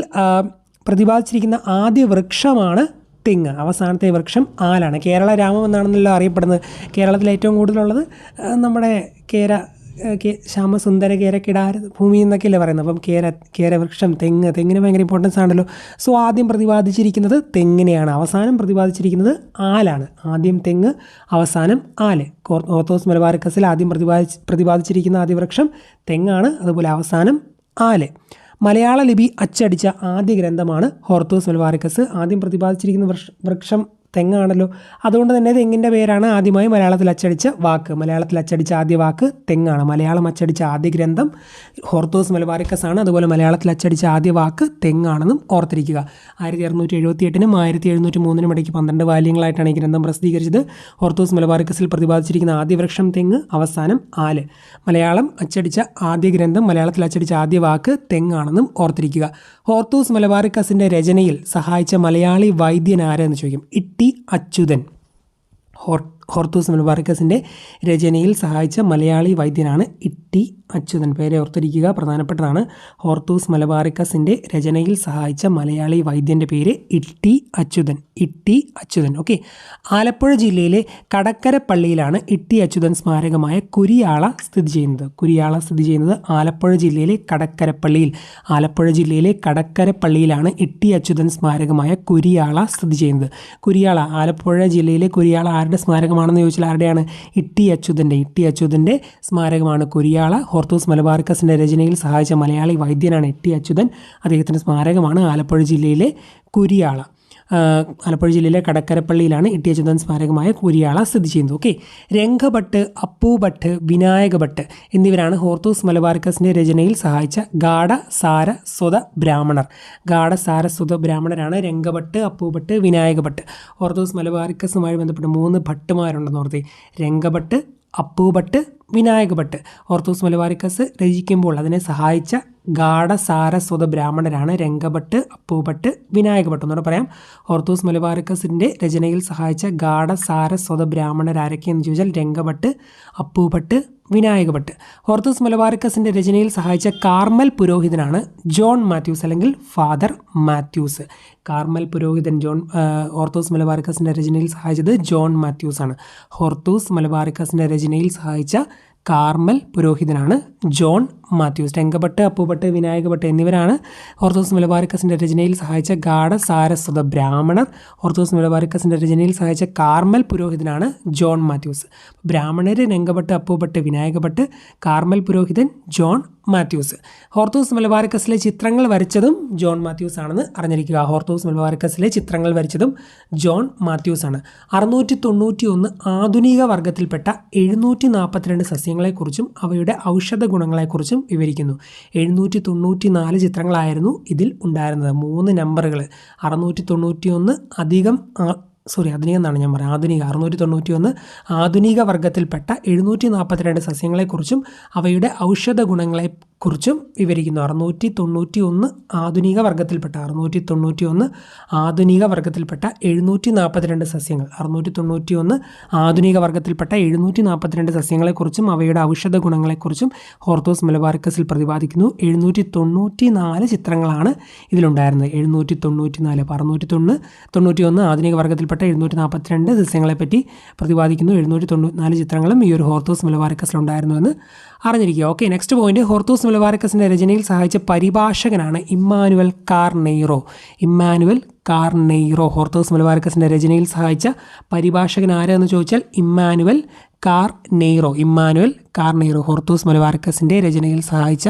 പ്രതിപാദിച്ചിരിക്കുന്ന ആദ്യ വൃക്ഷമാണ് തെങ്ങ്. അവസാനത്തെ വൃക്ഷം ആലാണ്. കേരള രാമം എന്നാണെന്നല്ലോ അറിയപ്പെടുന്നത്. കേരളത്തിൽ ഏറ്റവും കൂടുതലുള്ളത് നമ്മുടെ ശ്യാമസുന്ദര കേരക്കിടാര ഭൂമി എന്നൊക്കെയല്ലേ പറയുന്നത്. അപ്പം കേരവൃക്ഷം, തെങ്ങിന് ഭയങ്കര ഇമ്പോർട്ടൻസ് ആണല്ലോ. സോ ആദ്യം പ്രതിപാദിച്ചിരിക്കുന്നത് തെങ്ങിനെയാണ്, അവസാനം പ്രതിപാദിച്ചിരിക്കുന്നത് ആലാണ്. ആദ്യം തെങ്ങ്, അവസാനം ആല്. ഹോർത്തൂസ് മലബാറിക്കസിൽ ആദ്യം പ്രതിപാദിച്ചിരിക്കുന്ന ആദ്യ വൃക്ഷം തെങ്ങാണ്, അതുപോലെ അവസാനം ആല്. മലയാള ലിപി അച്ചടിച്ച ആദ്യ ഗ്രന്ഥമാണ് ഹോർത്തൂസ് മലബാറിക്കസ്. ആദ്യം പ്രതിപാദിച്ചിരിക്കുന്ന വൃക്ഷം തെങ്ങാണല്ലോ, അതുകൊണ്ട് തന്നെ തെങ്ങിൻ്റെ പേരാണ് ആദ്യമായി മലയാളത്തിൽ അച്ചടിച്ച വാക്ക്. മലയാളത്തിൽ അച്ചടിച്ച ആദ്യ വാക്ക് തെങ്ങാണ്. മലയാളം അച്ചടിച്ച ആദ്യ ഗ്രന്ഥം ഹോർത്തൂസ് മലബാറിക്കസ് ആണ്. അതുപോലെ മലയാളത്തിൽ അച്ചടിച്ച ആദ്യ വാക്ക് തെങ്ങാണെന്നും ഓർത്തിരിക്കുക. 1678-നും 1703 ഇടയ്ക്ക് 12 വാല്യങ്ങളായിട്ടാണ് ഈ ഗ്രന്ഥം പ്രസിദ്ധീകരിച്ചത്. ഹോർത്തൂസ് മലബാറിക്കസിൽ പ്രതിപാദിച്ചിരിക്കുന്ന ആദ്യ വൃക്ഷം തെങ്ങ്, അവസാനം ആല്. മലയാളം അച്ചടിച്ച ആദ്യ ഗ്രന്ഥം, മലയാളത്തിൽ അച്ചടിച്ച ആദ്യ വാക്ക് തെങ്ങാണെന്നും ഓർത്തിരിക്കുക. ഹോർത്തൂസ് മലബാറിക്കസിൻ്റെ രചനയിൽ സഹായിച്ച മലയാളി വൈദ്യൻ ആരെന്ന് ചോദിക്കും. ഇട്ടി അച്യുതൻ. ഹോർത്തൂസ് മലബാറിക്കസിൻ്റെ രചനയിൽ സഹായിച്ച മലയാളി വൈദ്യനാണ് ഇട്ടി അച്യുതൻ. പേരെ ഓർത്തിരിക്കുക, പ്രധാനപ്പെട്ടതാണ്. ഹോർത്തൂസ് മലബാറിക്കസിൻ്റെ രചനയിൽ സഹായിച്ച മലയാളി വൈദ്യൻ്റെ പേര് ഇട്ടി അച്യുതൻ. ഇട്ടി അച്യുതൻ. ഓക്കെ. ആലപ്പുഴ ജില്ലയിലെ കടക്കരപ്പള്ളിയിലാണ് ഇട്ടി അച്യുതൻ സ്മാരകമായ കുരിയാള സ്ഥിതി ചെയ്യുന്നത്. കുരിയാള സ്ഥിതി ചെയ്യുന്നത് ആലപ്പുഴ ജില്ലയിലെ കടക്കരപ്പള്ളിയിൽ. ആലപ്പുഴ ജില്ലയിലെ കടക്കരപ്പള്ളിയിലാണ് ഇട്ടി അച്യുതൻ സ്മാരകമായ കുരിയാള സ്ഥിതി ചെയ്യുന്നത്. കുരിയാള, ആലപ്പുഴ ജില്ലയിലെ കുരിയാള ആരുടെ സ്മാരകമാണെന്ന് ചോദിച്ചാൽ ആരുടെയാണ്? ഇട്ടി അച്യുതൻ്റെ. ഇട്ടി അച്യുതൻ്റെ സ്മാരകമാണ് കുരിയാള. ഹോർത്തൂസ് മലബാറിക്കസിൻ്റെ രചനയിൽ സഹായിച്ച മലയാളി വൈദ്യനാണ് ഇട്ടി അച്യുതൻ. അദ്ദേഹത്തിൻ്റെ സ്മാരകമാണ് ആലപ്പുഴ ജില്ലയിലെ കുരിയാള. ആലപ്പുഴ ജില്ലയിലെ കടക്കരപ്പള്ളിയിലാണ് ഇട്ടി അച്യുതൻ സ്മാരകമായ കുരിയാള സ്ഥിതി ചെയ്യുന്നത്. ഓക്കെ. രംഗഭട്ട്, അപ്പൂഭട്ട്, വിനായകഭട്ട് എന്നിവരാണ് ഹോർത്തൂസ് മലബാറിക്കസിൻ്റെ രചനയിൽ സഹായിച്ച ഗാഢസാരസ്വത ബ്രാഹ്മണർ. ഗാഢസാരസ്വത ബ്രാഹ്മണരാണ് രംഗഭട്ട്, അപ്പൂഭട്ട്, വിനായകഭട്ട്. ഹോർത്തൂസ് മലബാറിക്കസുമായി ബന്ധപ്പെട്ട് 3 ഭട്ടുമാരുണ്ടെന്ന് ഓർത്തി. രംഗഭട്ട്, അപ്പൂഭട്ട്, വിനായകഭട്ട്. ഹോർത്തൂസ് മലബാറിക്കസ് രചിക്കുമ്പോൾ അതിനെ സഹായിച്ച ഗാഢസാരസ്വത ബ്രാഹ്മണരാണ് രംഗഭട്ട്, അപ്പൂഭട്ട്, വിനായകഭട്ട്. എന്നോട് പറയാം. ഹോർത്തൂസ് മലബാറിക്കസിൻ്റെ രചനയിൽ സഹായിച്ച ഗാഢസാരസ്വത ബ്രാഹ്മണരാരൊക്കെയെന്ന് ചോദിച്ചാൽ രംഗഭട്ട്, അപ്പൂഭട്ട്, വിനായകഭട്ട്. ഹോർത്തൂസ് മലബാറിക്കസിൻ്റെ രചനയിൽ സഹായിച്ച കാർമൽ പുരോഹിതനാണ് ജോൺ മാത്യൂസ് അല്ലെങ്കിൽ ഫാദർ മാത്യൂസ്. കാർമൽ പുരോഹിതൻ ഹോർത്തൂസ് മലബാറിക്കസിൻ്റെ രചനയിൽ സഹായിച്ചത് ജോൺ മാത്യൂസ് ആണ്. ഹോർത്തൂസ് മലബാറിക്കസിൻ്റെ രചനയിൽ സഹായിച്ച കാർമൽ പുരോഹിതനാണ് ജോൺ മാത്യൂസ്. രംഗഭട്ട്, അപ്പൂഭട്ട്, വിനായകഭട്ട് എന്നിവരാണ് ഹോർത്തൂസ് മലബാറിക്കസിൻ്റെ രചനയിൽ സഹായിച്ച ഗാഢസാരസ്വത ബ്രാഹ്മണർ. ഹോർത്തൂസ് മലബാറിക്കസിൻ്റെ രചനയിൽ സഹായിച്ച കാർമൽ പുരോഹിതനാണ് ജോൺ മാത്യൂസ്. ബ്രാഹ്മണർ രംഗഭട്ട്, അപ്പൂഭട്ട്, വിനായകഭട്ട്. കാർമൽ പുരോഹിതൻ ജോൺ മാത്യൂസ്. ഹോർത്തൂസ് മലബാറിക്കസിലെ ചിത്രങ്ങൾ വരച്ചതും ജോൺ മാത്യൂസ് ആണെന്ന് അറിഞ്ഞിരിക്കുക. ഹോർത്തൂസ് മലബാറിക്കസിലെ ചിത്രങ്ങൾ വരച്ചതും ജോൺ മാത്യൂസ് ആണ്. 691 ആധുനിക വർഗത്തിൽപ്പെട്ട 742 സസ്യങ്ങളെക്കുറിച്ചും അവയുടെ ഔഷധ ഗുണങ്ങളെക്കുറിച്ചും വിവരിക്കുന്നു. 794 ചിത്രങ്ങളായിരുന്നു ഇതിൽ ഉണ്ടായിരുന്നത്. 3 നമ്പറുകൾ. 691 അധികം ആധുനികം എന്നാണ് ഞാൻ പറയുന്നത്. ആധുനിക 691 ആധുനിക വർഗത്തിൽപ്പെട്ട 742 സസ്യങ്ങളെക്കുറിച്ചും അവയുടെ ഔഷധ ഗുണങ്ങളെക്കുറിച്ചും വിവരിക്കുന്നു. 691 ആധുനിക വർഗത്തിൽപ്പെട്ട 691 ആധുനിക വർഗത്തിൽപ്പെട്ട 742 സസ്യങ്ങൾ. 691 ആധുനിക വർഗത്തിൽപ്പെട്ട 742 സസ്യങ്ങളെക്കുറിച്ചും അവയുടെ ഔഷധ ഗുണങ്ങളെക്കുറിച്ചും ഹോർത്തൂസ് മലബാറിക്കസിൽ പ്രതിപാദിക്കുന്നു. 794 ചിത്രങ്ങളാണ് ഇതിലുണ്ടായിരുന്നത്. 794. 691 ആധുനിക വർഗത്തിൽപ്പെട്ട 742 സസ്യങ്ങളെപ്പറ്റി പ്രതിപാദിക്കുന്നു. 794 ചിത്രങ്ങളും ഈ ഒരു ഹോർത്തൂസ് മലബാറിക്കസിലുണ്ടായിരുന്നുവെന്ന് അറിഞ്ഞിരിക്കുക. ഓക്കെ. Next point. ഹോർത്തൂസ് മലബാറിക്കസിൻ്റെ രചനയിൽ സഹായിച്ച പരിഭാഷകനാണ് Emmanuel Carneiro. Emmanuel Carneiro. Hortus മലബാറിക്കസിൻ്റെ രചനയിൽ സഹായിച്ച പരിഭാഷകൻ ആരെന്ന് ചോദിച്ചാൽ Emmanuel Carneiro. Emmanuel Carneiro. Hortus മലബാറിക്കസിൻ്റെ രചനയിൽ സഹായിച്ച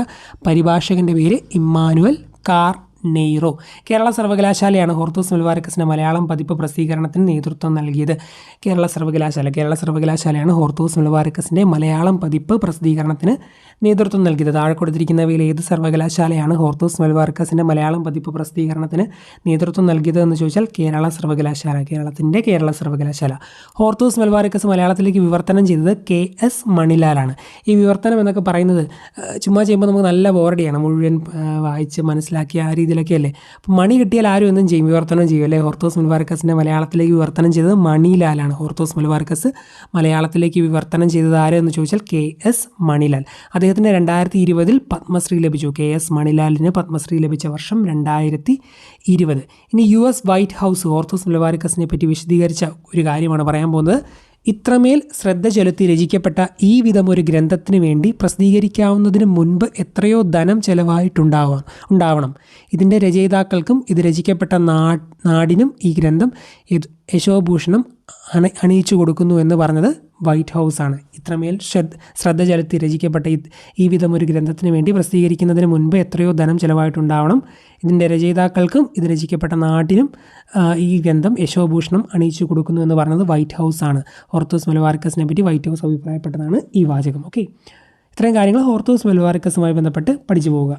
പരിഭാഷകൻ്റെ പേര് ഇമ്മാനുവൽ കാർനെയ്റോ. കേരള സർവകലാശാലയാണ് ഹോർത്തൂസ് മലബാറിക്കസിൻ്റെ മലയാളം പതിപ്പ് പ്രസിദ്ധീകരണത്തിന് നേതൃത്വം നൽകിയത്. കേരള സർവകലാശാലയാണ് ഹോർത്തൂസ് മലബാറിക്കസിൻ്റെ മലയാളം പതിപ്പ് പ്രസിദ്ധീകരണത്തിന് നേതൃത്വം നൽകിയത്. താഴെ കൊടുത്തിരിക്കുന്നവയിൽ ഏത് സർവകലാശാലയാണ് ഹോർത്തൂസ് മലബാറിക്കസിൻ്റെ മലയാളം പതിപ്പ് പ്രസിദ്ധീകരണത്തിന് നേതൃത്വം നൽകിയത് എന്ന് ചോദിച്ചാൽ കേരള സർവകലാശാല. കേരളത്തിൻ്റെ കേരള സർവകലാശാല. ഹോർത്തൂസ് മലബാറിക്കസ് മലയാളത്തിലേക്ക് വിവർത്തനം ചെയ്തത് KS മണിലാലാണ്. ഈ വിവർത്തനം എന്നൊക്കെ പറയുന്നത് ചുമ്മാ ചെയ്യുമ്പോൾ നമുക്ക് നല്ല ബോറടിയാണ്. മുഴുവൻ വായിച്ച് മനസ്സിലാക്കിയ ആ രീതിയിലൊക്കെ അല്ലേ. അപ്പം മണി കിട്ടിയാൽ ആരും എന്നും ചെയ്യും, വിവർത്തനം ചെയ്യും അല്ലേ. ഹോർത്തൂസ് മലബാറിക്കസിൻ്റെ മലയാളത്തിലേക്ക് വിവർത്തനം ചെയ്തത് മണിലാലാണ്. ഹോർത്തൂസ് മലബാറിക്കസ് മലയാളത്തിലേക്ക് വിവർത്തനം ചെയ്തത് ആരെന്ന് ചോദിച്ചാൽ KS മണിലാൽ. അദ്ദേഹത്തിന് 2020 പത്മശ്രീ ലഭിച്ചു. KS മണിലാലിന് പത്മശ്രീ ലഭിച്ച വർഷം 2020. ഇനി US വൈറ്റ് ഹൗസ് ഹോർത്തൂസ് മലബാറിക്കസിനെ പറ്റി വിശദീകരിച്ച ഒരു കാര്യമാണ് പറയാൻ പോകുന്നത്. ഇത്രമേൽ ശ്രദ്ധ ചെലുത്തി രചിക്കപ്പെട്ട ഈ വിധം ഒരു ഗ്രന്ഥത്തിന് വേണ്ടി പ്രസിദ്ധീകരിക്കാവുന്നതിന് മുൻപ് എത്രയോ ധനം ചെലവായിട്ടുണ്ടാവണം. ഇതിൻ്റെ രചയിതാക്കൾക്കും ഇത് രചിക്കപ്പെട്ട നാടിനും ഈ ഗ്രന്ഥം യശോഭൂഷണം അണിയിച്ചു കൊടുക്കുന്നു എന്ന് പറഞ്ഞത് വൈറ്റ് ഹൗസാണ്. ഇത്രമേൽ ശ്രദ്ധ ചെലുത്തി രചിക്കപ്പെട്ട ഈ വിധം ഒരു ഗ്രന്ഥത്തിന് വേണ്ടി പ്രസിദ്ധീകരിക്കുന്നതിന് മുൻപ് എത്രയോ ധനം ചെലവായിട്ടുണ്ടാവണം. ഇതിൻ്റെ രചയിതാക്കൾക്കും ഇത് രചിക്കപ്പെട്ട നാട്ടിനും ഈ ഗ്രന്ഥം യശോഭൂഷണം അണിയിച്ചു കൊടുക്കുന്നു എന്ന് പറഞ്ഞത് വൈറ്റ് ഹൗസാണ്. ഹോർത്തൂസ് മലബാറിക്കസിനെ പറ്റി വൈറ്റ് ഹൗസ് അഭിപ്രായപ്പെട്ടതാണ് ഈ വാചകം. ഓക്കെ. ഇത്രയും കാര്യങ്ങൾ ഹോർത്തൂസ് മലബാറിക്കസുമായി ബന്ധപ്പെട്ട് പഠിച്ചു പോവുക.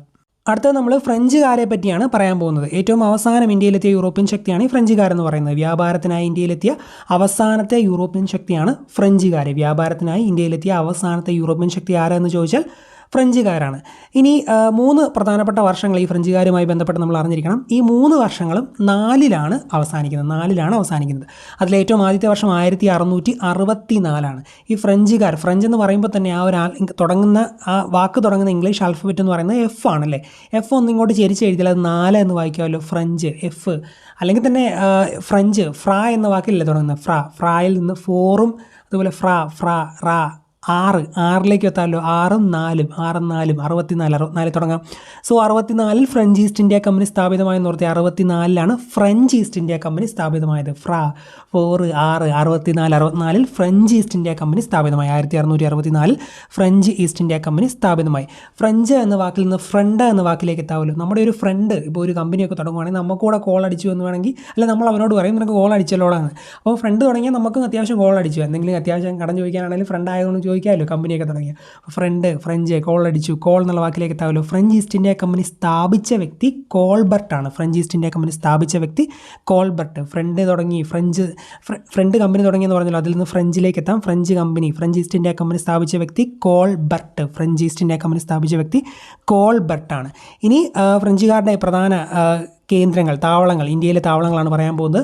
അടുത്തത് നമ്മൾ ഫ്രഞ്ചുകാരെ പറ്റിയാണ് പറയാൻ പോകുന്നത്. ഏറ്റവും അവസാനം ഇന്ത്യയിലെത്തിയ യൂറോപ്യൻ ശക്തിയാണ് ഈ ഫ്രഞ്ചുകാരെന്ന് പറയുന്നത്. വ്യാപാരത്തിനായി ഇന്ത്യയിലെത്തിയ അവസാനത്തെ യൂറോപ്യൻ ശക്തിയാണ് ഫ്രഞ്ചുകാർ. വ്യാപാരത്തിനായി ഇന്ത്യയിലെത്തിയ അവസാനത്തെ യൂറോപ്യൻ ശക്തി ആരെന്ന് ചോദിച്ചാൽ ഫ്രഞ്ചുകാരാണ്. ഇനി 3 പ്രധാനപ്പെട്ട വർഷങ്ങൾ ഈ ഫ്രഞ്ചുകാരുമായി ബന്ധപ്പെട്ട് നമ്മൾ അറിഞ്ഞിരിക്കണം. ഈ 3 വർഷങ്ങളും 4ലാണ് അവസാനിക്കുന്നത്. അതിലേറ്റവും ആദ്യത്തെ വർഷം 1664 ഈ ഫ്രഞ്ച് എന്ന് പറയുമ്പോൾ തന്നെ ആ ഒരു വാക്ക് തുടങ്ങുന്ന ഇംഗ്ലീഷ് ആൽഫബറ്റ് എന്ന് പറയുന്നത് എഫ് ആണല്ലേ. എഫ് ഒന്ന് ഇങ്ങോട്ട് ചെരിച്ച് എഴുതിയാൽ അത് 4 എന്ന് വായിക്കാമല്ലോ. ഫ്രഞ്ച് എഫ്, അല്ലെങ്കിൽ തന്നെ ഫ്രഞ്ച് ഫ്രാ എന്ന വാക്കിലല്ലേ തുടങ്ങുന്നത്. ഫ്രായിൽ നിന്ന് 4ഉം അതുപോലെ റാ 6ലേക്ക് എത്താമല്ലോ. 6ഉം 4ഉം 64 തുടങ്ങാം. So 64 French East India company സ്ഥാപിതമായെന്ന് ഓർത്തി. 64ലാണ് ഫ്രഞ്ച് ഈസ്റ്റ് ഇന്ത്യ കമ്പനി സ്ഥാപിതമായത്. 4 6 64 ഫ്രഞ്ച് ഈസ്റ്റ് ഇന്ത്യ കമ്പനി സ്ഥാപിതമായി. 1664 ഫ്രഞ്ച് ഈസ്റ്റ് ഇന്ത്യ കമ്പനി സ്ഥാപിതമായി. ഫ്രഞ്ച് എന്ന വാക്കിൽ നിന്ന് ഫ്രണ്ട് എന്ന വാക്കിലേക്ക് എത്താമല്ലോ. നമ്മുടെ ഒരു ഫ്രണ്ട് ഇപ്പോൾ ഒരു കമ്പനിയൊക്കെ തുടങ്ങുവാണെങ്കിൽ നമുക്കൂടെ കോൾ അടിച്ചു എന്ന് വേണമെങ്കിൽ, അല്ല നമ്മൾ അവനോട് പറയും നിനക്ക് കോൾ അടിച്ചല്ലോടാണ്. അപ്പോൾ ഫ്രണ്ട് തുടങ്ങിയാൽ നമുക്കും അത്യാവശ്യം കോൾ അടിച്ചു. എന്തെങ്കിലും അത്യാവശ്യം കടം ചോദിക്കാനാണെങ്കിലും ഫ്രണ്ട് ആയതുകൊണ്ട് ചോദിക്കാമല്ലോ. കമ്പനിയൊക്കെ തുടങ്ങിയ ഫ്രഞ്ച് കോൾ അടിച്ചു. കോൾ എന്നുള്ള വാക്കിലേക്ക് എത്താമല്ലോ. ഫ്രഞ്ച് ഈസ്റ്റ് ഇന്ത്യ കമ്പനി സ്ഥാപിച്ച വ്യക്തി കോൾബർട്ടാണ്. ഫ്രഞ്ച് ഈസ്റ്റ് ഇന്ത്യ കമ്പനി സ്ഥാപിച്ച വ്യക്തി കോൾബർട്ട്. ഫ്രണ്ട് കമ്പനി തുടങ്ങിയെന്ന് പറഞ്ഞല്ലോ. അതിൽ നിന്ന് ഫ്രഞ്ചിലേക്ക് എത്താം. ഫ്രഞ്ച് ഈസ്റ്റ് ഇന്ത്യ കമ്പനി സ്ഥാപിച്ച വ്യക്തി കോൾബർട്ട്. ഫ്രഞ്ച് ഈസ്റ്റ് ഇന്ത്യ കമ്പനി സ്ഥാപിച്ച വ്യക്തി കോൾബർട്ടാണ്. ഇനി ഫ്രഞ്ചുകാരുടെ പ്രധാന കേന്ദ്രങ്ങൾ, താവളങ്ങൾ, ഇന്ത്യയിലെ താവളങ്ങളാണ് പറയാൻ പോകുന്നത്.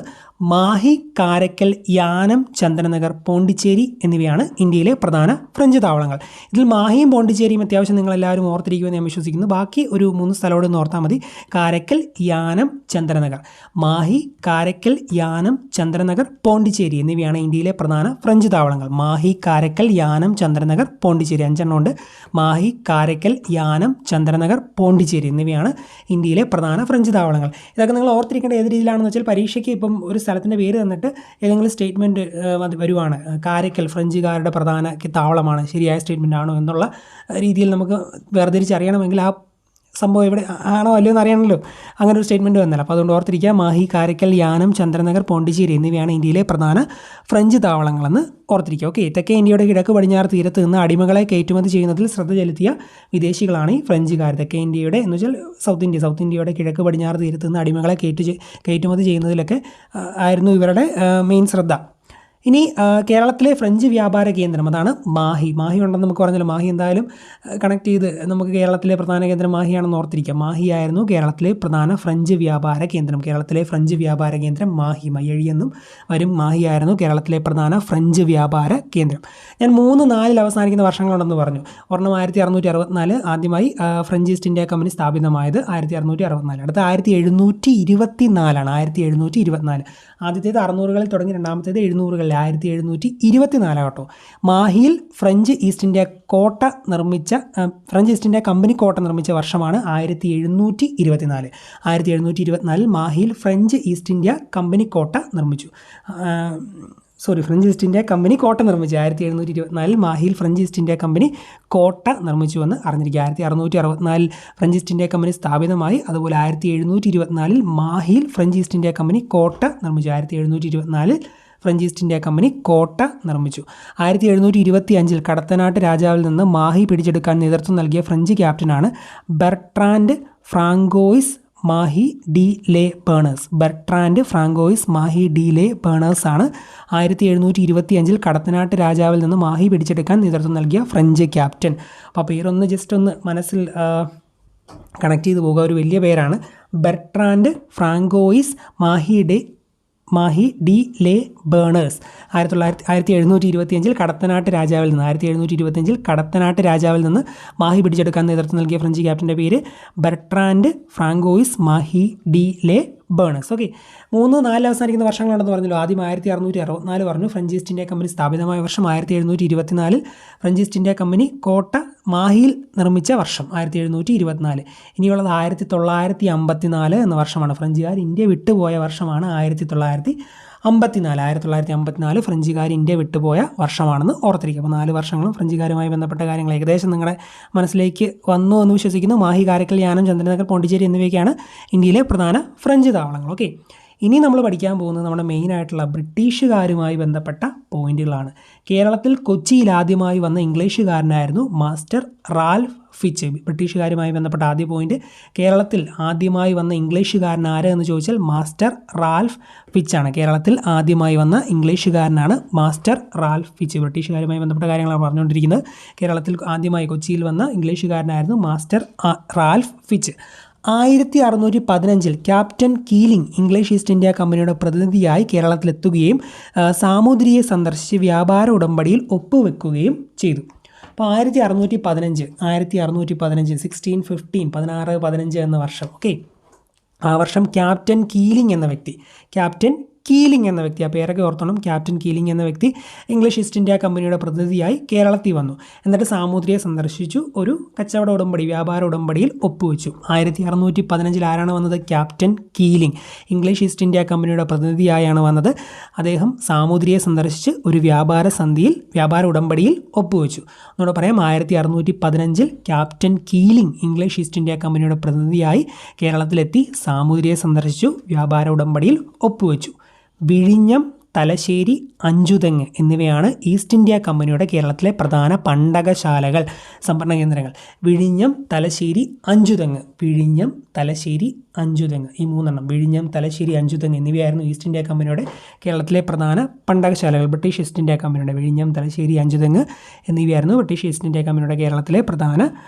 മാഹി, കാരക്കൽ, യാനം, ചന്ദനനഗർ, പോണ്ടിച്ചേരി എന്നിവയാണ് ഇന്ത്യയിലെ പ്രധാന ഫ്രഞ്ച് താവളങ്ങൾ. ഇതിൽ മാഹിയും പോണ്ടിച്ചേരിയും അത്യാവശ്യം നിങ്ങളെല്ലാവരും ഓർത്തിരിക്കുമെന്ന് ഞാൻ വിശ്വസിക്കുന്നു. ബാക്കി ഒരു 3 സ്ഥലത്തോട് ഒന്ന് ഓർത്താൽ മതി. കാരക്കൽ, യാനം, ചന്ദനനഗർ. മാഹി, കാരക്കൽ, യാനം, ചന്ദനനഗർ, പോണ്ടിച്ചേരി എന്നിവയാണ് ഇന്ത്യയിലെ പ്രധാന ഫ്രഞ്ച് താവളങ്ങൾ. മാഹി, കാരക്കൽ, യാനം, ചന്ദനനഗർ, പോണ്ടിച്ചേരി 5 എണ്ണം ഉണ്ട്. മാഹി, കാരക്കൽ, യാനം, ചന്ദനനഗർ, പോണ്ടിച്ചേരി എന്നിവയാണ് ഇന്ത്യയിലെ പ്രധാന ഫ്രഞ്ച് താവളങ്ങൾ. ഇതൊക്കെ നിങ്ങൾ ഓർത്തിരിക്കേണ്ട ഏത് രീതിയിലാണെന്ന് വെച്ചാൽ, പരീക്ഷയ്ക്ക് ഇപ്പം ഒരു സ്ഥലത്തിൻ്റെ പേര് തന്നിട്ട് ഏതെങ്കിലും സ്റ്റേറ്റ്മെൻറ്റ് വരുവാണ്, കാരക്കൽ ഫ്രഞ്ചുകാരുടെ പ്രധാന താവളമാണ്, ശരിയായ സ്റ്റേറ്റ്മെൻ്റ് ആണോ എന്നുള്ള രീതിയിൽ നമുക്ക് വേർതിരിച്ചറിയണമെങ്കിൽ ആ സംഭവം ഇവിടെ ആണോ അല്ലയോ എന്ന് അറിയണമല്ലോ. അങ്ങനെ ഒരു സ്റ്റേറ്റ്മെൻറ്റ് വന്നല്ലോ. അപ്പോൾ അതുകൊണ്ട് ഓർത്തിരിക്കുക, മാഹി, കാരക്കൽ, യാനം, ചന്ദനനഗർ, പോണ്ടിച്ചേരി എന്നിവയാണ് ഇന്ത്യയിലെ പ്രധാന ഫ്രഞ്ച് താവളങ്ങളെന്ന് ഓർത്തിരിക്കുക. ഓക്കെ. തെക്കേ ഇന്ത്യയുടെ കിഴക്ക് പടിഞ്ഞാറ് തീരത്ത് നിന്ന് അടിമകളെ കയറ്റുമതി ചെയ്യുന്നതിൽ ശ്രദ്ധ ചെലുത്തിയ വിദേശികളാണ് ഈ ഫ്രഞ്ചുകാർ. തെക്കേ ഇന്ത്യയുടെ എന്ന് വെച്ചാൽ സൗത്ത് ഇന്ത്യയുടെ കിഴക്ക് പടിഞ്ഞാറ് തീരത്ത് നിന്ന് അടിമകളെ കയറ്റുമതി ചെയ്യുന്നതിലൊക്കെ ആയിരുന്നു ഇവരുടെ മെയിൻ ശ്രദ്ധ. ഇനി കേരളത്തിലെ ഫ്രഞ്ച് വ്യാപാര കേന്ദ്രം, അതാണ് മാഹി ഉണ്ടെന്ന് നമുക്ക് പറഞ്ഞല്ലോ. മാഹി എന്തായാലും കണക്ട് ചെയ്ത് നമുക്ക് കേരളത്തിലെ പ്രധാന കേന്ദ്രം മാഹിയാണെന്ന് ഓർത്തിരിക്കാം. മാഹി ആയിരുന്നു കേരളത്തിലെ പ്രധാന ഫ്രഞ്ച് വ്യാപാര കേന്ദ്രം. കേരളത്തിലെ ഫ്രഞ്ച് വ്യാപാര കേന്ദ്രം മാഹി, മയ്യഴി എന്നും വരും. മാഹി ആയിരുന്നു കേരളത്തിലെ പ്രധാന ഫ്രഞ്ച് വ്യാപാര കേന്ദ്രം. ഞാൻ 3 4 അവസാനിക്കുന്ന വർഷങ്ങളുണ്ടെന്ന് പറഞ്ഞു. ഒരെണ്ണം 1664 ആദ്യമായി ഫ്രഞ്ച് ഈസ്റ്റ് ഇന്ത്യ കമ്പനി സ്ഥാപിതമായത് 1664. അടുത്ത 1724 ആണ്. 1724 ആദ്യത്തേത് 600-കളിൽ തുടങ്ങി, രണ്ടാമത്തേത് 700-കളിൽ 1724 കേട്ടോ. മാഹിയിൽ ഫ്രഞ്ച് ഈസ്റ്റ് ഇന്ത്യ കമ്പനി കോട്ട നിർമ്മിച്ച വർഷമാണ് 1724. 1724 മാഹിയിൽ ഫ്രഞ്ച് ഈസ്റ്റ് ഇന്ത്യ കമ്പനി കോട്ട നിർമ്മിച്ചു. ഫ്രഞ്ച് ഈസ്റ്റ് ഇന്ത്യ കമ്പനി കോട്ട നിർമ്മിച്ചു. 1724 മാഹിയിൽ ഫ്രഞ്ച് ഈസ്റ്റ് ഇന്ത്യ കമ്പനി കോട്ട നിർമ്മിച്ചുവെന്ന് അറിഞ്ഞിരിക്കുക. 1664 ഫ്രഞ്ച് ഈസ്റ്റ് ഇന്ത്യ കമ്പനി സ്ഥാപിതമായി. അതുപോലെ 1724 മാഹിയിൽ ഫ്രഞ്ച് ഈസ്റ്റ് ഇന്ത്യ കമ്പനി കോട്ട നിർമ്മിച്ചു. 1724 ഫ്രഞ്ച് ഈസ്റ്റ് ഇന്ത്യ കമ്പനി കോട്ട നിർമ്മിച്ചു. 1725 കടത്തനാട്ട് രാജാവിൽ നിന്ന് മാഹി പിടിച്ചെടുക്കാൻ നേതൃത്വം നൽകിയ ഫ്രഞ്ച് ക്യാപ്റ്റനാണ് Bertrand Francois Mahe de La പേണേഴ്സ് ആണ് 1725 കടത്തനാട്ട് രാജാവിൽ നിന്ന് മാഹി പിടിച്ചെടുക്കാൻ നേതൃത്വം നൽകിയ ഫ്രഞ്ച് ക്യാപ്റ്റൻ. അപ്പോൾ പേരൊന്ന് ജസ്റ്റ് ഒന്ന് മനസ്സിൽ കണക്ട് ചെയ്ത് പോകുക. ഒരു വലിയ പേരാണ്. ബെർട്രാൻഡ് ഫ്രാങ്കോയിസ് മാഹി ഡി ലേ ബേണേഴ്സ്. 1725 കടത്തനാട്ട് രാജാവിൽ നിന്ന് മാഹി പിടിച്ചെടുക്കാൻ നേതൃത്വം നൽകിയ ഫ്രഞ്ച് ക്യാപ്റ്റൻ്റെ പേര് ബെർട്രാൻഡ് ഫ്രാങ്കോയിസ് മാഹി ഡി ലേ ബേണേഴ്സ്. ഓക്കെ. 3 4 അവസാനിക്കുന്ന വർഷങ്ങളുണ്ടെന്ന് പറഞ്ഞല്ലോ. ആദ്യം 1664 പറഞ്ഞു. ഫ്രഞ്ച് ഈസ്റ്റ് ഇന്ത്യ കമ്പനി സ്ഥാപിതമായ വർഷം 1724. ഫ്രഞ്ച് ഈസ്റ്റ് ഇന്ത്യ കമ്പനി കോട്ട മാഹിയിൽ നിർമ്മിച്ച വർഷം 1724. ഇനിയുള്ളത് 1954 എന്ന വർഷമാണ്. ഫ്രഞ്ചുകാർ ഇന്ത്യ വിട്ടുപോയ വർഷമാണ് 1954 ഫ്രഞ്ചുകാർ ഇന്ത്യ വിട്ടുപോയ വർഷമാണെന്ന് ഓർത്തിരിക്കുക. അപ്പോൾ 4 വർഷങ്ങളും ഫ്രഞ്ചുകാരുമായി ബന്ധപ്പെട്ട കാര്യങ്ങൾ ഏകദേശം നിങ്ങളുടെ മനസ്സിലേക്ക് വന്നു എന്ന് വിശ്വസിക്കുന്നു. മാഹി, കാരക്കൽ, യാനം, ചന്ദനനഗർ, പോണ്ടിച്ചേരി എന്നിവയൊക്കെയാണ് ഇന്ത്യയിലെ പ്രധാന ഫ്രഞ്ച് താവളങ്ങൾ. ഓക്കെ. ഇനി നമ്മൾ പഠിക്കാൻ പോകുന്നത് നമ്മുടെ മെയിനായിട്ടുള്ള ബ്രിട്ടീഷുകാരുമായി ബന്ധപ്പെട്ട പോയിന്റുകളാണ്. കേരളത്തിൽ കൊച്ചിയിൽ ആദ്യമായി വന്ന ഇംഗ്ലീഷുകാരനായിരുന്നു മാസ്റ്റർ റാൽഫ് ഫിച്ച്. ബ്രിട്ടീഷുകാരുമായി ബന്ധപ്പെട്ട ആദ്യ പോയിന്റ്, കേരളത്തിൽ ആദ്യമായി വന്ന ഇംഗ്ലീഷുകാരൻ ആര് എന്ന് ചോദിച്ചാൽ മാസ്റ്റർ റാൽഫ് ഫിച്ചാണ്. കേരളത്തിൽ ആദ്യമായി വന്ന ഇംഗ്ലീഷുകാരനാണ് മാസ്റ്റർ റാൽഫ് ഫിച്ച്. ബ്രിട്ടീഷുകാരുമായി ബന്ധപ്പെട്ട കാര്യങ്ങളാണ് പറഞ്ഞുകൊണ്ടിരിക്കുന്നത്. കേരളത്തിൽ ആദ്യമായി കൊച്ചിയിൽ വന്ന ഇംഗ്ലീഷുകാരനായിരുന്നു master Ralph Fitch. 1615 captain Keeling English East India കമ്പനിയുടെ പ്രതിനിധിയായി കേരളത്തിലെത്തുകയും സാമൂതിരിയെ സന്ദർശിച്ച് വ്യാപാര ഉടമ്പടിയിൽ ഒപ്പുവെക്കുകയും ചെയ്തു. അപ്പോൾ 1615 1615 എന്ന വർഷം, ഓക്കെ, ആ വർഷം ക്യാപ്റ്റൻ കീലിംഗ് എന്ന വ്യക്തി ആ പേരൊക്കെ ഓർത്തോണം. ക്യാപ്റ്റൻ കീലിംഗ് എന്ന വ്യക്തി ഇംഗ്ലീഷ് ഈസ്റ്റ് ഇന്ത്യ കമ്പനിയുടെ പ്രതിനിധിയായി കേരളത്തിൽ വന്നു. എന്നിട്ട് സാമൂതിരിയെ സന്ദർശിച്ചു, ഒരു കച്ചവട ഉടമ്പടി, വ്യാപാര ഉടമ്പടിയിൽ ഒപ്പുവെച്ചു. 1615 ആരാണ് വന്നത്? Captain Keeling English East India കമ്പനിയുടെ പ്രതിനിധിയായാണ് വന്നത്. അദ്ദേഹം സാമൂതിരിയെ സന്ദർശിച്ച് ഒരു വ്യാപാര ഉടമ്പടിയിൽ ഒപ്പുവെച്ചു. എന്നോട് പറയാം, 1615 captain Keeling English East India കമ്പനിയുടെ പ്രതിനിധിയായി കേരളത്തിലെത്തി, സാമൂതിരിയെ സന്ദർശിച്ചു, വ്യാപാര ഉടമ്പടിയിൽ ഒപ്പുവെച്ചു. വിഴിഞ്ഞം, തലശ്ശേരി, അഞ്ചുതെങ്ങ് എന്നിവയാണ് ഈസ്റ്റ് ഇന്ത്യ കമ്പനിയുടെ കേരളത്തിലെ പ്രധാന പണ്ടകശാലകൾ, സംഭരണ കേന്ദ്രങ്ങൾ. വിഴിഞ്ഞം, തലശ്ശേരി, അഞ്ചുതെങ്ങ് ഈ മൂന്നെണ്ണം, വിഴിഞ്ഞം, തലശ്ശേരി, അഞ്ചുതെങ്ങ് എന്നിവയായിരുന്നു ഈസ്റ്റ് ഇന്ത്യ കമ്പനിയുടെ കേരളത്തിലെ പ്രധാന പണ്ടകശാലകൾ. ബ്രിട്ടീഷ് ഈസ്റ്റ് ഇന്ത്യ കമ്പനിയുടെ വിഴിഞ്ഞം, തലശ്ശേരി, അഞ്ചുതെങ്ങ് എന്നിവയായിരുന്നു ബ്രിട്ടീഷ് ഈസ്റ്റ് ഇന്ത്യ കമ്പനിയുടെ കേരളത്തിലെ പ്രധാന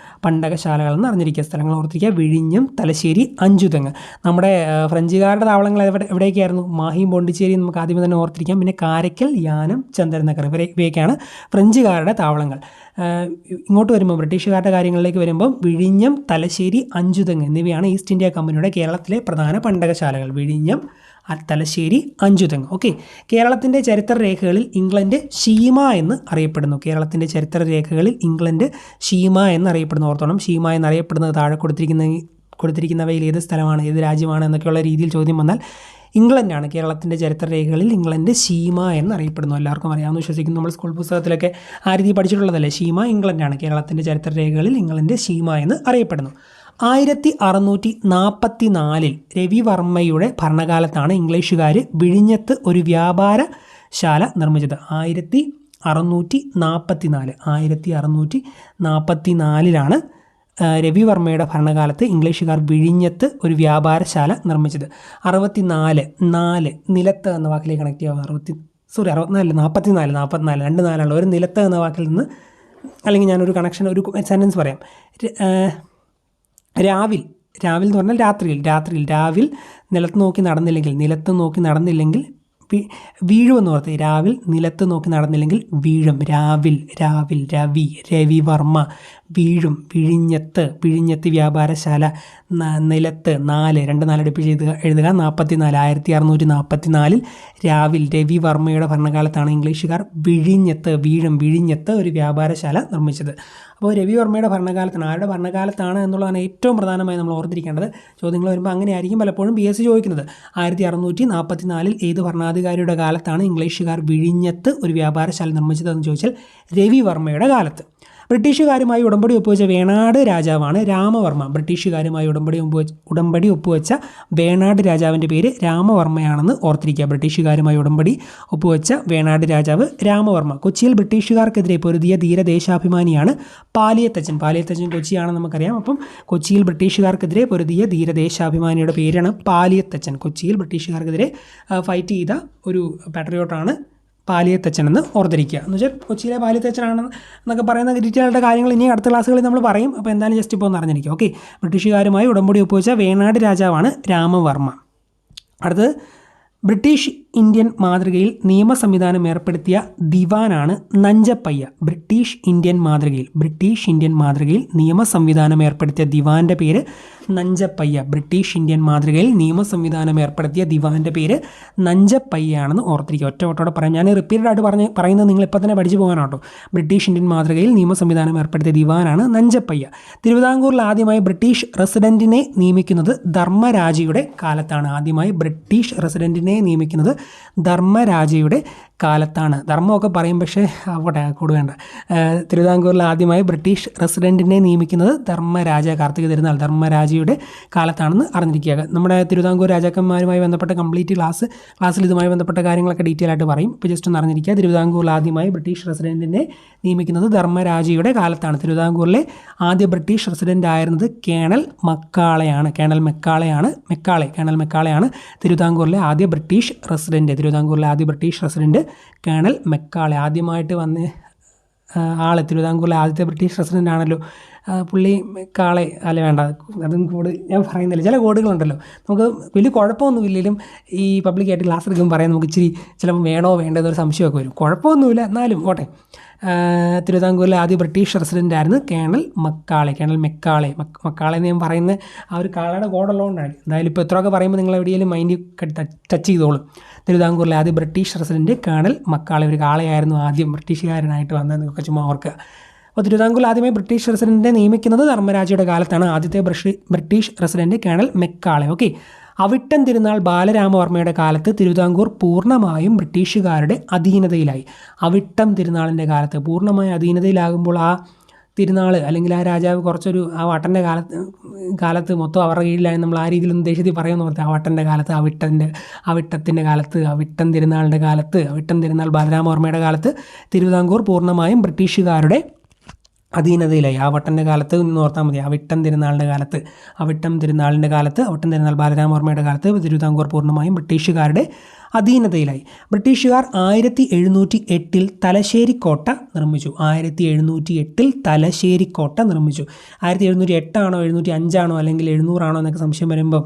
പണ്ടകശാലകൾ എന്ന് അറിഞ്ഞിരിക്കുക. സ്ഥലങ്ങൾ ഓർത്തിരിക്കുക: വിഴിഞ്ഞം, തലശ്ശേരി, അഞ്ചുതെങ്ങ്. നമ്മുടെ ഫ്രഞ്ചുകാരുടെ താവളങ്ങൾ എവിടെയൊക്കെയായിരുന്നു? മാഹിയും പോണ്ടിച്ചേരിയും നമുക്ക് ആദ്യമേ തന്നെ ഓർത്തിരിക്കാം. പിന്നെ കാരയ്ക്കൽ, യാനം, ചന്ദനനഗർ ഇവയൊക്കെയാണ് ഫ്രഞ്ചുകാരുടെ താവളങ്ങൾ. ഇങ്ങോട്ട് വരുമ്പോൾ ബ്രിട്ടീഷുകാരുടെ കാര്യങ്ങളിലേക്ക് വരുമ്പോൾ വിഴിഞ്ഞം, തലശ്ശേരി, അഞ്ചുതെങ്ങ് എന്നിവയാണ് ഈസ്റ്റ് ഇന്ത്യ കമ്പനിയുടെ കേരളത്തിലെ പ്രധാന പണ്ടകശാലകൾ. വിഴിഞ്ഞം, തലശ്ശേരി, അഞ്ചുതെങ്ങ്. ഓക്കെ, കേരളത്തിൻ്റെ ചരിത്രരേഖകളിൽ ഇംഗ്ലണ്ട് ഷീമ എന്ന് അറിയപ്പെടുന്നു. ഓർത്തോണം, ഷീമ എന്നറിയപ്പെടുന്നത് താഴെ കൊടുത്തിരിക്കുന്നവയിൽ ഏത് സ്ഥലമാണ്, ഏത് രാജ്യമാണ് എന്നൊക്കെയുള്ള രീതിയിൽ ചോദ്യം വന്നാൽ ഇംഗ്ലണ്ടാണ്. കേരളത്തിൻ്റെ ചരിത്രരേഖകളിൽ ഇംഗ്ലണ്ട് ഷീമ എന്നറിയപ്പെടുന്നു. എല്ലാവർക്കും അറിയാമെന്ന് വിശ്വസിക്കുന്നു. നമ്മൾ സ്കൂൾ പുസ്തകത്തിലൊക്കെ ആ രീതി പഠിച്ചിട്ടുള്ളതല്ലേ. ഷീമ ഇംഗ്ലണ്ടാണ്. കേരളത്തിൻ്റെ ചരിത്രരേഖകളിൽ ഇംഗ്ലണ്ട് ഷീമ എന്ന് അറിയപ്പെടുന്നു. 1644 രവിവർമ്മയുടെ ഭരണകാലത്താണ് ഇംഗ്ലീഷുകാർ വിഴിഞ്ഞത്ത് ഒരു വ്യാപാരശാല നിർമ്മിച്ചത്. 1644 രവിവർമ്മയുടെ ഭരണകാലത്ത് ഇംഗ്ലീഷുകാർ വിഴിഞ്ഞത്ത് ഒരു വ്യാപാരശാല നിർമ്മിച്ചത്. 64 നിലത്ത് എന്ന വാക്കിലേക്ക് കണക്ട് ചെയ്യാം. 44 രണ്ട് നാലാണ്. ഒരു നിലത്ത് എന്ന വാക്കിൽ നിന്ന്, അല്ലെങ്കിൽ ഞാനൊരു ഒരു സെൻറ്റൻസ് പറയാം. രാവിൽ എന്ന് പറഞ്ഞാൽ രാവിൽ നിലത്ത് നോക്കി നടന്നില്ലെങ്കിൽ വീഴുമെന്ന് ഓർത്ത്. രാവിൽ നിലത്ത് നോക്കി നടന്നില്ലെങ്കിൽ വീഴും. രാവിൽ രവിവർമ്മ വീഴും. വിഴിഞ്ഞത്ത് വ്യാപാരശാല. നിലത്ത് 4 അടുപ്പിച്ച് എഴുതുക. 44 1644 രാവിൽ രവിവർമ്മയുടെ ഭരണകാലത്താണ് ഇംഗ്ലീഷുകാർ വിഴിഞ്ഞത്ത് ഒരു വ്യാപാരശാല നിർമ്മിച്ചത്. അപ്പോൾ രവിവർമ്മയുടെ ഭരണകാലത്താണ്. ആരുടെ ഭരണകാലത്താണ് എന്നുള്ളതാണ് ഏറ്റവും പ്രധാനമായി നമ്മൾ ഓർത്തിരിക്കേണ്ടത്. ചോദ്യങ്ങൾ വരുമ്പോൾ അങ്ങനെയായിരിക്കും പലപ്പോഴും PSC ചോദിക്കുന്നത്. 1644 ഏത് ഭരണാധികാരിയുടെ കാലത്താണ് ഇംഗ്ലീഷുകാർ വിഴിഞ്ഞത്ത് ഒരു വ്യാപാരശാല നിർമ്മിച്ചതെന്ന് ചോദിച്ചാൽ രവിവർമ്മയുടെ കാലത്ത്. ബ്രിട്ടീഷുകാരുമായി ഉടമ്പടി ഒപ്പുവെച്ച വേണാട് രാജാവാണ് രാമവർമ്മ. ബ്രിട്ടീഷുകാരുമായി ഉടമ്പടി ഒപ്പുവെച്ച വേണാട് രാജാവിൻ്റെ പേര് രാമവർമ്മയാണെന്ന് ഓർത്തിരിക്കുക. ബ്രിട്ടീഷുകാരുമായി ഉടമ്പടി ഒപ്പുവെച്ച വേണാട് രാജാവ് രാമവർമ്മ. കൊച്ചിയിൽ ബ്രിട്ടീഷുകാർക്കെതിരെ പൊരുതിയ ധീരദേശാഭിമാനിയാണ് പാലിയത്തച്ചൻ. കൊച്ചിയാണെന്ന് നമുക്കറിയാം. അപ്പം കൊച്ചിയിൽ ബ്രിട്ടീഷുകാർക്കെതിരെ പൊരുതിയ ധീരദേശാഭിമാനിയുടെ പേരാണ് പാലിയത്തച്ചൻ. കൊച്ചിയിൽ ബ്രിട്ടീഷുകാർക്കെതിരെ ഫൈറ്റ് ചെയ്ത ഒരു പാട്രിയോട്ടാണ് പാലിയത്തച്ചൻ എന്ന് ഓർത്തിരിക്കുക. എന്ന് വെച്ചാൽ കൊച്ചിയിലെ പാലിയത്തച്ചനാണ് എന്നൊക്കെ പറയുന്ന ഡീറ്റെയിൽഡ് കാര്യങ്ങൾ ഇനി അടുത്ത ക്ലാസ്സുകളിൽ നമ്മൾ പറയും. അപ്പോൾ എന്തായാലും ജസ്റ്റ് ഇപ്പോൾ ഒന്ന് അറിഞ്ഞിരിക്കുക. ഓക്കെ, ബ്രിട്ടീഷുകാരുമായി ഉടമ്പടി ഒപ്പുവെച്ച വേണാട് രാജാവാണ് രാമവർമ്മ. അടുത്തത് ബ്രിട്ടീഷ് ഇന്ത്യൻ മാതൃകയിൽ നിയമ സംവിധാനം ഏർപ്പെടുത്തിയ ദിവാനാണ് നഞ്ചപ്പയ്യ. ബ്രിട്ടീഷ് ഇന്ത്യൻ മാതൃകയിൽ നിയമ സംവിധാനം ഏർപ്പെടുത്തിയ ദിവാൻ്റെ പേര് നഞ്ചപ്പയ്യ. ബ്രിട്ടീഷ് ഇന്ത്യൻ മാതൃകയിൽ നിയമ സംവിധാനം ഏർപ്പെടുത്തിയ ദിവാൻ്റെ പേര് നഞ്ചപ്പയ്യാണെന്ന് ഓർത്തിരിക്കുക. ഒറ്റയോട്ടോടെ പറയാം. ഞാൻ റിപ്പീറ്റഡ് ആയിട്ട് പറയുന്നത് നിങ്ങൾ ഇപ്പോൾ തന്നെ പഠിച്ചു പോകാനാട്ടോ. ബ്രിട്ടീഷ് ഇന്ത്യൻ മാതൃകയിൽ നിയമ സംവിധാനം ഏർപ്പെടുത്തിയ ദിവാനാണ് നഞ്ചപ്പയ്യ. തിരുവിതാംകൂറിൽ ആദ്യമായി ബ്രിട്ടീഷ് റെസിഡൻറ്റിനെ നിയമിക്കുന്നത് ധർമ്മരാജയുടെ കാലത്താണ്. കാലത്താണ്. ധർമ്മമൊക്കെ പറയും, പക്ഷേ അവിടെ കൂടെ വേണ്ട. തിരുവിതാംകൂറിൽ ആദ്യമായി ബ്രിട്ടീഷ് റെസിഡൻറ്റിനെ നിയമിക്കുന്നത് ധർമ്മരാജ, കാർത്തിക തിരുനാൾ ധർമ്മരാജയുടെ കാലത്താണെന്ന് അറിഞ്ഞിരിക്കുക. നമ്മുടെ തിരുവിതാംകൂർ രാജാക്കന്മാരുമായി ബന്ധപ്പെട്ട കംപ്ലീറ്റ് ക്ലാസ്സിൽ ഇതുമായി ബന്ധപ്പെട്ട കാര്യങ്ങളൊക്കെ ഡീറ്റെയിൽ ആയിട്ട് പറയും. ഇപ്പോൾ ജസ്റ്റ് ഒന്ന് അറിഞ്ഞിരിക്കുക. തിരുവിതാംകൂറിൽ ആദ്യമായി ബ്രിട്ടീഷ് റെസിഡൻറ്റിനെ നിയമിക്കുന്നത് ധർമ്മരാജയുടെ കാലത്താണ്. തിരുവിതാംകൂറിലെ ആദ്യ ബ്രിട്ടീഷ് റെസിഡൻ്റ് ആയിരുന്നത് കേണൽ മെക്കാളെയാണ്. കേണൽ മെക്കാളെയാണ് തിരുവിതാംകൂറിലെ ആദ്യ ബ്രിട്ടീഷ് റെസിഡൻറ്റ് കേണൽ മെക്കാളെ. ആദ്യമായിട്ട് വന്ന തിരുവിതാംകൂറിലെ ആദ്യത്തെ ബ്രിട്ടീഷ് റെസിഡൻ്റ് ആണല്ലോ പുള്ളി. മെക്കാളെ അല്ല, വേണ്ട, അതും കോഡ് ഞാൻ പറയുന്നില്ല. ചില കോഡുകളുണ്ടല്ലോ, നമുക്ക് വലിയ കുഴപ്പമൊന്നുമില്ലെങ്കിലും ഈ പബ്ലിക്കായിട്ട് ക്ലാസ് എടുക്കുമ്പോൾ പറയാൻ നമുക്ക് ഇച്ചിരി ചിലപ്പോൾ വേണോ വേണ്ടതെന്നൊരു സംശയമൊക്കെ വരും. കുഴപ്പമൊന്നുമില്ല, എന്നാലും പോട്ടെ. തിരുവിതാംകൂറിലെ ആദ്യ ബ്രിട്ടീഷ് റെസിഡൻ്റ് ആയിരുന്നു കേണൽ മെക്കാളെ എന്ന് ഞാൻ പറയുന്ന ആ ഒരു കാളയുടെ കോഡുള്ളതുകൊണ്ടാണ്. എന്തായാലും ഇപ്പോൾ എത്രയൊക്കെ പറയുമ്പോൾ നിങ്ങൾ എവിടെയെങ്കിലും മൈൻഡ് ടച്ച് ചെയ്തോളും. തിരുവിതാംകൂറിലെ ആദ്യ ബ്രിട്ടീഷ് റെസിഡൻറ്റ് കേണൽ മെക്കാളെ, ഒരു കാളയായിരുന്നു ആദ്യം ബ്രിട്ടീഷുകാരനായിട്ട് വന്നതെന്നൊക്കെ ചുമ്മാ ഓർക്കുക. അപ്പോൾ തിരുവിതാംകൂറിൽ ആദ്യമായി ബ്രിട്ടീഷ് റെസിഡൻറ്റിനെ നിയമിക്കുന്നത് ധർമ്മരാജയുടെ കാലത്താണ്. ആദ്യത്തെ British resident colonel Macaulay. Okay. Avittam തിരുനാൾ ബാലരാമവർമ്മയുടെ കാലത്ത് തിരുവിതാംകൂർ പൂർണ്ണമായും ബ്രിട്ടീഷുകാരുടെ അധീനതയിലായി. അവിട്ടം തിരുനാളിൻ്റെ കാലത്ത് പൂർണ്ണമായും അധീനതയിലാകുമ്പോൾ ആ തിരുനാൾ അല്ലെങ്കിൽ ആ രാജാവ് കുറച്ചൊരു ആ വട്ടൻ്റെ കാലത്ത് മൊത്തം അവരുടെ കീഴിലായി. നമ്മൾ ആ രീതിയിലൊന്നും ദേശത്തിൽ പറയുമെന്ന് പറഞ്ഞാൽ ആ വട്ടൻ്റെ കാലത്ത്, അവിട്ടത്തിൻ്റെ കാലത്ത്, അവിട്ടം തിരുനാൾ ബാലരാമവർമ്മയുടെ കാലത്ത് തിരുവിതാംകൂർ പൂർണ്ണമായും ബ്രിട്ടീഷുകാരുടെ അധീനതയിലായി. ആ വട്ടൻ്റെ കാലത്ത് നിന്ന് ഓർത്താൽ മതി. അവിട്ടം തിരുനാൾ ബാലരാമവർമ്മയുടെ കാലത്ത് തിരുവിതാംകൂർ പൂർണ്ണമായും ബ്രിട്ടീഷുകാരുടെ അധീനതയിലായി. ബ്രിട്ടീഷുകാർ 1708 തലശ്ശേരിക്കോട്ട നിർമ്മിച്ചു. 1708 ആണോ 705 ആണോ അല്ലെങ്കിൽ 700 ആണോ എന്നൊക്കെ സംശയം വരുമ്പം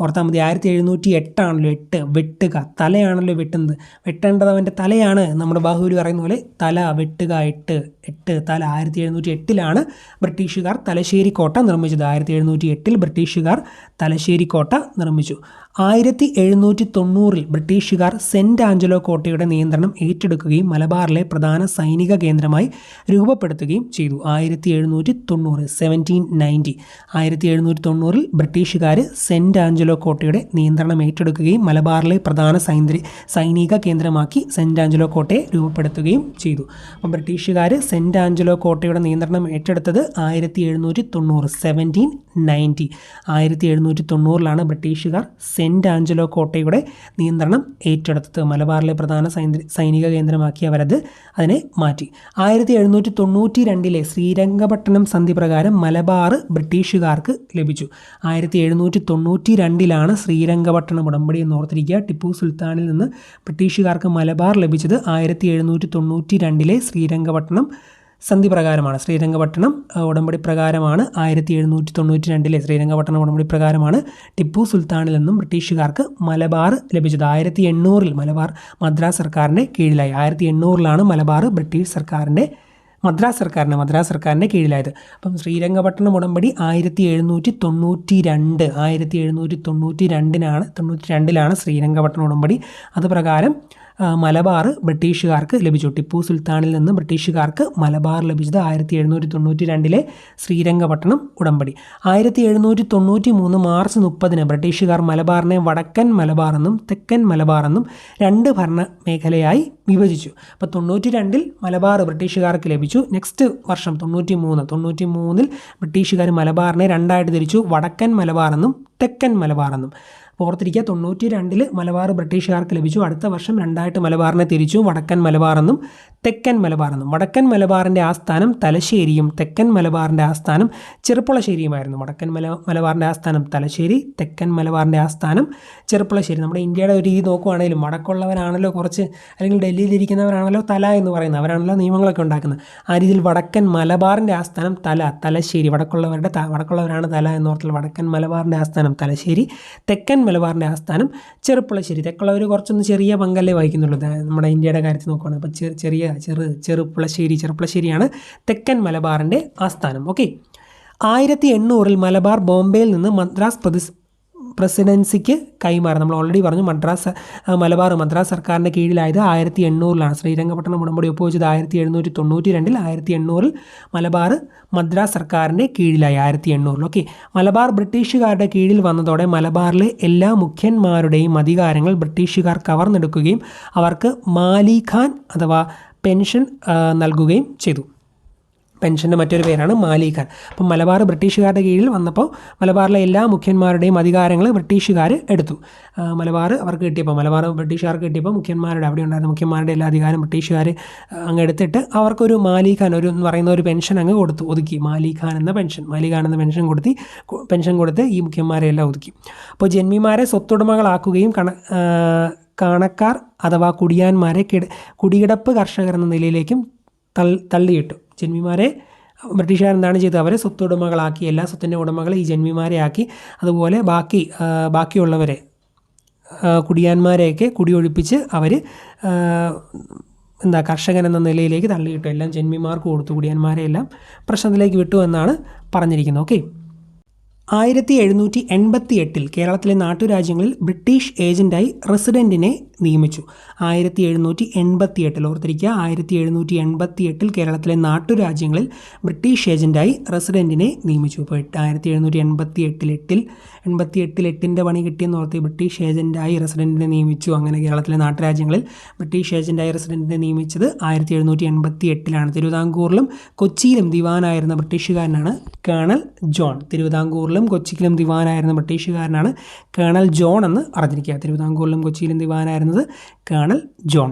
ഓർത്താൽ മതി. 1708 ആണല്ലോ. വെട്ടുക, തലയാണല്ലോ വെട്ടുന്നത്. വെട്ടേണ്ടത് അവൻ്റെ തലയാണ്. നമ്മുടെ ബാഹുബലി പറയുന്ന പോലെ തല വെട്ടുക, തല. 1708 ബ്രിട്ടീഷുകാർ തലശ്ശേരിക്കോട്ട നിർമ്മിച്ചത്. 1708 ബ്രിട്ടീഷുകാർ തലശ്ശേരിക്കോട്ട നിർമ്മിച്ചു. 1790 ബ്രിട്ടീഷുകാർ സെൻറ്റ് ആഞ്ചലോ കോട്ടയുടെ നിയന്ത്രണം ഏറ്റെടുക്കുകയും മലബാറിലെ പ്രധാന സൈനിക കേന്ദ്രമായി രൂപപ്പെടുത്തുകയും ചെയ്തു. 1790 ബ്രിട്ടീഷുകാർ സെൻറ്റ് ആഞ്ചലോ കോട്ടയുടെ നിയന്ത്രണം ഏറ്റെടുക്കുകയും മലബാറിലെ പ്രധാന സൈനിക കേന്ദ്രമാക്കി സെൻറ്റ് ആഞ്ചലോ കോട്ടയെ രൂപപ്പെടുത്തുകയും ചെയ്തു. അപ്പോൾ ബ്രിട്ടീഷുകാർ സെൻറ്റ് ആഞ്ചലോ കോട്ടയുടെ നിയന്ത്രണം ഏറ്റെടുത്തത് 1790. 1790 ബ്രിട്ടീഷുകാർ സെൻറ്റ് ആഞ്ചലോ കോട്ടയുടെ നിയന്ത്രണം ഏറ്റെടുത്തത്. മലബാറിലെ പ്രധാന സൈനിക കേന്ദ്രമാക്കി അതിനെ മാറ്റി. 1792 ശ്രീരംഗപട്ടണം സന്ധി പ്രകാരം മലബാർ ബ്രിട്ടീഷുകാർക്ക് ലഭിച്ചു. 1792 ശ്രീരംഗപട്ടണം ഉടമ്പടി എന്ന് ഓർത്തിരിക്കുക. ടിപ്പു സുൽത്താനിൽ നിന്ന് ബ്രിട്ടീഷുകാർക്ക് മലബാർ ലഭിച്ചത് 1792 ശ്രീരംഗപട്ടണം സന്ധി പ്രകാരമാണ്. ശ്രീരംഗപട്ടണം ഉടമ്പടി പ്രകാരമാണ് 1792 ശ്രീരംഗപട്ടണം ഉടമ്പടി പ്രകാരമാണ് ടിപ്പു സുൽത്താനിൽ നിന്നും ബ്രിട്ടീഷുകാർക്ക് മലബാർ ലഭിച്ചത്. 1800 മലബാർ മദ്രാസ് സർക്കാരിൻ്റെ കീഴിലായി. 1800 മലബാർ ബ്രിട്ടീഷ് മദ്രാസ് സർക്കാരിൻ്റെ കീഴിലായത്. അപ്പം ശ്രീരംഗപട്ടണം ഉടമ്പടി 1792 ശ്രീരംഗപട്ടണം ഉടമ്പടി. അത് പ്രകാരം മലബാർ ബ്രിട്ടീഷുകാർക്ക് ലഭിച്ചു. ടിപ്പു സുൽത്താനിൽ നിന്ന് ബ്രിട്ടീഷുകാർക്ക് മലബാർ ലഭിച്ചത് 1792 ശ്രീരംഗപട്ടണം ഉടമ്പടി. 1793 മാർച്ച് 30 ബ്രിട്ടീഷുകാർ മലബാറിനെ വടക്കൻ മലബാറെന്നും തെക്കൻ മലബാറെന്നും 2 ഭരണ മേഖലയായി വിഭജിച്ചു. അപ്പോൾ 92 മലബാർ ബ്രിട്ടീഷുകാർക്ക് ലഭിച്ചു. നെക്സ്റ്റ് വർഷം 93 ബ്രിട്ടീഷുകാർ മലബാറിനെ 2ആയിട്ട് തിരിച്ചു. വടക്കൻ മലബാറെന്നും തെക്കൻ മലബാറെന്നും. ഓർത്തിരിക്കുക, 92 മലബാർ ബ്രിട്ടീഷുകാർക്ക് ലഭിച്ചു. അടുത്ത വർഷം 2ആയിട്ട് മലബാറിനെ തിരിച്ചു. വടക്കൻ മലബാറെന്നും തെക്കൻ മലബാറെന്നും. വടക്കൻ മലബാറിൻ്റെ ആസ്ഥാനം തലശ്ശേരിയും തെക്കൻ മലബാറിൻ്റെ ആസ്ഥാനം ചെറുപ്പുളശ്ശേരിയുമായിരുന്നു. വടക്കൻ മലബാറിൻ്റെ ആസ്ഥാനം തലശ്ശേരി, തെക്കൻ മലബാറിൻ്റെ ആസ്ഥാനം ചെറുപ്പുളശ്ശേരി. നമ്മുടെ ഇന്ത്യയുടെ ഒരു രീതി നോക്കുവാണെങ്കിലും വടക്കുള്ളവരാണല്ലോ കുറച്ച്, അല്ലെങ്കിൽ ഡൽഹിയിലിരിക്കുന്നവരാണല്ലോ തല എന്ന് പറയുന്നത്, അവരാണല്ലോ നിയമങ്ങളൊക്കെ ഉണ്ടാക്കുന്നത്. ആ രീതിയിൽ വടക്കൻ മലബാറിൻ്റെ ആസ്ഥാനം തലശ്ശേരി. വടക്കുള്ളവരാണ് തല എന്നോർത്തിൽ വടക്കൻ മലബാറിൻ്റെ ആസ്ഥാനം തലശ്ശേരി, തെക്കൻ മലബാറിൻ്റെ ആസ്ഥാനം ചെറുപ്പുളശ്ശേരി. തെക്കുള്ളവർ കുറച്ചൊന്ന് ചെറിയ പങ്കല്ലേ വഹിക്കുന്നുള്ളൂ നമ്മുടെ ഇന്ത്യയുടെ കാര്യത്തിൽ നോക്കുകയാണെങ്കിൽ. അപ്പോൾ ചെറുപ്പുളശ്ശേരിയാണ് തെക്കൻ മലബാറിൻ്റെ ആസ്ഥാനം. ഓക്കെ. 1800 മലബാർ ബോംബെയിൽ നിന്ന് പ്രസിഡൻസിക്ക് കൈമാറി. നമ്മൾ ഓൾറെഡി പറഞ്ഞു മദ്രാസ് സർക്കാരിൻ്റെ കീഴിലായത് 1800 ശ്രീരംഗപട്ടണം ഉടമ്പടി ഒപ്പുവെച്ചത് 1792 1800 മലബാർ മദ്രാസ് സർക്കാരിൻ്റെ കീഴിലായി 1800. ഓക്കെ, മലബാർ ബ്രിട്ടീഷുകാരുടെ കീഴിൽ വന്നതോടെ മലബാറിലെ എല്ലാ മുഖ്യന്മാരുടെയും അധികാരങ്ങൾ ബ്രിട്ടീഷുകാർ കവർന്നെടുക്കുകയും അവർക്ക് മാലിഖാൻ അഥവാ പെൻഷൻ നൽകുകയും ചെയ്തു. പെൻഷൻ്റെ മറ്റൊരു പേരാണ് മാലിഖാൻ. അപ്പം മലബാർ ബ്രിട്ടീഷുകാരുടെ കീഴിൽ വന്നപ്പോൾ മലബാറിലെ എല്ലാ മുഖ്യന്മാരുടെയും അധികാരങ്ങൾ ബ്രിട്ടീഷുകാർ എടുത്തു. മലബാർ ബ്രിട്ടീഷുകാർക്ക് കിട്ടിയപ്പോൾ മുഖ്യന്മാരുടെ അവിടെ ഉണ്ടായിരുന്ന മുഖ്യന്മാരുടെ എല്ലാ അധികാരം ബ്രിട്ടീഷുകാർ അങ്ങ് എടുത്തിട്ട് അവർക്കൊരു മാലിഖാൻ എന്ന് പറയുന്ന ഒരു പെൻഷൻ അങ്ങ് ഒതുക്കി. മാലിഖാൻ എന്ന പെൻഷൻ കൊടുത്ത് ഈ മുഖ്യന്മാരെ എല്ലാം ഒതുക്കി. അപ്പോൾ ജന്മിമാരെ സ്വത്തുടമകളാക്കുകയും കാണക്കാർ അഥവാ കുടിയാന്മാരെ കുടികിടപ്പ് കർഷകർ എന്ന നിലയിലേക്കും തള്ളിയിട്ടു. ജന്മിമാരെ ബ്രിട്ടീഷുകാർ എന്താണ് ചെയ്തത്? അവരെ സ്വത്തുടമകളാക്കി. എല്ലാ സ്വത്തിൻ്റെ ഉടമകൾ ഈ ജന്മിമാരെ ആക്കി. അതുപോലെ ബാക്കിയുള്ളവരെ കുടിയാന്മാരെയൊക്കെ കുടിയൊഴിപ്പിച്ച് അവർ കർഷകൻ എന്ന നിലയിലേക്ക് തള്ളിയിട്ടു. എല്ലാം ജന്മിമാർക്ക് കൊടുത്തു. കുടിയാന്മാരെ എല്ലാം പ്രശ്നത്തിലേക്ക് വിട്ടു എന്നാണ് പറഞ്ഞിരിക്കുന്നത്. ഓക്കെ, 1788 കേരളത്തിലെ നാട്ടുരാജ്യങ്ങളിൽ ബ്രിട്ടീഷ് ഏജൻറ്റായി റെസിഡൻറ്റിനെ നിയമിച്ചു. 1788 ഓർത്തിരിക്കുക, 1788 കേരളത്തിലെ നാട്ടുരാജ്യങ്ങളിൽ ബ്രിട്ടീഷ് ഏജൻറ്റായി റെസിഡൻറ്റിനെ നിയമിച്ചു. ഇപ്പോൾ 1788 പണി കിട്ടിയെന്ന് ഓർത്തി ബ്രിട്ടീഷ് ഏജൻറ്റായി റെസിഡൻറ്റിനെ നിയമിച്ചു. അങ്ങനെ കേരളത്തിലെ നാട്ടുരാജ്യങ്ങളിൽ ബ്രിട്ടീഷ് ഏജൻറ്റായി റെസിഡൻറ്റിനെ നിയമിച്ചത് 1788. തിരുവിതാംകൂറിലും കൊച്ചിയിലും ദിവാനായിരുന്ന ബ്രിട്ടീഷുകാരനാണ് കേണൽ ജോൺ. കൊച്ചിയിലും ദിവാനായിരുന്ന ബ്രിട്ടീഷുകാരനാണ് കേണൽ ജോൺ എന്ന് അറിഞ്ഞിരിക്കുക. തിരുവിതാംകൂറിലും കൊച്ചിയിലും ദിവാനായിരുന്നത് കേണൽ ജോൺ.